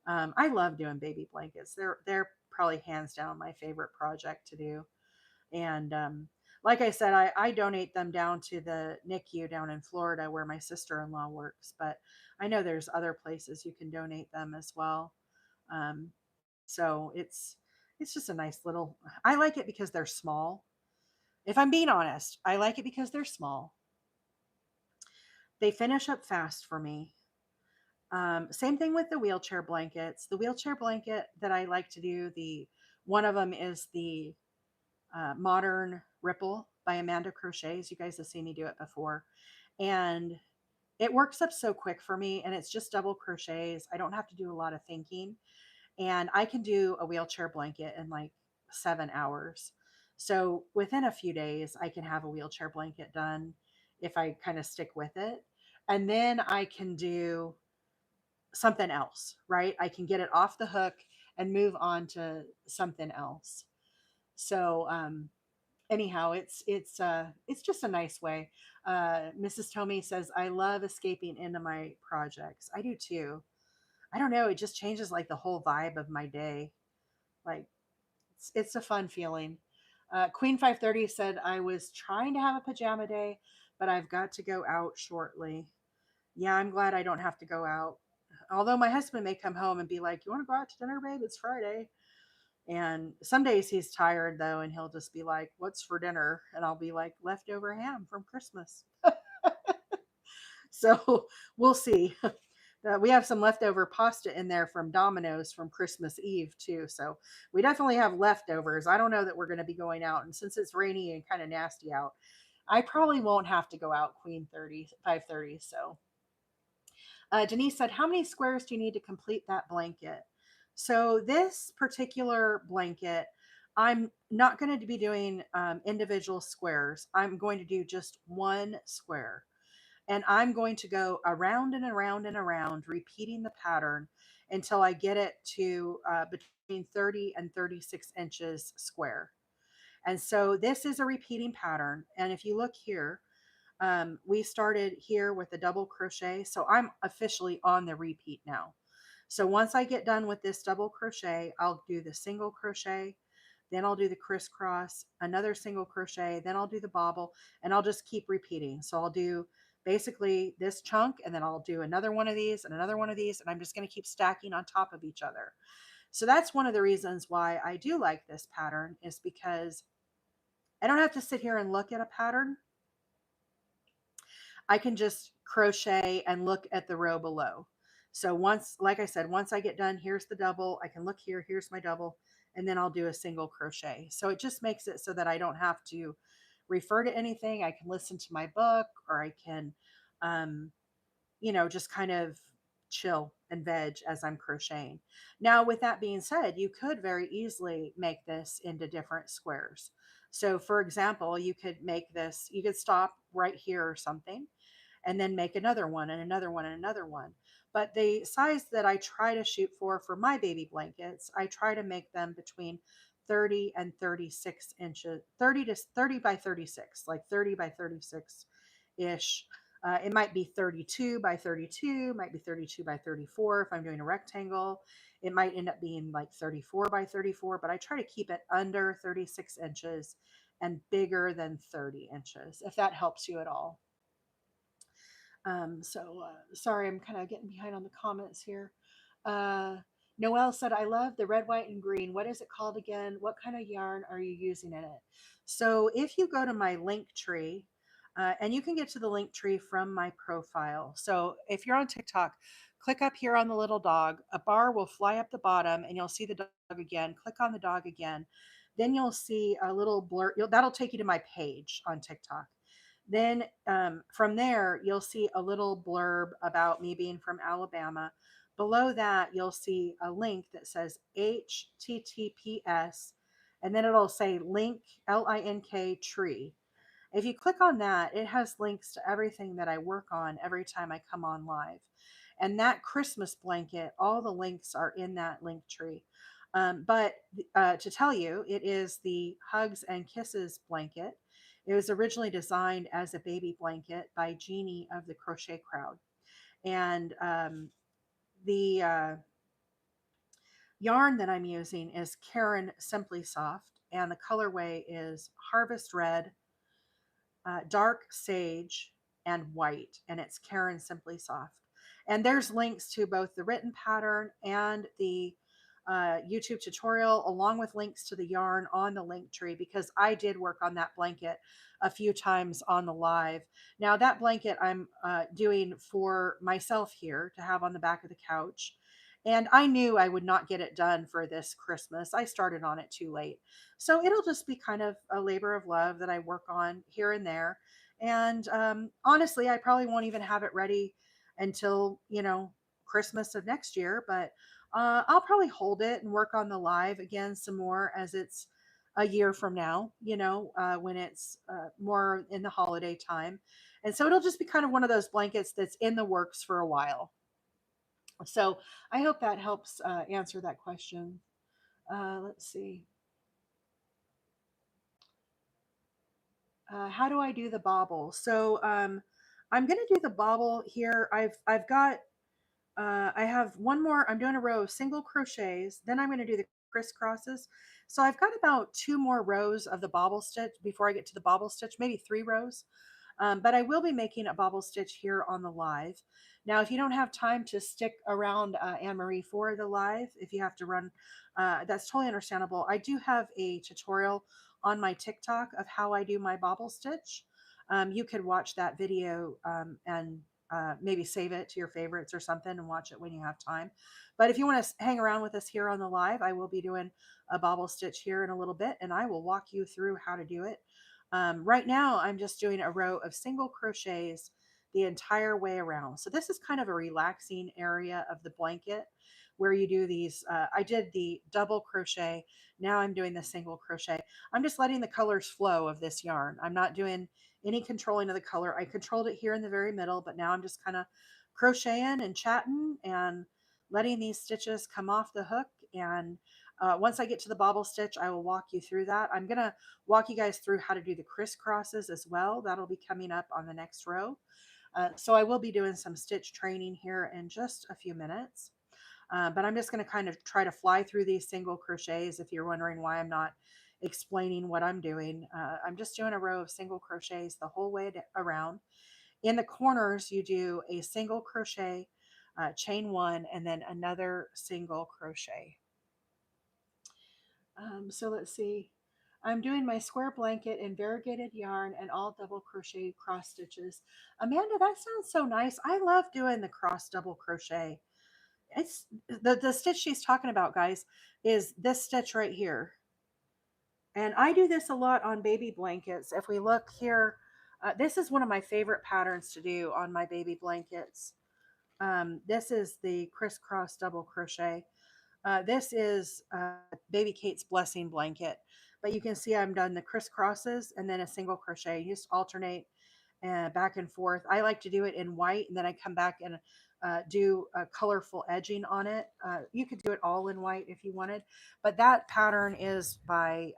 I love doing baby blankets. They're probably hands down my favorite project to do. And like I said, I donate them down to the NICU down in Florida where my sister-in-law works, but I know there's other places you can donate them as well. Um, so it's just a nice little. I like it because they're small. If I'm being honest, I like it because they're small. They finish up fast for me. Same thing with the wheelchair blankets. The wheelchair blanket that I like to do, the one of them is the Modern Ripple by Amanda Crochets. You guys have seen me do it before. And it works up so quick for me, and it's just double crochets. I don't have to do a lot of thinking. And I can do a wheelchair blanket in like 7 hours. So within a few days, I can have a wheelchair blanket done if I kind of stick with it. And then I can do something else, right? I can get it off the hook and move on to something else. So anyhow, it's just a nice way. Mrs. Tomei says, I love escaping into my projects. I do too. I don't know, it just changes like the whole vibe of my day. Like It's a fun feeling. Queen 530 said, I was trying to have a pajama day, but I've got to go out shortly. Yeah, I'm glad I don't have to go out. Although my husband may come home and be like, "You want to go out to dinner, babe? It's Friday." And some days he's tired though, and he'll just be like, "What's for dinner?" And I'll be like, "Leftover ham from Christmas." So we'll see. We have some leftover pasta in there from Domino's from Christmas Eve too. So we definitely have leftovers. I don't know that we're going to be going out, and since it's rainy and kind of nasty out, I probably won't have to go out Queen 30 530. So Denise said, how many squares do you need to complete that blanket? So this particular blanket, I'm not going to be doing individual squares. I'm going to do just one square. And I'm going to go around and around and around, repeating the pattern until I get it to between 30 and 36 inches square. And so this is a repeating pattern. And if you look here, we started here with a double crochet. So I'm officially on the repeat now. So once I get done with this double crochet, I'll do the single crochet, then I'll do the crisscross, another single crochet, then I'll do the bobble, and I'll just keep repeating. So I'll do basically this chunk, and then I'll do another one of these and another one of these, and I'm just going to keep stacking on top of each other. So that's one of the reasons why I do like this pattern, is because I don't have to sit here and look at a pattern. I can just crochet and look at the row below. So once, like I said, once I get done, here's the double, I can look here, here's my double, and then I'll do a single crochet. So it just makes it so that I don't have to refer to anything. I can listen to my book, or I can, um, just kind of chill and veg as I'm crocheting. Now, with that being said, you could very easily make this into different squares. So for example, you could make this, you could stop right here or something, and then make another one and another one and another one. But the size that I try to shoot for my baby blankets, I try to make them between 30 and 36 inches, 30 to 30 by 36, like 30 by 36 ish. It might be 32 by 32, might be 32 by 34 if I'm doing a rectangle. It might end up being like 34 by 34, but I try to keep it under 36 inches and bigger than 30 inches, if that helps you at all. Sorry, I'm kind of getting behind on the comments here. Uh, Noelle said, I love the red, white, and green. What is it called again? What kind of yarn are you using in it? So if you go to my link tree, and you can get to the link tree from my profile. So if you're on TikTok, click up here on the little dog. A bar will fly up the bottom and you'll see the dog again. Click on the dog again. Then you'll see a little blur. That'll take you to my page on TikTok. Then from there, you'll see a little blurb about me being from Alabama. Below that, you'll see a link that says HTTPS, and then it'll say link, LINK tree. If you click on that, it has links to everything that I work on every time I come on live. And that Christmas blanket, all the links are in that link tree. But to tell you, it is the Hugs and Kisses blanket. It was originally designed as a baby blanket by Jeannie of the Crochet Crowd. And the yarn that I'm using is Karen Simply Soft, and the colorway is Harvest Red, dark sage, and white, and it's Karen Simply Soft. And there's links to both the written pattern and the YouTube tutorial, along with links to the yarn on the link tree, because I did work on that blanket a few times on the live. Now, that blanket I'm doing for myself here to have on the back of the couch. And I knew I would not get it done for this Christmas. I started on it too late. So it'll just be kind of a labor of love that I work on here and there. And honestly, I probably won't even have it ready until, Christmas of next year. But I'll probably hold it and work on the live again some more as it's a year from now, when it's more in the holiday time. And so it'll just be kind of one of those blankets that's in the works for a while. So I hope that helps answer that question. Let's see. How do I do the bobble? So I'm going to do the bobble here. I've got I have one more. I'm doing a row of single crochets. Then I'm going to do the crisscrosses. So I've got about two more rows of the bobble stitch before I get to the bobble stitch, maybe three rows. But I will be making a bobble stitch here on the live. Now, if you don't have time to stick around Anne Marie for the live, if you have to run, that's totally understandable. I do have a tutorial on my TikTok of how I do my bobble stitch. You could watch that video and maybe save it to your favorites or something and watch it when you have time. But if you want to hang around with us here on the live, I will be doing a bobble stitch here in a little bit and I will walk you through how to do it. Right now, I'm just doing a row of single crochets the entire way around. So this is kind of a relaxing area of the blanket where you do these. I did the double crochet. Now I'm doing the single crochet. I'm just letting the colors flow of this yarn. I'm not doing any controlling of the color. I controlled it here in the very middle, but now I'm just kind of crocheting and chatting and letting these stitches come off the hook. And once I get to the bobble stitch, I will walk you through that. I'm going to walk you guys through how to do the crisscrosses as well. That'll be coming up on the next row. So I will be doing some stitch training here in just a few minutes. But I'm just going to kind of try to fly through these single crochets. If you're wondering why I'm not explaining what I'm doing, I'm just doing a row of single crochets the whole way around. In the corners, you do a single crochet, chain one, and then another single crochet. So let's see. I'm doing my square blanket in variegated yarn and all double crochet cross stitches. Amanda, that sounds so nice. I love doing the cross double crochet. It's the stitch she's talking about, guys, is this stitch right here. And I do this a lot on baby blankets. If we look here, this is one of my favorite patterns to do on my baby blankets. This is the crisscross double crochet. This is Baby Kate's blessing blanket, but you can see I'm done the crisscrosses and then a single crochet. You just alternate back and forth. I like to do it in white, and then I come back and do a colorful edging on it. You could do it all in white if you wanted, but that pattern is by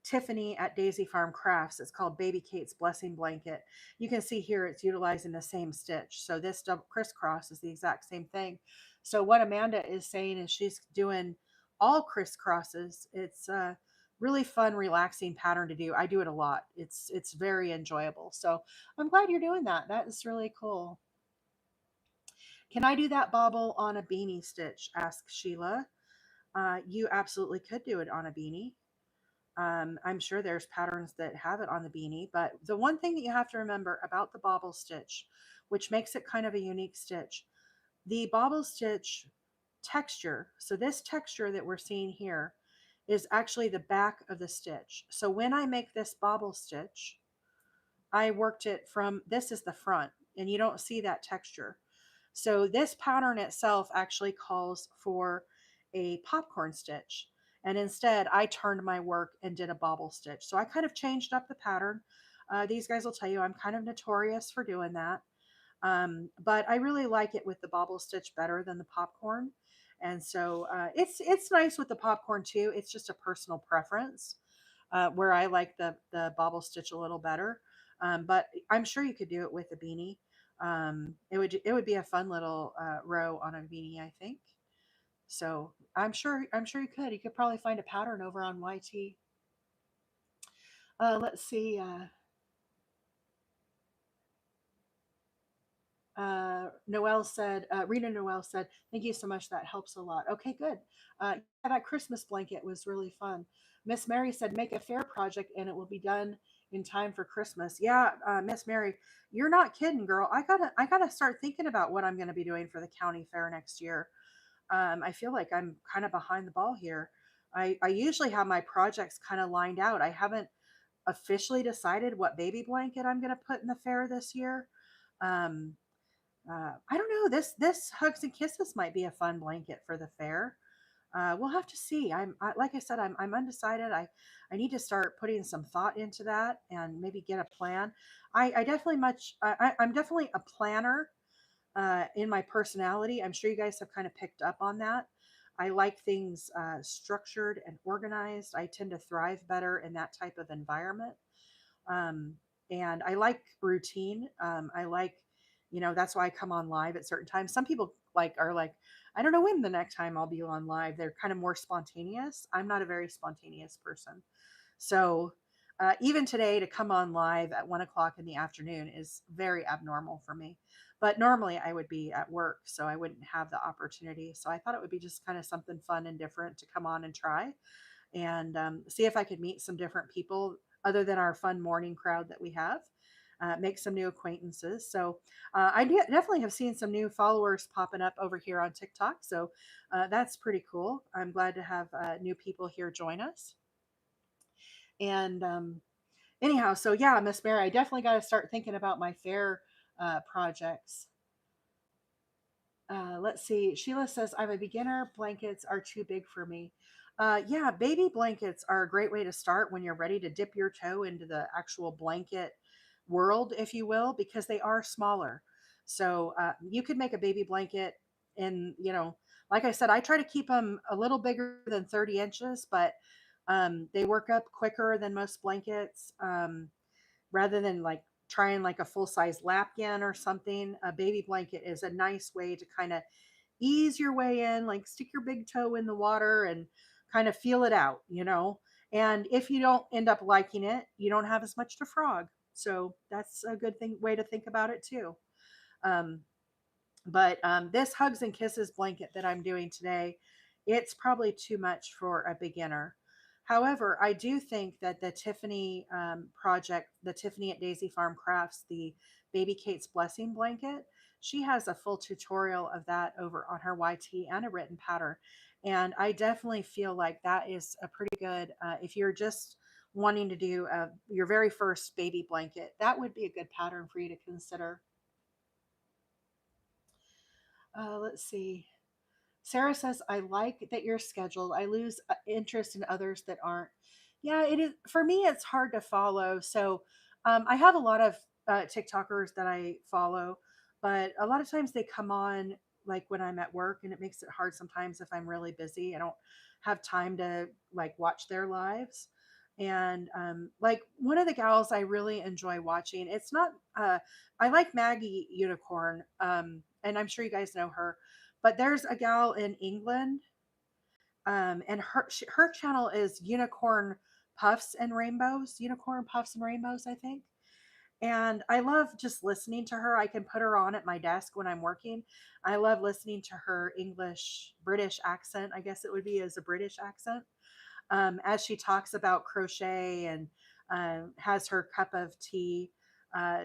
Tiffany at Daisy Farm Crafts. It's called Baby Kate's Blessing Blanket. You can see here it's utilizing the same stitch. So this double crisscross is the exact same thing. So what Amanda is saying is she's doing all crisscrosses. It's a really fun, relaxing pattern to do. I do it a lot. It's very enjoyable. So I'm glad you're doing that. That is really cool. Can I do that bobble on a beanie stitch? Asked Sheila. You absolutely could do it on a beanie. I'm sure there's patterns that have it on the beanie, but the one thing that you have to remember about the bobble stitch, which makes it kind of a unique stitch, the bobble stitch texture. So this texture that we're seeing here is actually the back of the stitch. So when I make this bobble stitch, I worked it from, this is the front, and you don't see that texture. So this pattern itself actually calls for a popcorn stitch. And instead, I turned my work and did a bobble stitch. So I kind of changed up the pattern. These guys will tell you I'm kind of notorious for doing that. But I really like it with the bobble stitch better than the popcorn. And so it's nice with the popcorn too. It's just a personal preference where I like the bobble stitch a little better. But I'm sure you could do it with a beanie. It would be a fun little row on a beanie, I think. So I'm sure you could. You could probably find a pattern over on YT. Let's see. Rena Noel said, thank you so much. That helps a lot. Okay, good. Yeah, that Christmas blanket was really fun. Miss Mary said, make a fair project and it will be done in time for Christmas. Yeah, Miss Mary, you're not kidding, girl. I gotta start thinking about what I'm gonna be doing for the county fair next year. I feel like I'm kind of behind the ball here. I usually have my projects kind of lined out. I haven't officially decided what baby blanket I'm gonna put in the fair this year. Um, I don't know. This Hugs and Kisses might be a fun blanket for the fair. We'll have to see. Like I said, I'm undecided. I need to start putting some thought into that and maybe get a plan. I definitely I'm definitely a planner in my personality. I'm sure you guys have kind of picked up on that. I like things structured and organized. I tend to thrive better in that type of environment. Um, and I like routine. I like, That's why I come on live at certain times. Some people are like, I don't know when the next time I'll be on live. They're kind of more spontaneous. I'm not a very spontaneous person. So even today, to come on live at 1 o'clock in the afternoon is very abnormal for me. But normally I would be at work, so I wouldn't have the opportunity. So I thought it would be just kind of something fun and different to come on and try and see if I could meet some different people other than our fun morning crowd that we have. Make some new acquaintances. So definitely have seen some new followers popping up over here on TikTok. So that's pretty cool. I'm glad to have new people here join us. And anyhow, so yeah, Miss Mary, I definitely got to start thinking about my fair projects. Let's see. Sheila says, I'm a beginner. Blankets are too big for me. Yeah, baby blankets are a great way to start when you're ready to dip your toe into the actual blanket world, if you will, because they are smaller. So you could make a baby blanket in, like I said, I try to keep them a little bigger than 30 inches, but they work up quicker than most blankets. Rather than like trying like a full size lapkin or something, a baby blanket is a nice way to kind of ease your way in, like stick your big toe in the water and kind of feel it out. And if you don't end up liking it, you don't have as much to frog. So that's a good way to think about it too. Um, but this hugs and kisses blanket that I'm doing today, it's probably too much for a beginner. However, I do think that the Tiffany project, the Tiffany at Daisy Farm Crafts, the Baby Kate's Blessing blanket, she has a full tutorial of that over on her YT and a written pattern. And I definitely feel like that is a pretty good, if you're just wanting to do your very first baby blanket, that would be a good pattern for you to consider. Let's see. Sarah says, I like that you're scheduled. I lose interest in others that aren't. Yeah, it is. For me, it's hard to follow. So I have a lot of TikTokers that I follow, but a lot of times they come on like when I'm at work, and it makes it hard sometimes if I'm really busy. I don't have time to like watch their lives. And like one of the gals I really enjoy watching, it's not, I like Maggie Unicorn, and I'm sure you guys know her, but there's a gal in England, and her channel is Unicorn Puffs and Rainbows, Unicorn Puffs and Rainbows, I think. And I love just listening to her. I can put her on at my desk when I'm working. I love listening to her English British accent. I guess it would be as a British accent, as she talks about crochet and has her cup of tea.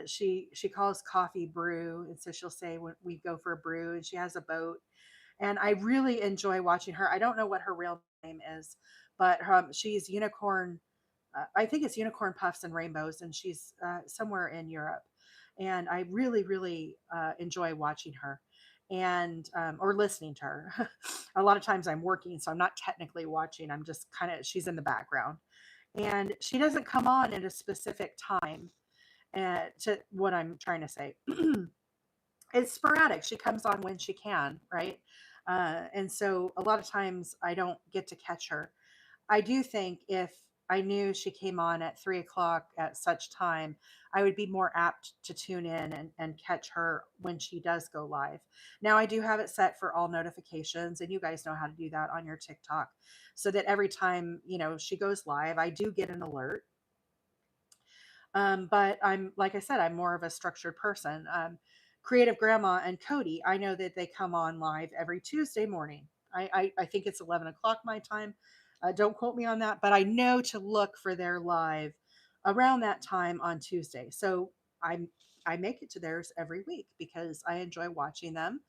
She calls coffee brew, and so she'll say when we go for a brew, and she has a boat, and I really enjoy watching her. I don't know what her real name is, but she's Unicorn. I think it's Unicorn Puffs and Rainbows, and she's somewhere in Europe. And I really, really enjoy watching her and or listening to her. A lot of times I'm working, so I'm not technically watching. I'm just kind of she's in the background, and she doesn't come on at a specific time. To what I'm trying to say, it's sporadic. She comes on when she can, right? And so a lot of times I don't get to catch her. I do think if I knew she came on at 3 o'clock at such time, I would be more apt to tune in and catch her when she does go live. Now, I do have it set for all notifications, and you guys know how to do that on your TikTok so that every time, she goes live, I do get an alert. But I'm, like I said, I'm more of a structured person. Creative Grandma and Cody, I know that they come on live every Tuesday morning. I think it's 11 o'clock my time. Don't quote me on that, but I know to look for their live around that time on Tuesday. So I make it to theirs every week because I enjoy watching them.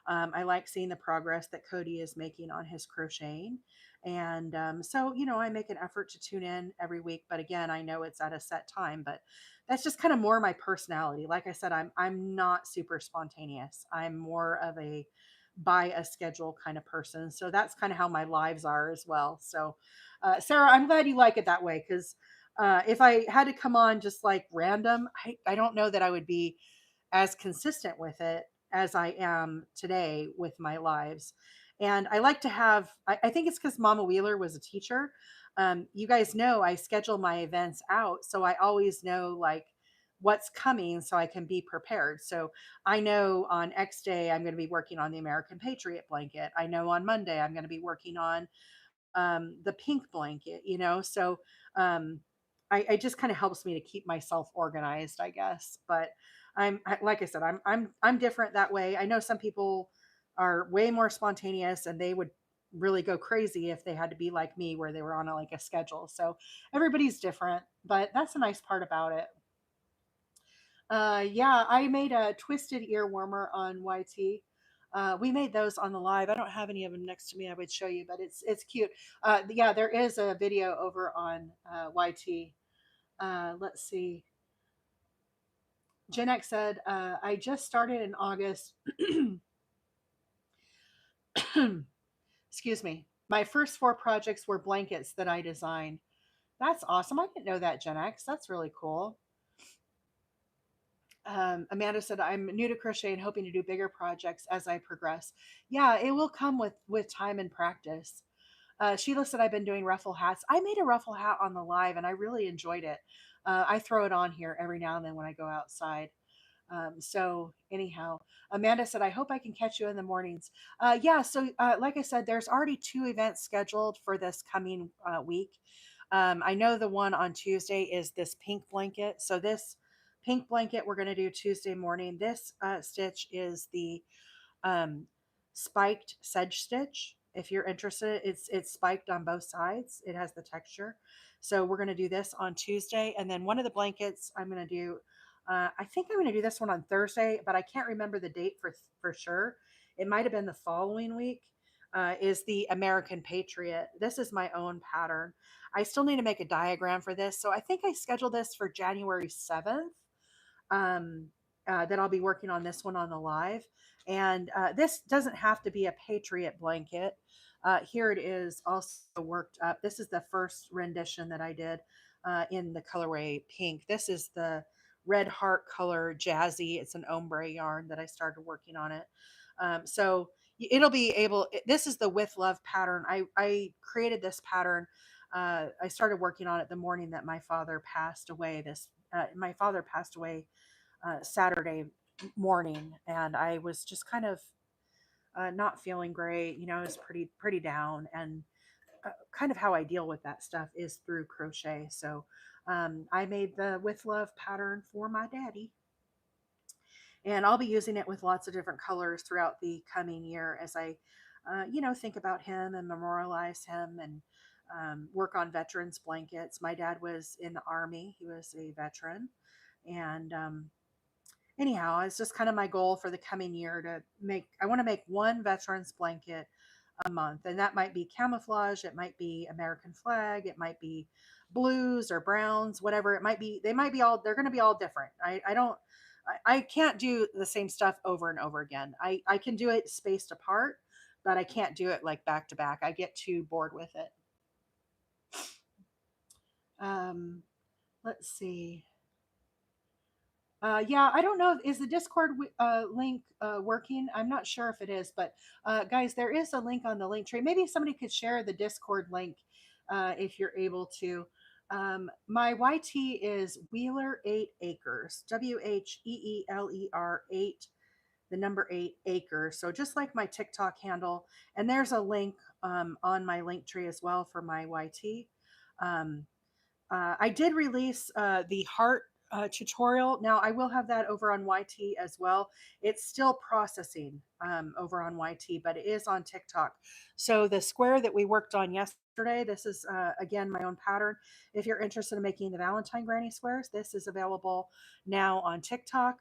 I like seeing the progress that Cody is making on his crocheting. And so, I make an effort to tune in every week. But again, I know it's at a set time, but that's just kind of more my personality. Like I said, I'm not super spontaneous. I'm more of a by a schedule kind of person. So that's kind of how my lives are as well. So, Sarah, I'm glad you like it that way because if I had to come on just like random, I don't know that I would be as consistent with it as I am today with my lives. And I like to have, I think it's because Mama Wheeler was a teacher. You guys know I schedule my events out. So I always know like what's coming so I can be prepared. So I know on X day I'm going to be working on the American Patriot blanket. I know on Monday I'm going to be working on the pink blanket, you know. So um, I just kind of helps me to keep myself organized, I guess. But like I said, I'm different that way. I know some people are way more spontaneous, and they would really go crazy if they had to be like me, where they were on like a schedule. So everybody's different, but that's a nice part about it. Yeah, I made a twisted ear warmer on YT. We made those on the live. I don't have any of them next to me. I would show you, but it's cute. Yeah, there is a video over on YT. Let's see. Gen X said, "I just started in August." Excuse me. My first four projects were blankets that I designed. That's awesome. I didn't know that, Gen X. That's really cool. Amanda said, "I'm new to crochet and hoping to do bigger projects as I progress." Yeah, it will come with time and practice. Sheila said, "I've been doing ruffle hats." I made a ruffle hat on the live, and I really enjoyed it. I throw it on here every now and then when I go outside. So anyhow, Amanda said, "I hope I can catch you in the mornings." Yeah. So like I said, there's already two events scheduled for this coming week. I know the one on Tuesday is this pink blanket. So this pink blanket we're going to do Tuesday morning. This stitch is the um, spiked sedge stitch. If you're interested, it's spiked on both sides. It has the texture. So we're going to do this on Tuesday, and then one of the blankets I'm going to do. I think I'm going to do this one on Thursday, but I can't remember the date for sure. It might have been the following week. Is the American Patriot. This is my own pattern. I still need to make a diagram for this, so I think I scheduled this for January 7th. um, that I'll be working on this one on the live. And this doesn't have to be a Patriot blanket. Here it is also worked up. This is the first rendition that I did in the colorway pink. This is the red heart color jazzy. It's an ombre yarn that I started working on it. So it'll be able, this is the with love pattern. I created this pattern. I started working on it the morning that my father passed away. My father passed away Saturday morning, and I was just kind of not feeling great. You know, I was pretty down, and kind of how I deal with that stuff is through crochet. So I made the with love pattern for my daddy, and I'll be using it with lots of different colors throughout the coming year as I, think about him and memorialize him and. Work on veterans blankets. My dad was in the army. He was a veteran, and anyhow, it's just kind of my goal for the coming year to make, I want to make one veterans blanket a month. And that might be camouflage, it might be American flag, it might be blues or browns, whatever it might be. They might be all, they're going to be all different. I don't, I can't do the same stuff over and over again. I can do it spaced apart, but I can't do it like back to back. I get too bored with it. Um, let's see. Yeah, I don't know. Is the Discord link working? I'm not sure if it is, but guys, there is a link on the link tree. Maybe somebody could share the Discord link if you're able to. My YT is Wheeler 8 Acres, WHEELER 8, the number 8 acres. So just like my TikTok handle, and there's a link on my link tree as well for my YT. Um, I did release the heart tutorial. Now I will have that over on YT as well. It's still processing over on YT, but it is on TikTok. So the square that we worked on yesterday, this is again my own pattern. If you're interested in making the Valentine granny squares, this is available now on TikTok.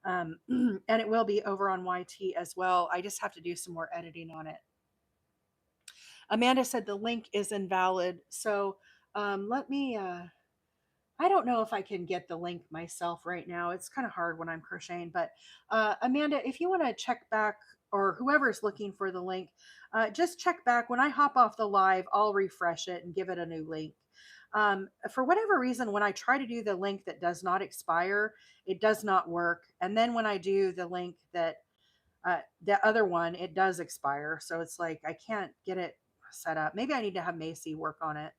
And it will be over on YT as well. I just have to do some more editing on it. Amanda said the link is invalid. So let me, I don't know if I can get the link myself right now. It's kind of hard when I'm crocheting. But Amanda, if you want to check back, or whoever's looking for the link, just check back. When I hop off the live, I'll refresh it and give it a new link. For whatever reason, when I try to do the link that does not expire, it does not work. And then when I do the link that the other one, it does expire. So it's like I can't get it set up. Maybe I need to have Macy work on it.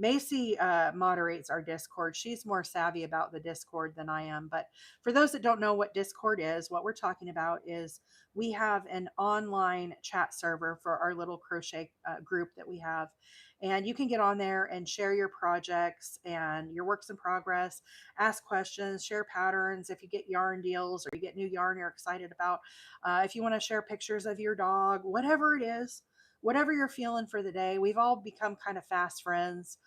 Macy moderates our Discord. She's more savvy about the Discord than I am. But for those that don't know what Discord is, what we're talking about is we have an online chat server for our little crochet group that we have. And you can get on there and share your projects and your works in progress, ask questions, share patterns. If you get yarn deals or you get new yarn you're excited about, if you want to share pictures of your dog, whatever it is, whatever you're feeling for the day. We've all become kind of fast friends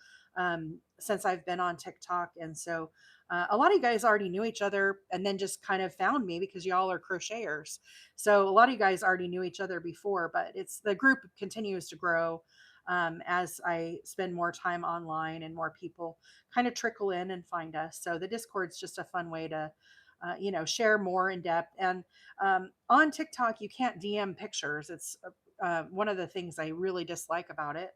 since I've been on TikTok. And so a lot of you guys already knew each other and then just kind of found me because y'all are crocheters. So a lot of you guys already knew each other before, but it's the group continues to grow as I spend more time online and more people kind of trickle in and find us. So the Discord's just a fun way to, share more in depth. And on TikTok, you can't DM pictures. It's one of the things I really dislike about it.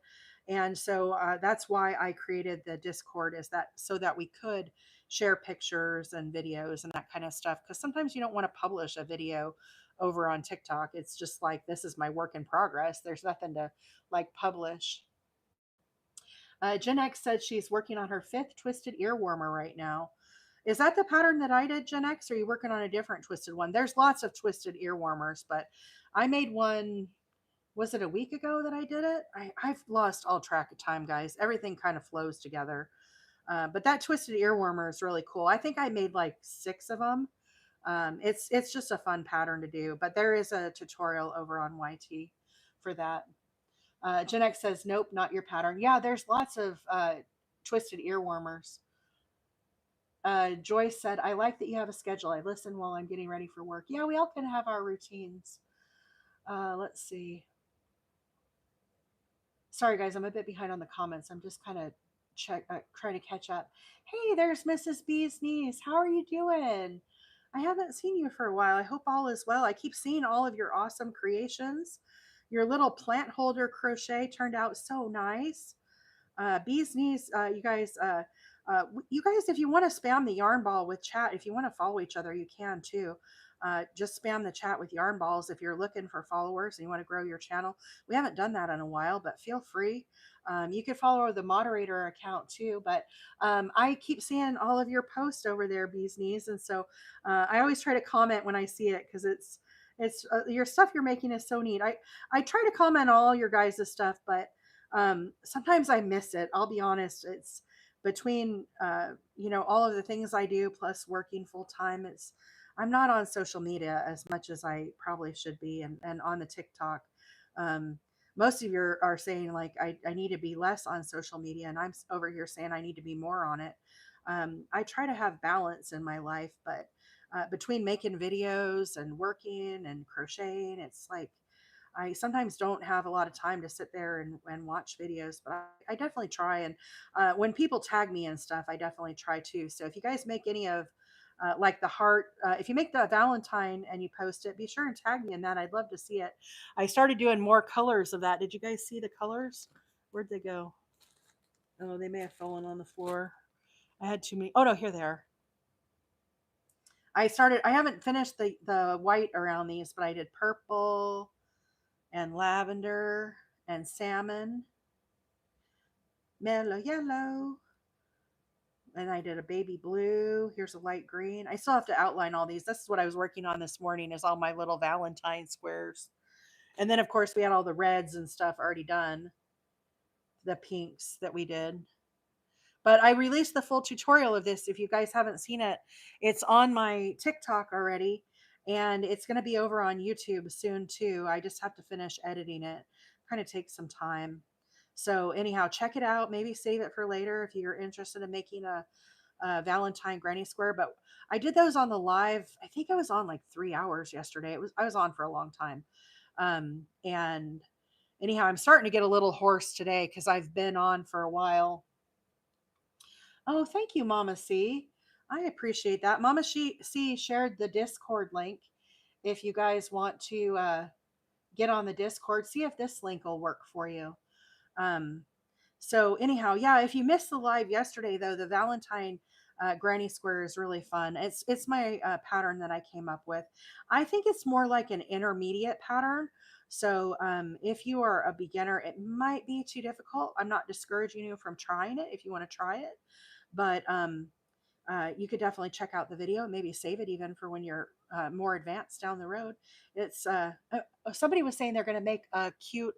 And so that's why I created the Discord, is that so that we could share pictures and videos and that kind of stuff. Because sometimes you don't want to publish a video over on TikTok. It's just like, this is my work in progress. There's nothing to like publish. Jen X said she's working on her 5th twisted ear warmer right now. Is that the pattern that I did, Gen X? Or are you working on a different twisted one? There's lots of twisted ear warmers, but I made one. Was it a week ago that I did it? I've lost all track of time, guys. Everything kind of flows together. But that twisted ear warmer is really cool. I think I made like 6 of them. It's just a fun pattern to do. But there is a tutorial over on YT for that. Gen X says, nope, not your pattern. Yeah, there's lots of twisted ear warmers. Joyce said, I like that you have a schedule. I listen while I'm getting ready for work. Yeah, we all can have our routines. Let's see. Sorry, guys, I'm a bit behind on the comments. I'm just kind of trying to catch up. Hey, there's Mrs. B's niece. How are you doing? I haven't seen you for a while. I hope all is well. I keep seeing all of your awesome creations. Your little plant holder crochet turned out so nice. Bees Knees, you guys, if you want to spam the yarn ball with chat, if you want to follow each other, you can too. Just spam the chat with yarn balls if you're looking for followers and you want to grow your channel. We haven't done that in a while, but feel free. You could follow the moderator account too, but I keep seeing all of your posts over there, Bees Knees, and so I always try to comment when I see it because it's your stuff you're making is so neat. I try to comment on all your guys' stuff, but sometimes I miss it. I'll be honest. It's between all of the things I do plus working full time. I'm not on social media as much as I probably should be, and on the TikTok. Um, Most of you are saying like I need to be less on social media, and I'm over here saying I need to be more on it. I try to have balance in my life, but between making videos and working and crocheting, it's like I sometimes don't have a lot of time to sit there and watch videos, but I definitely try. And when people tag me and stuff, I definitely try too. So if you guys make any of like the heart, if you make the Valentine and you post it, be sure and tag me in that. I'd love to see it. I started doing more colors of that. Did you guys see the colors? Where'd they go? Oh, they may have fallen on the floor. I had too many. Oh no, here they are. I haven't finished the white around these, but I did purple and lavender and salmon, mellow yellow, and I did a baby blue. Here's a light green. I still have to outline all these. This is what I was working on this morning, is all my little Valentine squares. And then of course we had all the reds and stuff already done, the pinks that we did. But I released the full tutorial of this. If you guys haven't seen it, it's on my TikTok already, and it's going to be over on YouTube soon too. I just have to finish editing it. Kind of takes some time. So anyhow, check it out. Maybe save it for later if you're interested in making a Valentine granny square. But I did those on the live. I think I was on like 3 hours yesterday. I was on for a long time. And anyhow, I'm starting to get a little hoarse today because I've been on for a while. Oh, thank you, Mama C. I appreciate that. Mama C shared the Discord link. If you guys want to get on the Discord, see if this link will work for you. So anyhow, yeah, if you missed the live yesterday, though, the Valentine granny square is really fun. It's my pattern that I came up with. I think it's more like an intermediate pattern. So if you are a beginner, it might be too difficult. I'm not discouraging you from trying it if you want to try it, but you could definitely check out the video and maybe save it even for when you're more advanced down the road. It's somebody was saying they're going to make a cute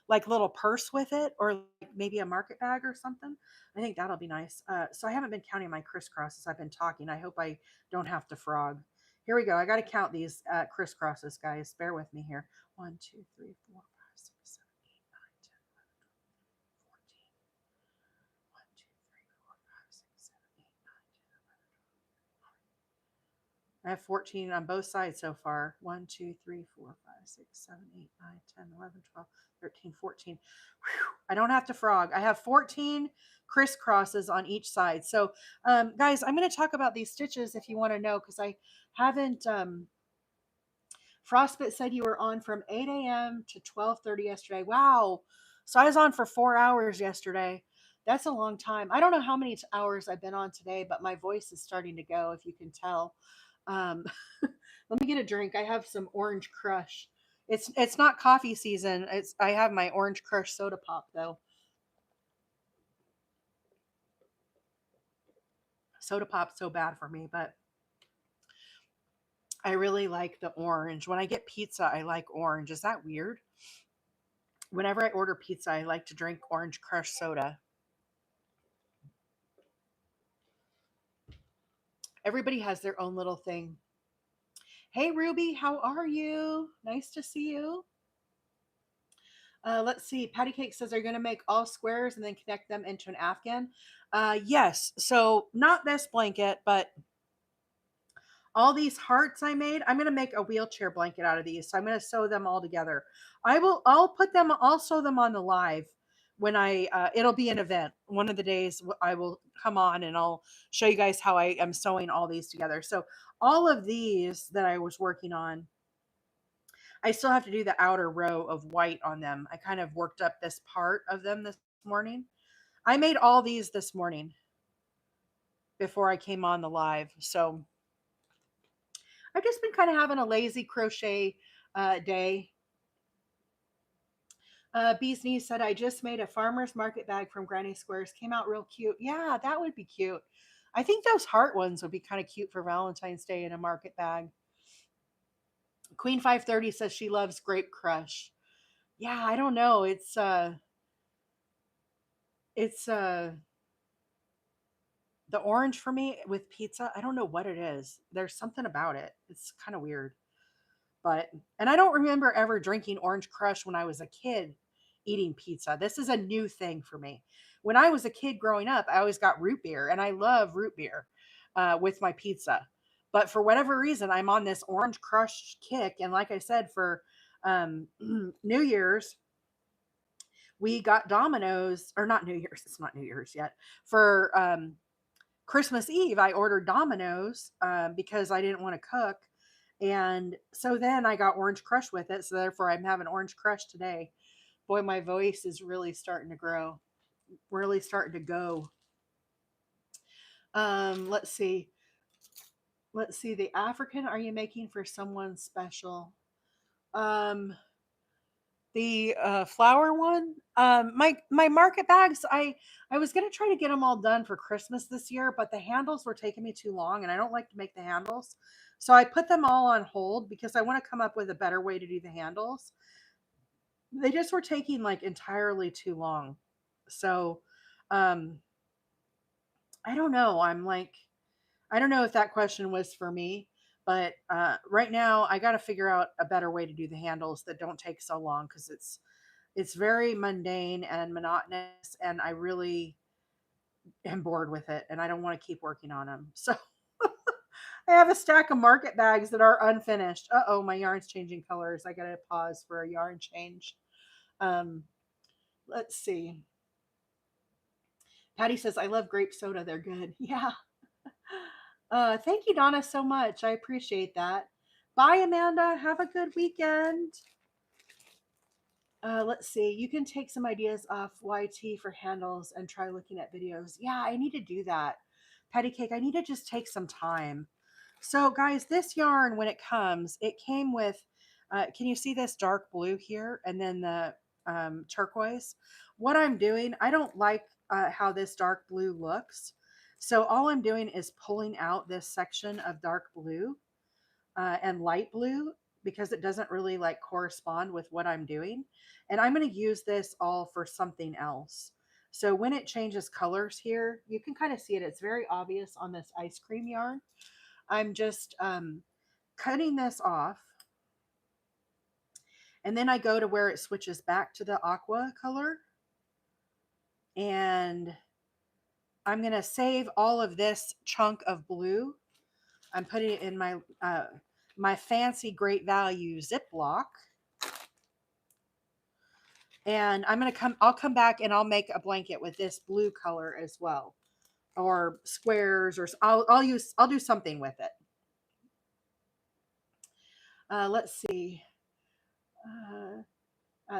like little purse with it, or like maybe a market bag or something. I think that'll be nice. So I haven't been counting my crisscrosses. I've been talking. I hope I don't have to frog. Here we go. I got to count these crisscrosses, guys. Bear with me here. 1, 2, 3, 4, 5, 6, 7, 8, 9, 10, 11, 12, 14. 1, 2, 3, 4, 5, 6, 7, 8, 9, 10, 11, 12. I have 14 on both sides so far. 1, 2, 3, 4, 5, 6, 7, 8, 9, 10, 11, 12, 13, 14. Whew, I don't have to frog. I have 14 crisscrosses on each side. So, guys, I'm going to talk about these stitches if you want to know, because I haven't. Frostbit said you were on from 8 a.m. to 12:30 yesterday. Wow. So I was on for 4 hours yesterday. That's a long time. I don't know how many hours I've been on today, but my voice is starting to go, if you can tell. Um, let me get a drink. I have some Orange Crush. It's not coffee season. I have my Orange Crush soda pop though. Soda pop's so bad for me, but I really like the orange. When I get pizza, I like orange. Is that weird? Whenever I order pizza, I like to drink Orange Crush soda. Everybody has their own little thing. Hey, Ruby, how are you? Nice to see you. Let's see. Patty Cake says, are you going to make all squares and then connect them into an Afghan? Yes. So, not this blanket, but all these hearts I made, I'm going to make a wheelchair blanket out of these. So, I'm going to sew them all together. I'll sew them on the live when it'll be an event. One of the days I will come on and I'll show you guys how I am sewing all these together. So, all of these that I was working on, I still have to do the outer row of white on them. I kind of worked up this part of them this morning. I made all these this morning before I came on the live. So I've just been kind of having a lazy crochet day. Bee's Knee said, I just made a farmer's market bag from Granny Squares. Came out real cute. Yeah, that would be cute. I think those heart ones would be kind of cute for Valentine's Day in a market bag. Queen 530 says she loves Grape Crush. Yeah, I don't know. It's the orange for me with pizza. I don't know what it is. There's something about it. It's kind of weird. But and I don't remember ever drinking Orange Crush when I was a kid eating pizza. This is a new thing for me. When I was a kid growing up, I always got root beer, and I love root beer with my pizza. But for whatever reason, I'm on this Orange Crush kick. And like I said, for New Year's, we got Domino's, or not New Year's. It's not New Year's yet. For Christmas Eve, I ordered Domino's because I didn't want to cook. And so then I got Orange Crush with it. So therefore, I'm having Orange Crush today. Boy, my voice is really starting to grow, really starting to go. Let's see. Let's see. The African, are you making for someone special? Um, the flower one. My market bags. I was gonna try to get them all done for Christmas this year, but the handles were taking me too long, and I don't like to make the handles, so I put them all on hold because I want to come up with a better way to do the handles. They just were taking like entirely too long, so um, I don't know. I don't know if that question was for me, but right now I got to figure out a better way to do the handles that don't take so long because it's very mundane and monotonous, and I really am bored with it, and I don't want to keep working on them. So I have a stack of market bags that are unfinished. Uh-oh, my yarn's changing colors. I gotta pause for a yarn change. Um, let's see. Patty says, I love grape soda. They're good. Yeah. Thank you, Donna, so much. I appreciate that. Bye, Amanda. Have a good weekend. Let's see. You can take some ideas off YT for handles and try looking at videos. Yeah, I need to do that. Patty Cake, I need to just take some time. So, guys, this yarn, when it comes, it came with Can you see this dark blue here and then the turquoise? What I'm doing, I don't like how this dark blue looks. So all I'm doing is pulling out this section of dark blue and light blue because it doesn't really like correspond with what I'm doing. And I'm going to use this all for something else. So when it changes colors here, you can kind of see it. It's very obvious on this ice cream yarn. I'm just cutting this off, and then I go to where it switches back to the aqua color, and I'm going to save all of this chunk of blue. I'm putting it in my fancy Great Value Ziploc, and I'll come back and I'll make a blanket with this blue color as well, or squares, or I'll do something with it. Let's see.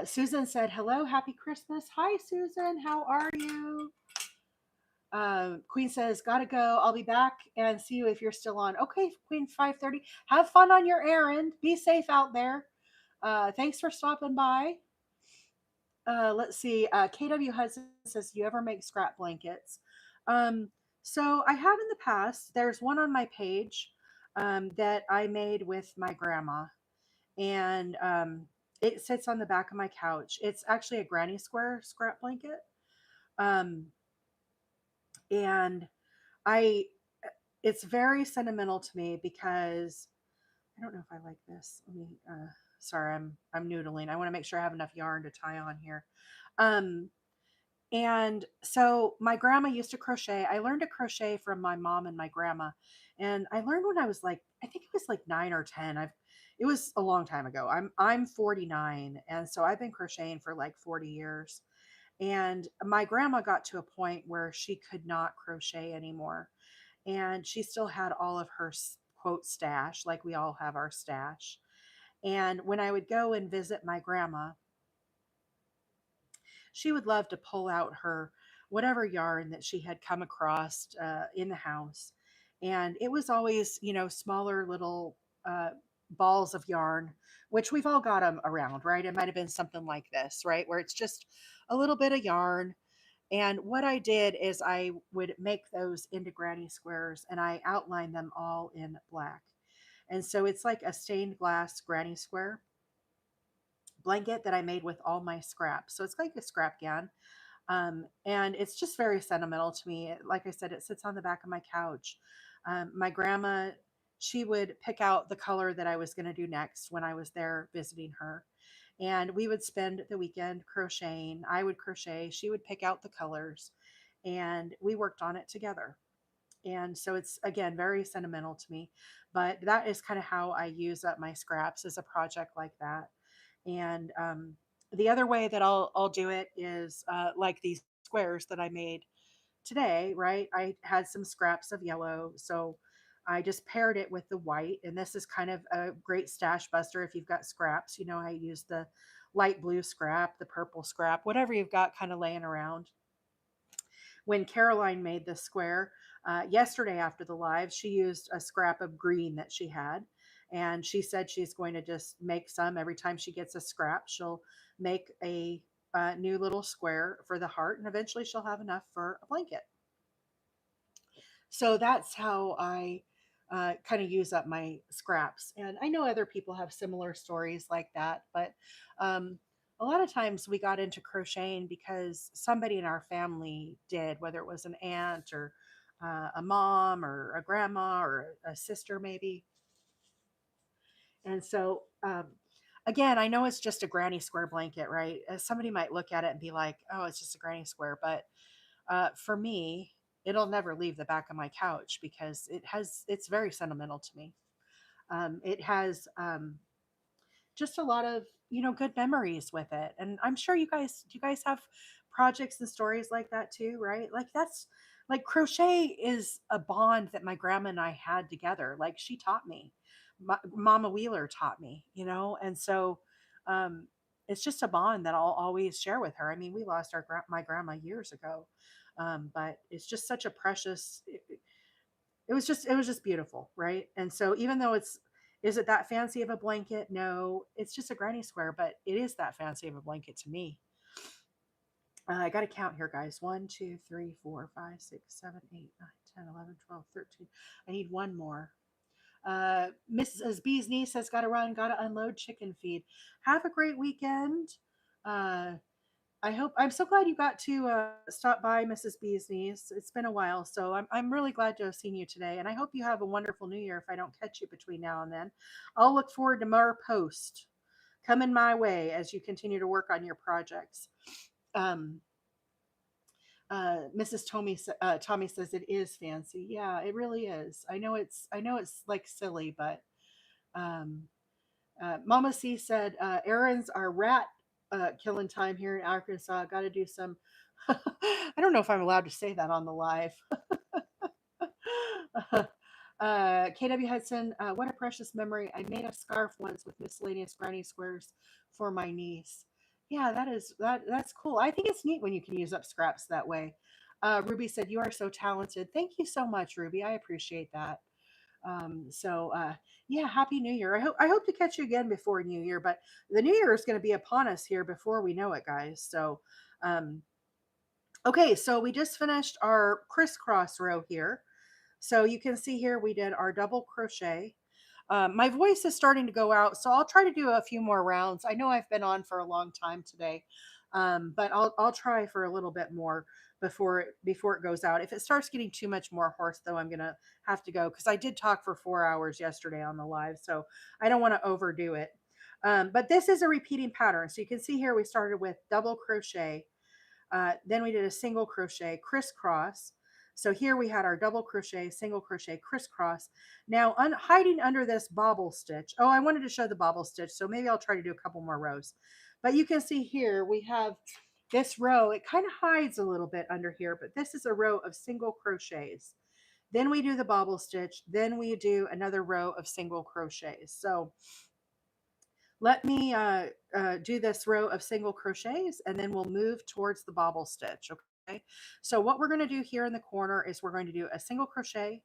Susan said, "Hello, happy Christmas." Hi, Susan. How are you? Queen says, "Gotta go. I'll be back and see you if you're still on." Okay, Queen 5:30. Have fun on your errand. Be safe out there. Thanks for stopping by. Let's see. KW Hudson says, "Do you ever make scrap blankets?" Um, so I have in the past. There's one on my page that I made with my grandma, and it sits on the back of my couch. It's actually a granny square scrap blanket. Um, and I it's very sentimental to me because I don't know if I like this. Let me sorry, I'm noodling. I want to make sure I have enough yarn to tie on here. Um and so my grandma used to crochet. I learned to crochet from my mom and my grandma. And I learned when I was like, I think it was like 9 or 10. It was a long time ago. I'm 49, and so I've been crocheting for like 40 years. And my grandma got to a point where she could not crochet anymore, and she still had all of her quote stash, like we all have our stash. And when I would go and visit my grandma, she would love to pull out her whatever yarn that she had come across in the house. And it was always, smaller little balls of yarn, which we've all got them around, right? It might have been something like this, right? Where it's just a little bit of yarn. And what I did is I would make those into granny squares and I outlined them all in black. And so it's like a stained glass granny square blanket that I made with all my scraps. So it's like a scrap gown. And it's just very sentimental to me. Like I said, it sits on the back of my couch. My grandma, she would pick out the color that I was going to do next when I was there visiting her. And we would spend the weekend crocheting. I would crochet, she would pick out the colors, and we worked on it together. And so it's, again, very sentimental to me. But that is kind of how I use up my scraps, as a project like that. And the other way that I'll do it is like these squares that I made today, right? I had some scraps of yellow, so I just paired it with the white. And this is kind of a great stash buster if you've got scraps. I use the light blue scrap, the purple scrap, whatever you've got kind of laying around. When Caroline made this square yesterday after the live, she used a scrap of green that she had. And she said she's going to just make some every time she gets a scrap. She'll make a new little square for the heart, and eventually she'll have enough for a blanket. So that's how I kind of use up my scraps. And I know other people have similar stories like that, but um, a lot of times we got into crocheting because somebody in our family did, whether it was an aunt or a mom or a grandma or a sister, maybe. And so, again, I know it's just a granny square blanket, right? Somebody might look at it and be like, oh, it's just a granny square. But for me, it'll never leave the back of my couch because it's very sentimental to me. It has just a lot of, good memories with it. And I'm sure you guys have projects and stories like that too, right? Like that's like crochet is a bond that my grandma and I had together. Like she taught me, Mama Wheeler taught me, and so um, it's just a bond that I'll always share with her. I mean, we lost my grandma years ago, but it's just such a precious. It was just beautiful, right? And so even though Is it that fancy of a blanket? No, it's just a granny square, but it is that fancy of a blanket to me. I got to count here, guys. 1, 2, 3, 4, 5, 6, 7, 8, 9, 10, 11, 12, 13. I need one more. Mrs. B's niece has got to run, got to unload chicken feed. Have a great weekend. Uh, I hope I'm so glad you got to stop by, Mrs. B's niece. It's been a while, so I'm really glad to have seen you today, and I hope you have a wonderful New Year. If I don't catch you between now and then, I'll look forward to more posts coming my way as you continue to work on your projects. Um, Mrs. Tommy says it is fancy. Yeah, it really is. I know it's like silly, but um, Mama C said errands are rat killing time here in Arkansas. Got to do some. I don't know if I'm allowed to say that on the live. KW Hudson, what a precious memory. I made a scarf once with miscellaneous granny squares for my niece. Yeah, that's cool. I think it's neat when you can use up scraps that way. Ruby said, "You are so talented." Thank you so much, Ruby. I appreciate that. Yeah, happy New Year. I hope to catch you again before New Year, but the New Year is going to be upon us here before we know it, guys. Um, okay, so we just finished our crisscross row here. So you can see here we did our double crochet. My voice is starting to go out, so I'll try to do a few more rounds. I know I've been on for a long time today, but I'll try for a little bit more before it goes out. If it starts getting too much more hoarse, though, I'm gonna have to go because I did talk for 4 hours yesterday on the live, so I don't want to overdo it. But this is a repeating pattern, so you can see here we started with double crochet. Then we did a single crochet crisscross. So here we had our double crochet, single crochet, crisscross. Now hiding under this bobble stitch. Oh, I wanted to show the bobble stitch, so maybe I'll try to do a couple more rows. But you can see here we have this row. It kind of hides a little bit under here, but this is a row of single crochets. Then we do the bobble stitch. Then we do another row of single crochets. So let me do this row of single crochets and then we'll move towards the bobble stitch. Okay, so what we're going to do here in the corner is we're going to do a single crochet,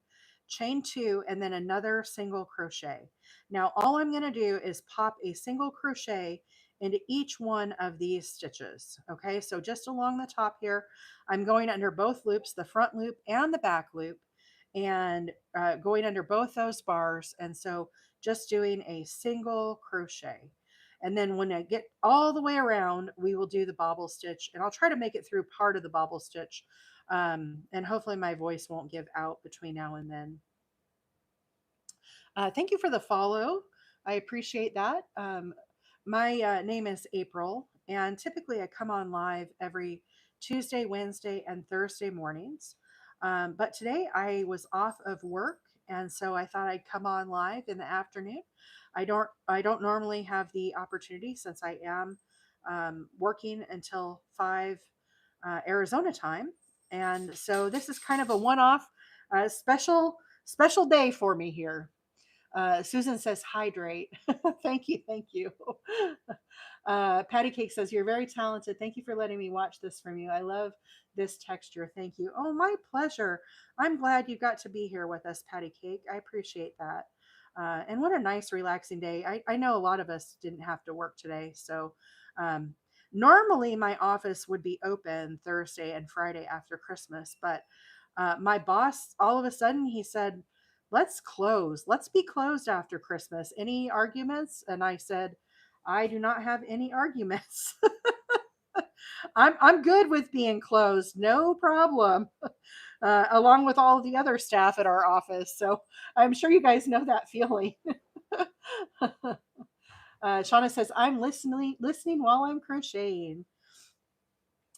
chain two, and then another single crochet. Now all I'm going to do is pop a single crochet into each one of these stitches. Okay, so just along the top here, I'm going under both loops, the front loop and the back loop, and going under both those bars. And so just doing a single crochet. And then when I get all the way around, we will do the bobble stitch, and I'll try to make it through part of the bobble stitch. And hopefully my voice won't give out between now and then. Thank you for the follow. I appreciate that. My name is April, and typically I come on live every Tuesday, Wednesday, and Thursday mornings. But today I was off of work, and so I thought I'd come on live in the afternoon. I don't normally have the opportunity since I am working until 5 Arizona time, and so this is kind of a one-off special day for me here. Susan says hydrate. Thank you, thank you. Patty Cake says you're very talented. Thank you for letting me watch this from you. I love this texture. Thank you. Oh, my pleasure. I'm glad you got to be here with us, Patty Cake. I appreciate that. And what a nice, relaxing day. I know a lot of us didn't have to work today. So um, normally my office would be open Thursday and Friday after Christmas, but my boss, all of a sudden, he said, let's close. Let's be closed after Christmas. Any arguments? And I said, I do not have any arguments. I'm good with being closed, no problem. Along with all the other staff at our office. So I'm sure you guys know that feeling. Shauna says, I'm listening while I'm crocheting.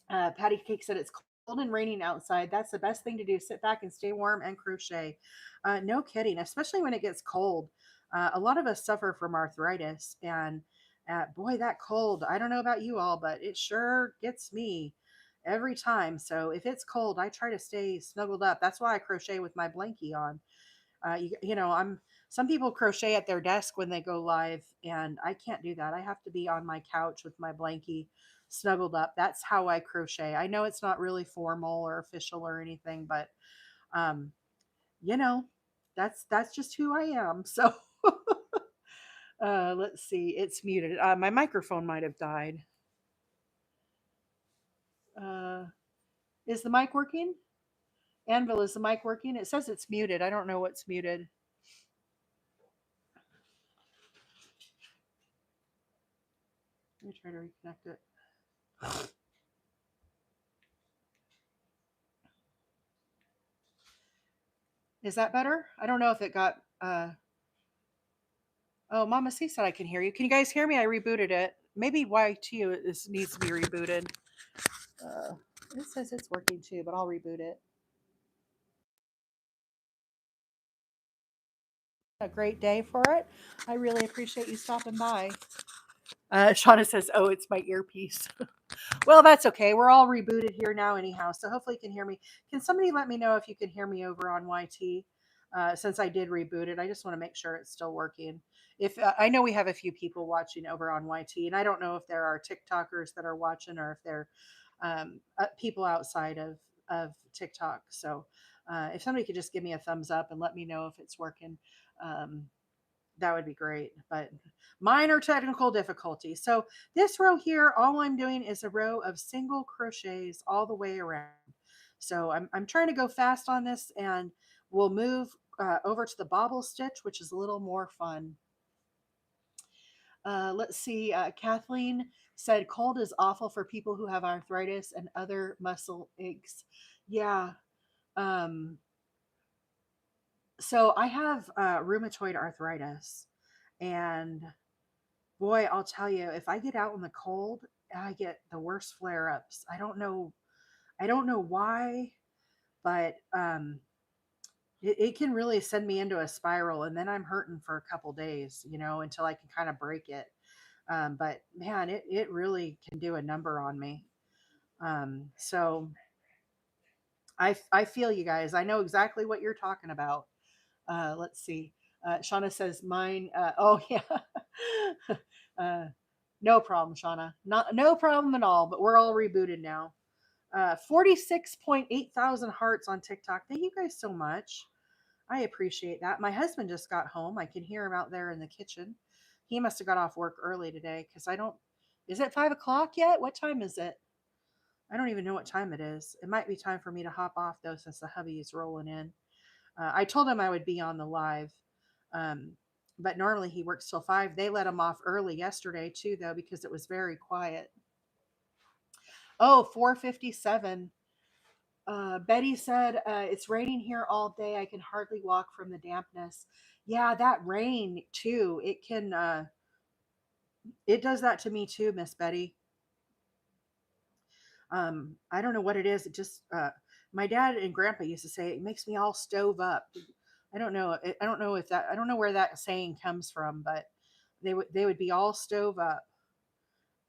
Patty Cake said it's cold and raining outside. That's the best thing to do. Sit back and stay warm and crochet. No kidding, especially when it gets cold. A lot of us suffer from arthritis, and boy, that cold, I don't know about you all, but it sure gets me every time. So if it's cold, I try to stay snuggled up. That's why I crochet with my blankie on. Some people crochet at their desk when they go live, and I can't do that. I have to be on my couch with my blankie snuggled up. That's how I crochet. I know it's not really formal or official or anything, but um, you know, that's just who I am. So Let's see. It's muted. My microphone might have died. Uh, is the mic working? Anvil, is the mic working? It says it's muted. I don't know what's muted. Let me try to reconnect it. Is that better? I don't know if it got. Oh, Mama C said I can hear you. Can you guys hear me? I rebooted it. Maybe YT needs to be rebooted. Uh, it says it's working too, but I'll reboot it. A great day for it. I really appreciate you stopping by. Shauna says, "Oh, it's my earpiece." Well, that's okay. We're all rebooted here now, anyhow. So hopefully you can hear me. Can somebody let me know if you can hear me over on YT? Since I did reboot it, I just want to make sure it's still working. If I know we have a few people watching over on YT, and I don't know if there are TikTokers that are watching or if they're people outside of TikTok. So if somebody could just give me a thumbs up and let me know if it's working. Um, that would be great, but minor technical difficulty. So this row here, all I'm doing is a row of single crochets all the way around. So I'm trying to go fast on this, and we'll move over to the bobble stitch, which is a little more fun. Let's see. Kathleen said cold is awful for people who have arthritis and other muscle aches. Yeah. Um, so I have rheumatoid arthritis, and boy, I'll tell you, if I get out in the cold, I get the worst flare ups. I don't know why, but it can really send me into a spiral, and then I'm hurting for a couple days, until I can kind of break it. But man, it really can do a number on me. So I feel you guys. I know exactly what you're talking about. Let's see. Shauna says mine. Oh yeah. uh, no problem, Shauna. No problem at all. But we're all rebooted now. 46.8 thousand hearts on TikTok. Thank you guys so much. I appreciate that. My husband just got home. I can hear him out there in the kitchen. He must have got off work early today because I don't. Is it 5 o'clock yet? What time is it? I don't even know what time it is. It might be time for me to hop off though, since the hubby is rolling in. I told him I would be on the live, um, but normally he works till 5. They let him off early yesterday too, though, because it was very quiet. Oh, 4:57. Betty said it's raining here all day. I can hardly walk from the dampness. Yeah, that rain too. It can. It does that to me too, Miss Betty. I don't know what it is. It just. My dad and Grandpa used to say it makes me all stove up. I don't know. I don't know if that. I don't know where that saying comes from, but they would be all stove up.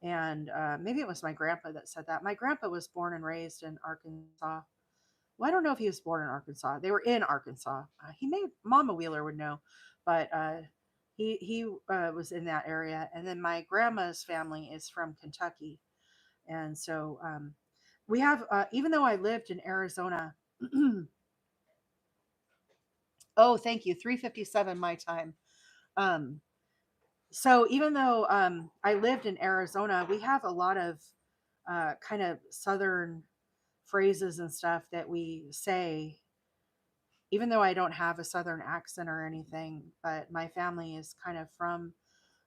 And maybe it was my grandpa that said that. My grandpa was born and raised in Arkansas. Well, I don't know if he was born in Arkansas. They were in Arkansas. He may Mama Wheeler would know, but he was in that area. And then my grandma's family is from Kentucky, and so we have. Even though I lived in Arizona, oh, thank you, 3:57 my time. Um, so even though I lived in Arizona, we have a lot of kind of southern phrases and stuff that we say, even though I don't have a southern accent or anything, but my family is kind of from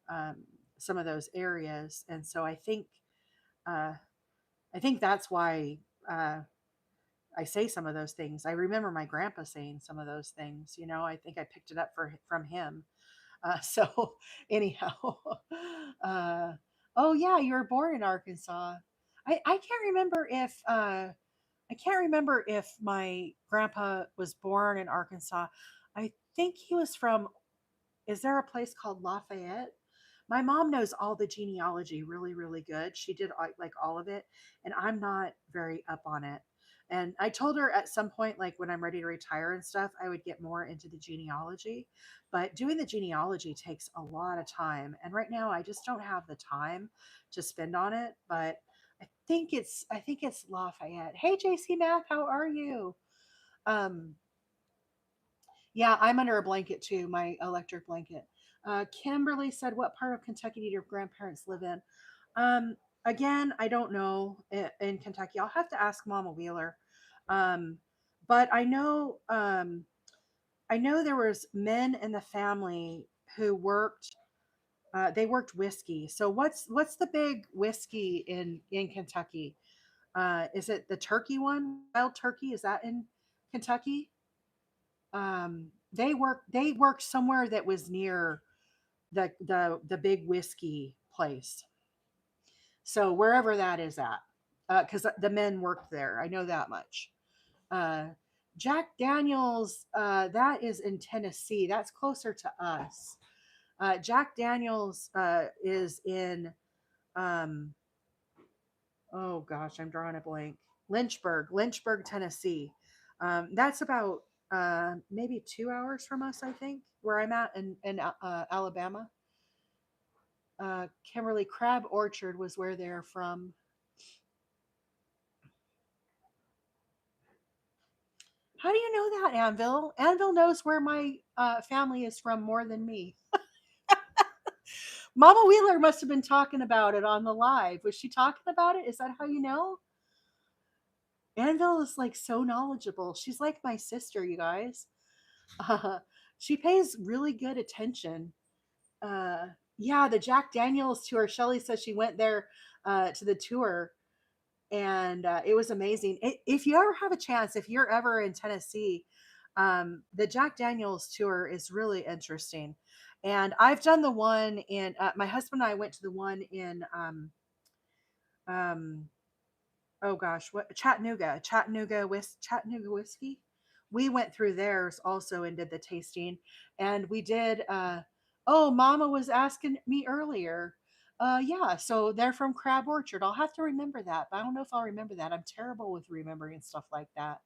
um, some of those areas, and so uh, I think that's why I say some of those things. I remember my grandpa saying some of those things. I think I picked it up from him. So anyhow, uh, oh yeah, you were born in Arkansas. I can't remember if I can't remember if my grandpa was born in Arkansas. I think he was from. Is there a place called Lafayette? My mom knows all the genealogy really, really good. She did like all of it, and I'm not very up on it. And I told her at some point, like when I'm ready to retire and stuff, I would get more into the genealogy. But doing the genealogy takes a lot of time. And right now I just don't have the time to spend on it. But I think it's Lafayette. Hey JC Math, how are you? Um, yeah, I'm under a blanket too, my electric blanket. Kimberly said, "What part of Kentucky did your grandparents live in?" Um, Again, I don't know in Kentucky. I'll have to ask Mama Wheeler. Um, but I know there was men in the family who worked. They worked whiskey. So what's the big whiskey in Kentucky? Is it the turkey one? Wild turkey? Is that in Kentucky? They worked somewhere that was near the big whiskey place. So wherever that is at, because the men worked there, I know that much. Uh, Jack Daniels, that is in Tennessee. That's closer to us. Jack Daniels is in, um, oh gosh, I'm drawing a blank. Lynchburg, Tennessee. That's about maybe 2 hours from us, I think, where I'm at in Alabama. Kimberly Crab Orchard was where they're from. How do you know that, Anvil? Anvil knows where my family is from more than me. Mama Wheeler must have been talking about it on the live. Was she talking about it? Is that how you know? Anvil is like so knowledgeable. She's like my sister, you guys. Uh, she pays really good attention. Uh, yeah, the Jack Daniels tour. Shelly says she went there to the tour, and it was amazing. If you ever have a chance, if you're ever in Tennessee, the Jack Daniels tour is really interesting. And I've done the one in. My husband and I went to the one in. Um, oh gosh, what Chattanooga whiskey. We went through theirs also and did the tasting, and we did. Oh, Mama was asking me earlier. Yeah, so they're from Crab Orchard. I'll have to remember that, but I don't know if I'll remember that. I'm terrible with remembering stuff like that.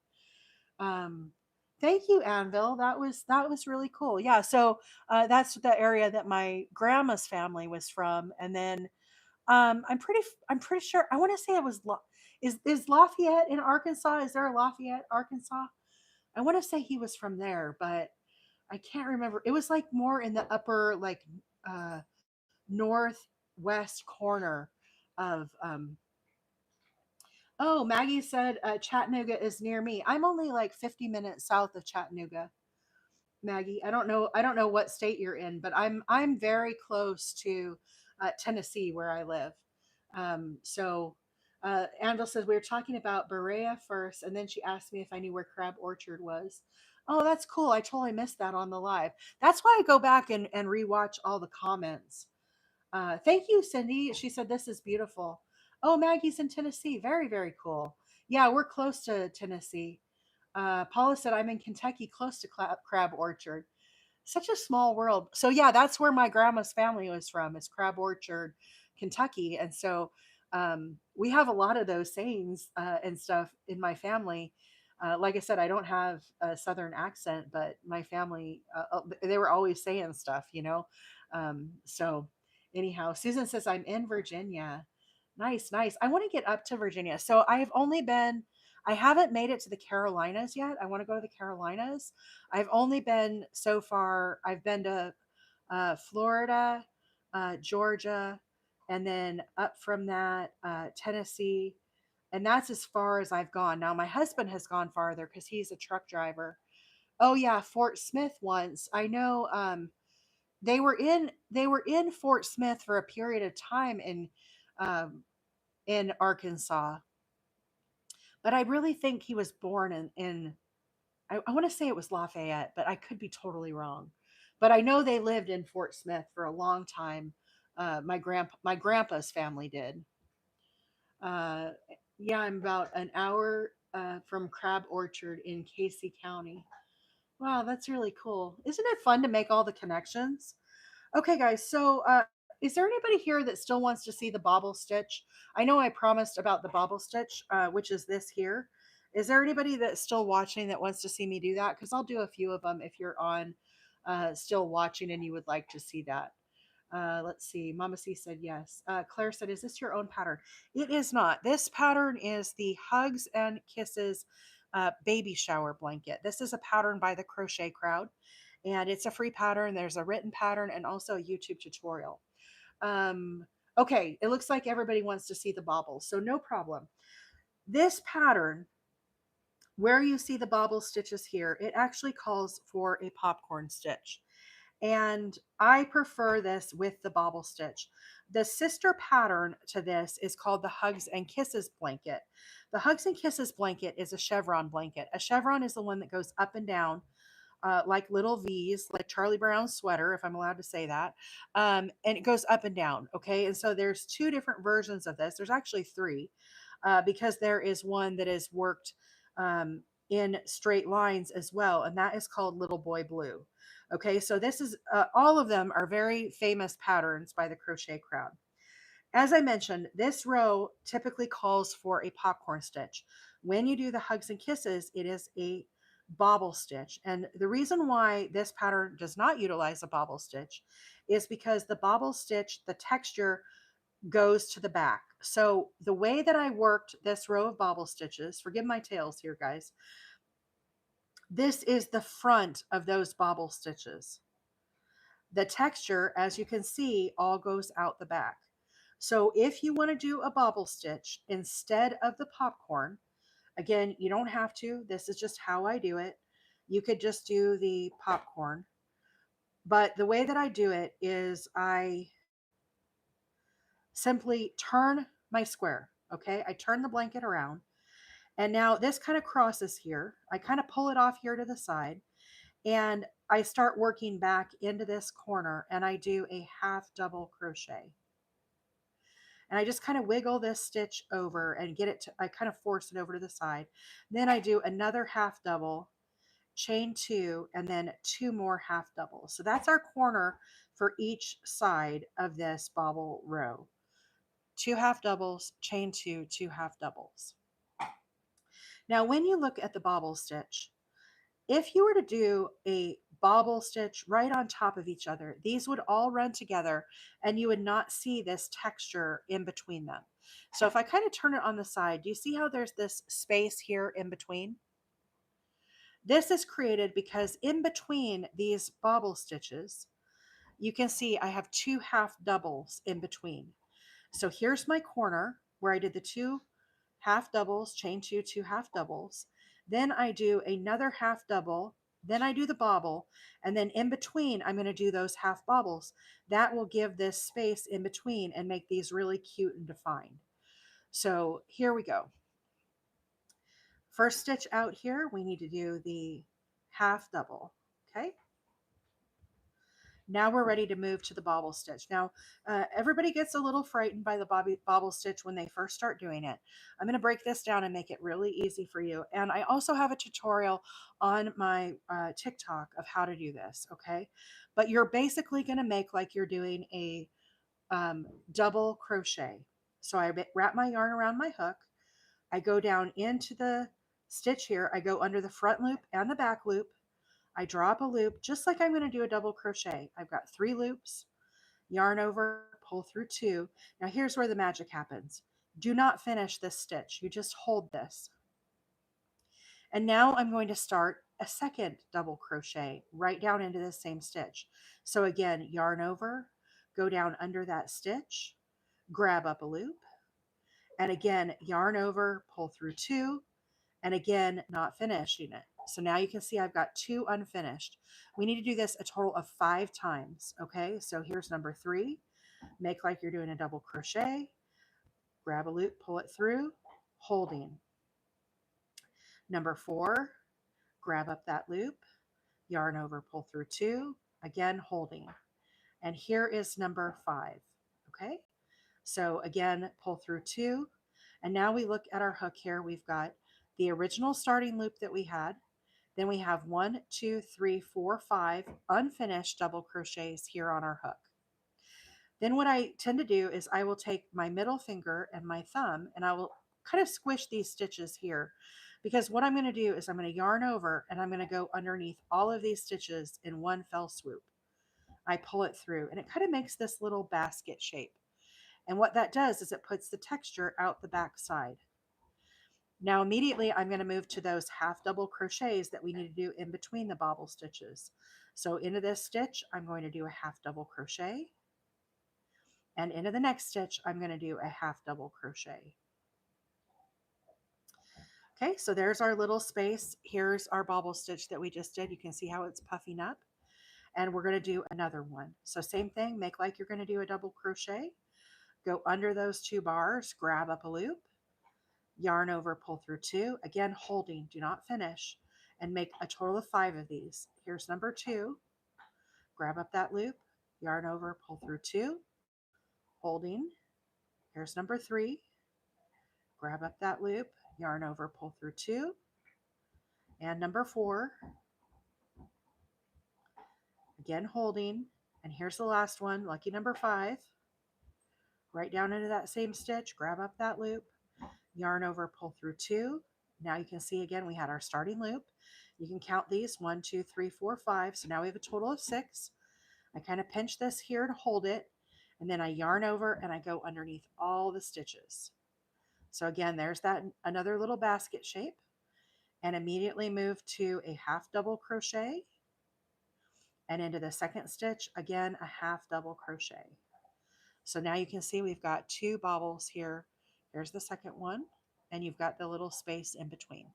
Um, Thank you, Anvil. That was really cool. Yeah, so that's the area that my grandma's family was from, and then I'm pretty sure. I want to say it was is Lafayette in Arkansas? Is there a Lafayette, Arkansas? I want to say he was from there, but I can't remember. It was like more in the upper like uh northwest corner of oh, Maggie said Chattanooga is near me. I'm only like 50 minutes south of Chattanooga. Maggie, I don't know what state you're in, but I'm very close to Tennessee where I live. So Anvil says we were talking about Berea first, and then she asked me if I knew where Crab Orchard was. Oh, that's cool. I totally missed that on the live. That's why I go back and rewatch all the comments. Thank you, Cindy. She said this is beautiful. Oh, Maggie's in Tennessee. Very, very cool. Yeah, we're close to Tennessee. Paula said I'm in Kentucky, close to Crab Orchard. Such a small world. So yeah, that's where my grandma's family was from. Is Crab Orchard, Kentucky, and so we have a lot of those sayings and stuff in my family. Like I said, I don't have a Southern accent, but my family they were always saying stuff, you know. So anyhow, Susan says I'm in Virginia. Nice, nice. I want to get up to Virginia. So I haven't made it to the Carolinas yet. I want to go to the Carolinas. I've only been so far, I've been to Florida, Georgia, and then up from that, Tennessee. And that's as far as I've gone. Now, my husband has gone farther because he's a truck driver. Oh yeah, Fort Smith once. I know they were in Fort Smith for a period of time um, in Arkansas, but I really think he was born in I want to say it was Lafayette, but I could be totally wrong. But I know they lived in Fort Smith for a long time. My grandpa's family did. Uh, yeah, I'm about an hour from Crab Orchard in Casey County. Wow, that's really cool. Isn't it fun to make all the connections? Okay, guys. So, is there anybody here that still wants to see the bobble stitch? I know I promised about the bobble stitch, which is this here. Is there anybody that's still watching that wants to see me do that? Because I'll do a few of them if you're on still watching and you would like to see that. Let's see. Mama C said yes. Claire said, "Is this your own pattern?" It is not. This pattern is the Hugs and Kisses baby shower blanket. This is a pattern by the Crochet Crowd, and it's a free pattern. There's a written pattern and also a YouTube tutorial. Um, okay, it looks like everybody wants to see the bobbles, so no problem. This pattern, where you see the bobble stitches here, it actually calls for a popcorn stitch. And I prefer this with the bobble stitch. The sister pattern to this is called the Hugs and Kisses blanket. The Hugs and Kisses blanket is a chevron blanket. A chevron is the one that goes up and down like little V's, like Charlie Brown's sweater, if I'm allowed to say that. And it goes up and down. Okay. And so there's two different versions of this. There's actually three because there is one that is worked in straight lines as well. And that is called Little Boy Blue. Okay. So this is all of them are very famous patterns by the crochet crowd. As I mentioned, this row typically calls for a popcorn stitch. When you do the Hugs and Kisses, it is a bobble stitch. And the reason why this pattern does not utilize a bobble stitch is because the bobble stitch, the texture goes to the back. So the way that I worked this row of bobble stitches, forgive my tails here, guys, this is the front of those bobble stitches. The texture, as you can see, all goes out the back. So if you want to do a bobble stitch instead of the popcorn, again, you don't have to. This is just how I do it. You could just do the popcorn. But the way that I do it is I simply turn my square. Okay. I turn the blanket around. And now this kind of crosses here. I kind of pull it off here to the side. And I start working back into this corner and I do a half double crochet. And I just kind of wiggle this stitch over and get it to, I kind of force it over to the side. Then I do another half double, chain two, and then two more half doubles. So that's our corner for each side of this bobble row. Two half doubles, chain two, two half doubles. Now, when you look at the bobble stitch, if you were to do a bobble stitch right on top of each other, these would all run together and you would not see this texture in between them. So if I kind of turn it on the side, do you see how there's this space here in between? This is created because in between these bobble stitches, you can see I have two half doubles in between. So here's my corner where I did the two half doubles, chain two, two half doubles. Then I do another half double. Then I do the bobble. And then in between, I'm going to do those half bobbles. That will give this space in between and make these really cute and defined. So here we go. First stitch out here, we need to do the half double. Okay. Now we're ready to move to the bobble stitch. Now, everybody gets a little frightened by the bobble stitch when they first start doing it. I'm going to break this down and make it really easy for you. And I also have a tutorial on my TikTok of how to do this, okay? But you're basically going to make like you're doing a double crochet. So I wrap my yarn around my hook. I go down into the stitch here. I go under the front loop and the back loop. I draw up a loop just like I'm going to do a double crochet. I've got 3 loops, yarn over, pull through 2. Now here's where the magic happens. Do not finish this stitch. You just hold this. And now I'm going to start a second double crochet right down into this same stitch. So again, yarn over, go down under that stitch, grab up a loop, and again, yarn over, pull through 2, and again, not finishing it. So now you can see I've got 2 unfinished. We need to do this a total of 5 times. Okay, so here's number 3. Make like you're doing a double crochet, grab a loop, pull it through, holding. Number 4, grab up that loop, yarn over, pull through 2, again, holding. And here is number 5. Okay, so again, pull through 2. And now we look at our hook here. We've got the original starting loop that we had. Then we have 1, 2, 3, 4, 5 unfinished double crochets here on our hook. Then what I tend to do is I will take my middle finger and my thumb and I will kind of squish these stitches here, because what I'm going to do is I'm going to yarn over and I'm going to go underneath all of these stitches in one fell swoop. I pull it through and it kind of makes this little basket shape. And what that does is it puts the texture out the back side. Now immediately I'm going to move to those half double crochets that we need to do in between the bobble stitches. So into this stitch, I'm going to do a half double crochet, and into the next stitch, I'm going to do a half double crochet. Okay, so there's our little space. Here's our bobble stitch that we just did. You can see how it's puffing up. And we're going to do another one. So same thing, make like you're going to do a double crochet. Go under those 2 bars, grab up a loop, yarn over, pull through 2. Again, holding, do not finish. And make a total of 5 of these. Here's number 2. Grab up that loop, yarn over, pull through 2. Holding. Here's number 3. Grab up that loop, yarn over, pull through 2. And number 4. Again, holding. And here's the last one, lucky number 5. Right down into that same stitch, grab up that loop, yarn over, pull through 2. Now you can see again, we had our starting loop. You can count these 1, 2, 3, 4, 5. So now we have a total of 6. I kind of pinch this here to hold it, and then I yarn over and I go underneath all the stitches. So again, there's that another little basket shape, and immediately move to a half double crochet, and into the second stitch, again, a half double crochet. So now you can see we've got 2 bobbles here. Here's the second one, and you've got the little space in between.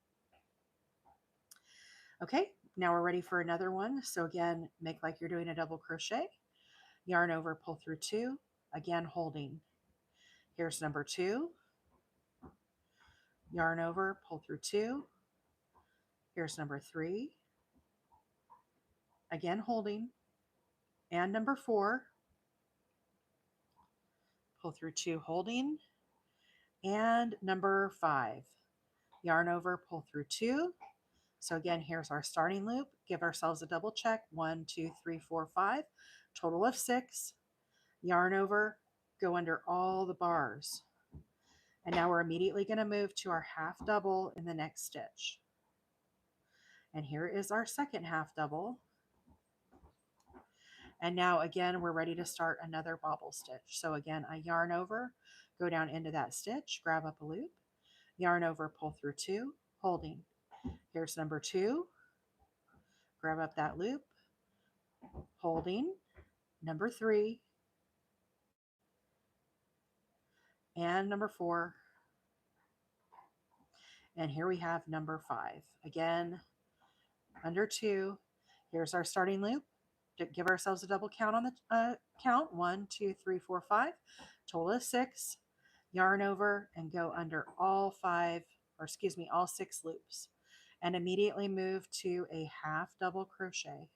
Okay, now we're ready for another one. So again, make like you're doing a double crochet, yarn over, pull through 2, again holding. Here's number 2, yarn over, pull through 2. Here's number 3, again holding, and number 4, pull through 2, holding, and number 5, yarn over, pull through 2. So again, here's our starting loop. Give ourselves a double check. 1, 2, 3, 4, 5. Total of 6. Yarn over, go under all the bars. And now we're immediately going to move to our half double in the next stitch. And here is our second half double. And now again, we're ready to start another bobble stitch. So again, I yarn over, go down into that stitch, grab up a loop, yarn over, pull through 2, holding. Here's number 2. Grab up that loop, holding, number 3, and number 4. And here we have number 5. Again, under 2. Here's our starting loop. Give ourselves a double count on the count. 1, 2, 3, 4, 5. Total of 6. Yarn over and go under all 5, or excuse me, all 6 loops. And immediately move to a half double crochet.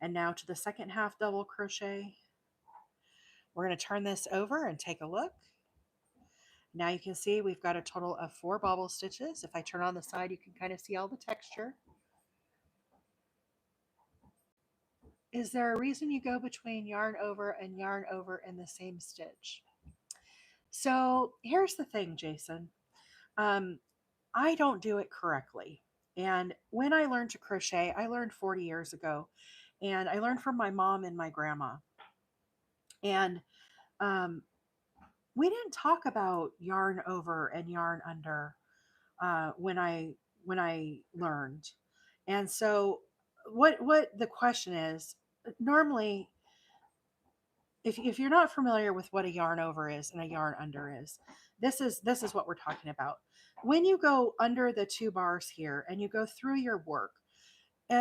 And now to the second half double crochet. We're going to turn this over and take a look. Now you can see we've got a total of 4 bobble stitches. If I turn on the side, you can kind of see all the texture. Is there a reason you go between yarn over and yarn over in the same stitch? So here's the thing, Jason. I don't do it correctly. And when I learned to crochet, I learned 40 years ago. And I learned from my mom and my grandma. And we didn't talk about yarn over and yarn under when I learned. And so what the question is, normally if you're not familiar with what a yarn over is and a yarn under is, this is what we're talking about. When you go under the 2 bars here and you go through your work,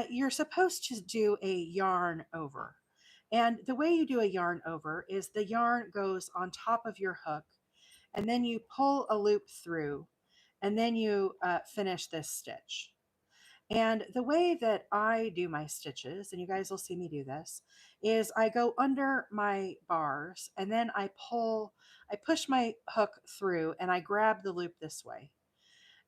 you're supposed to do a yarn over. And the way you do a yarn over is the yarn goes on top of your hook, and then you pull a loop through, and then you finish this stitch. And the way that I do my stitches, and you guys will see me do this, is I go under my bars and then I push my hook through and I grab the loop this way.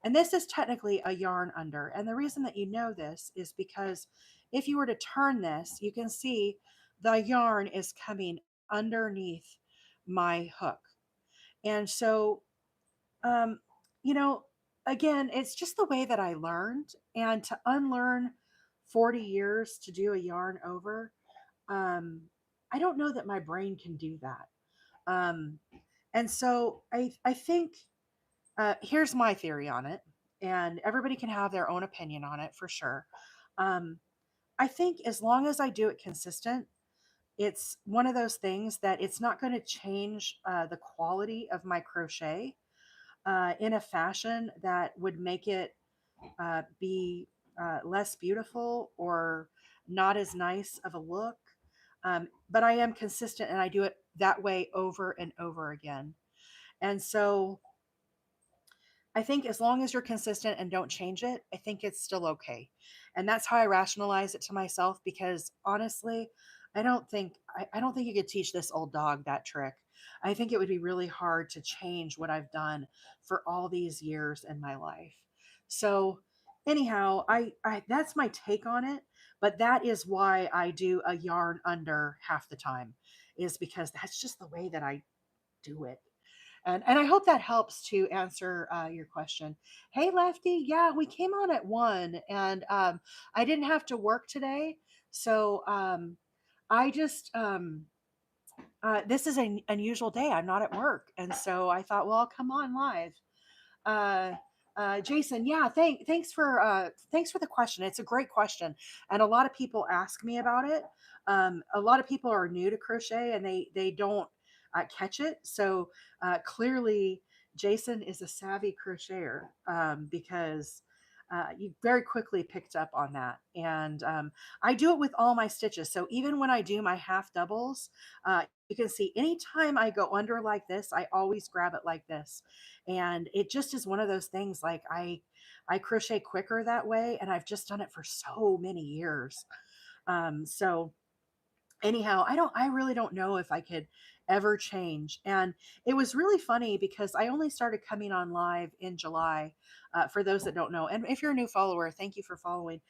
And this is technically a yarn under. And the reason that you know this is because if you were to turn this, you can see the yarn is coming underneath my hook. And so, um, you know, again, it's just the way that I learned. And to unlearn 40 years to do a yarn over, I don't know that my brain can do that. And so I think here's my theory on it, and everybody can have their own opinion on it for sure. Um, I think as long as I do it consistent, it's one of those things that it's not going to change the quality of my crochet in a fashion that would make it be less beautiful or not as nice of a look. But I am consistent and I do it that way over and over again. And so I think as long as you're consistent and don't change it, I think it's still okay. And that's how I rationalize it to myself because honestly, I don't think you could teach this old dog that trick. I think it would be really hard to change what I've done for all these years in my life. So anyhow, I that's my take on it, but that is why I do a yarn under half the time is because that's just the way that I do it. And I hope that helps to answer your question. Hey, Lefty. Yeah, we came on at 1, and I didn't have to work today. So I just, this is an unusual day. I'm not at work. And so I thought, well, I'll come on live. Uh, Jason, yeah, thanks for the question. It's a great question, and a lot of people ask me about it. A lot of people are new to crochet and they don't catch it. So clearly, Jason is a savvy crocheter because you very quickly picked up on that. And I do it with all my stitches. So even when I do my half doubles, you can see anytime I go under like this, I always grab it like this, and it just is one of those things like I crochet quicker that way, and I've just done it for so many years. So anyhow, I really don't know if I could ever change. And it was really funny because I only started coming on live in July. For those that don't know, and if you're a new follower, thank you for following.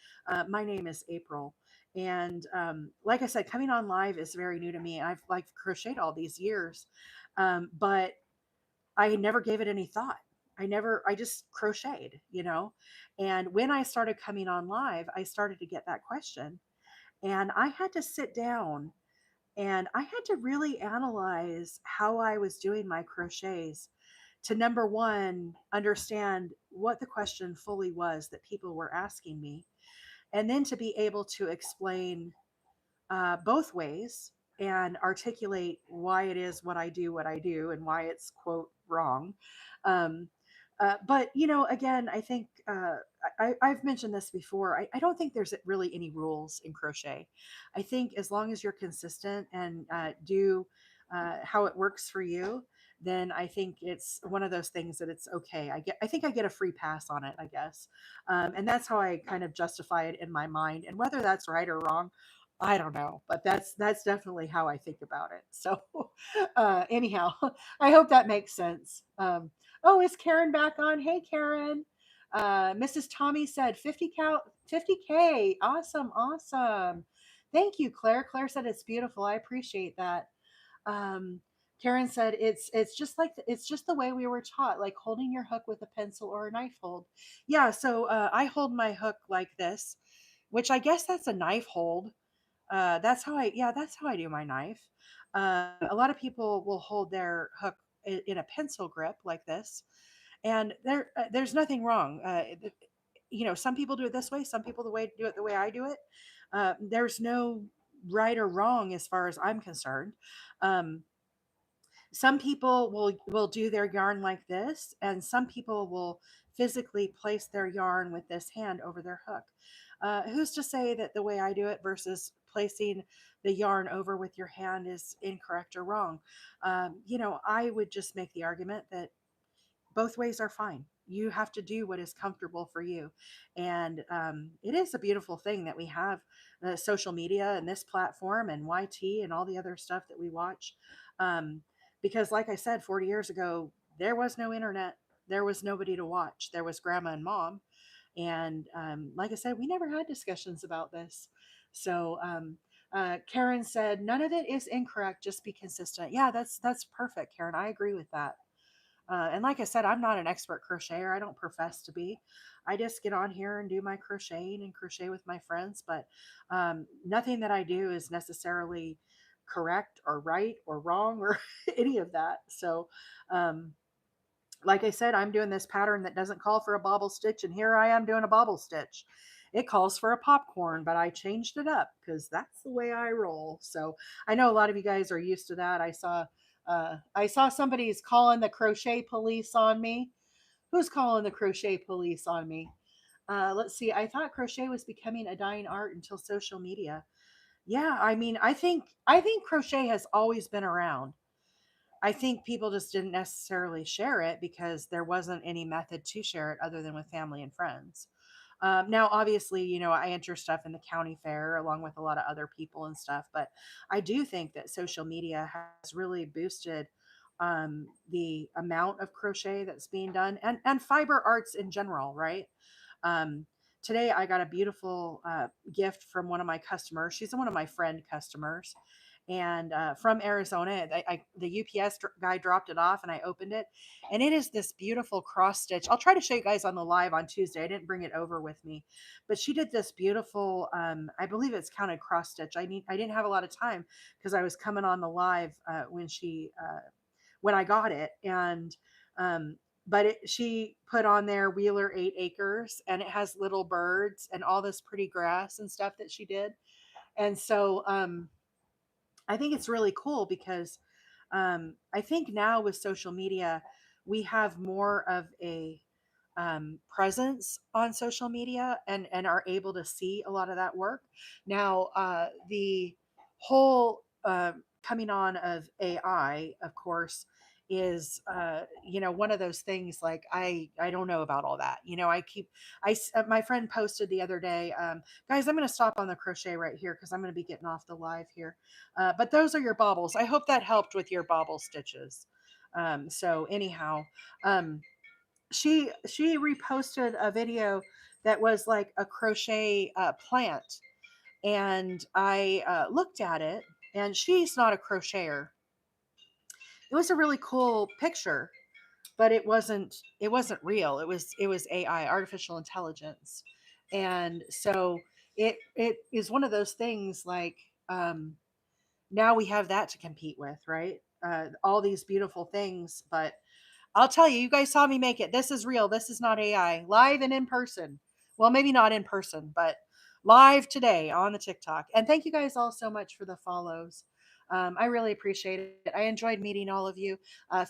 My name is April. And like I said, coming on live is very new to me. I've like crocheted all these years, but I never gave it any thought. I just crocheted, you know. And when I started coming on live, I started to get that question. And I had to sit down and I had to really analyze how I was doing my crochets to number one, understand what the question fully was that people were asking me, and then to be able to explain both ways and articulate why it is what I do, and why it's quote wrong. Um, but you know, again, I think I've mentioned this before. I don't think there's really any rules in crochet. I think as long as you're consistent and do how it works for you, then I think it's one of those things that it's okay. I think I get a free pass on it, I guess, and that's how I kind of justify it in my mind. And whether that's right or wrong, I don't know, but that's definitely how I think about it. So, anyhow, I hope that makes sense. Oh, is Karen back on? Hey, Karen. Mrs. Tommy said 50K. Awesome, awesome. Thank you, Claire. Claire said it's beautiful. I appreciate that. Um, Karen said it's just like it's just the way we were taught, like holding your hook with a pencil or a knife hold. Yeah, so I hold my hook like this, which I guess that's a knife hold. That's how I do my knife. A lot of people will hold their hook in a pencil grip like this, and there's nothing wrong. You know, some people do it this way, some people do it the way I do it. There's no right or wrong as far as I'm concerned. Um, some people will do their yarn like this, and some people will physically place their yarn with this hand over their hook. Who's to say that the way I do it versus placing the yarn over with your hand is incorrect or wrong? You know, I would just make the argument that both ways are fine. You have to do what is comfortable for you. And it is a beautiful thing that we have social media and this platform and YT and all the other stuff that we watch. Um, because, like I said, 40 years ago, there was no internet, there was nobody to watch, there was grandma and mom. And like I said, we never had discussions about this. So, Karen said, none of it is incorrect, just be consistent. Yeah, that's perfect, Karen. I agree with that. And like I said, I'm not an expert crocheter. I don't profess to be. I just get on here and do my crocheting and crochet with my friends. But nothing that I do is necessarily correct or right or wrong or any of that. So, um, like I said, I'm doing this pattern that doesn't call for a bobble stitch, and here I am doing a bobble stitch. it calls for a popcorn, but I changed it up because that's the way I roll. So I know a lot of you guys are used to that. I saw somebody's calling the crochet police on me. Who's calling the crochet police on me? Let's see. I thought crochet was becoming a dying art until social media. Yeah, I mean, I think crochet has always been around. I think people just didn't necessarily share it because there wasn't any method to share it other than with family and friends. Now, obviously, I enter stuff in the county fair along with a lot of other people and stuff, but I do think that social media has really boosted the amount of crochet that's being done and fiber arts in general, right? Um, Today, I got a beautiful gift from one of my customers. She's one of my friend customers and from Arizona. The UPS guy dropped it off, and I opened it, and it is this beautiful cross stitch. I'll try to show you guys on the live on Tuesday. I didn't bring it over with me, but she did this beautiful. I believe it's counted cross stitch. I didn't have a lot of time because I was coming on the live when I got it, and um, she put on there Wheeler 8 acres, and it has little birds and all this pretty grass and stuff that she did, and so I think it's really cool because I think now with social media, we have more of a presence on social media and are able to see a lot of that work. Now, the whole coming on of AI, of course, is one of those things like I don't know about all that. My friend posted the other day, guys, I'm going to stop on the crochet right here because I'm going to be getting off the live here. But those are your baubles. I hope that helped with your bauble stitches. So anyhow, um, she reposted a video that was like a crochet plant, and I looked at it, and she's not a crocheter. It was a really cool picture, but it wasn't real. It was AI, artificial intelligence, and so it is one of those things like now we have that to compete with, right? All these beautiful things, but I'll tell you, you guys saw me make it. This is real. This is not AI. Live and in person. Well, maybe not in person, but live today on the TikTok. And thank you guys all so much for the follows. I really appreciate it. I enjoyed meeting all of you.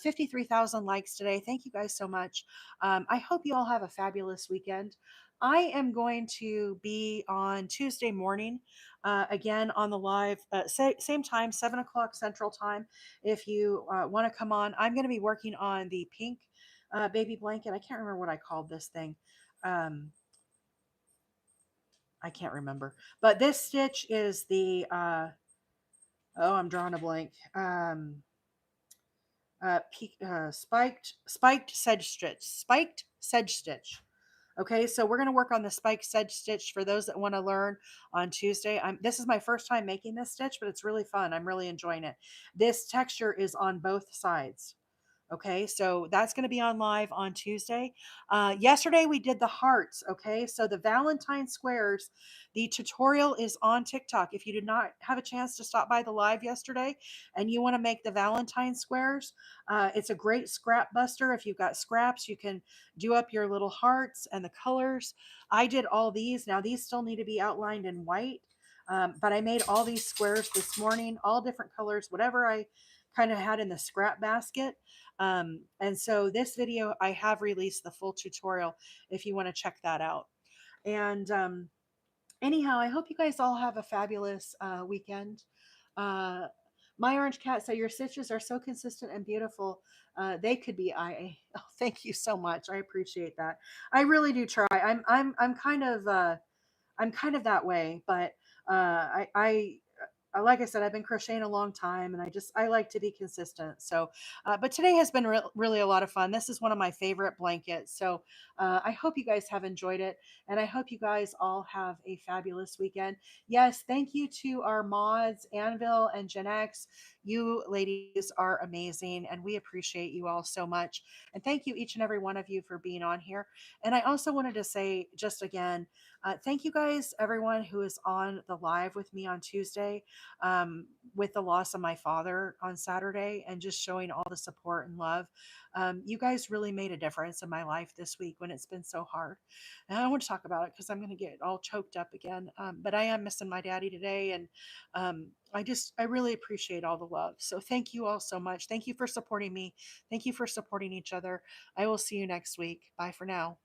53,000 likes today. Thank you guys so much. I hope you all have a fabulous weekend. I am going to be on Tuesday morning again on the live, same time, 7 o'clock Central Time. If you want to come on, I'm going to be working on the pink baby blanket. I can't remember what I called this thing. Um, I can't remember. But this stitch is the, oh, I'm drawing a blank. Spiked sedge stitch. Spiked sedge stitch. Okay, so we're going to work on the spiked sedge stitch for those that want to learn on Tuesday. This is my first time making this stitch, but it's really fun. I'm really enjoying it. This texture is on both sides. Okay, so that's going to be on live on Tuesday. Yesterday we did the hearts. Okay, so the Valentine squares, the tutorial is on TikTok. If you did not have a chance to stop by the live yesterday and you want to make the Valentine squares, it's a great scrap buster. If you've got scraps, you can do up your little hearts and the colors. I did all these. Now, these still need to be outlined in white. But I made all these squares this morning, all different colors, whatever I kind of had in the scrap basket. And so this video, I have released the full tutorial if you want to check that out. And anyhow, I hope you guys all have a fabulous weekend. Uh, my orange cat said your stitches are so consistent and beautiful. They could be IA. Oh, thank you so much. I appreciate that. I really do try. I'm kind of that way, but like I said, I've been crocheting a long time, and I like to be consistent. So, but today has been really a lot of fun. This is one of my favorite blankets. So, I hope you guys have enjoyed it, and I hope you guys all have a fabulous weekend. Yes, thank you to our mods, Anvil and Gen X. You ladies are amazing, and we appreciate you all so much. And thank you each and every one of you for being on here. And I also wanted to say just again, Thank you guys, everyone who is on the live with me on Tuesday, um, with the loss of my father on Saturday, and just showing all the support and love. You guys really made a difference in my life this week when it's been so hard. And I don't want to talk about it because I'm going to get all choked up again. But I am missing my daddy today. And I really appreciate all the love. So thank you all so much. Thank you for supporting me. Thank you for supporting each other. I will see you next week. Bye for now.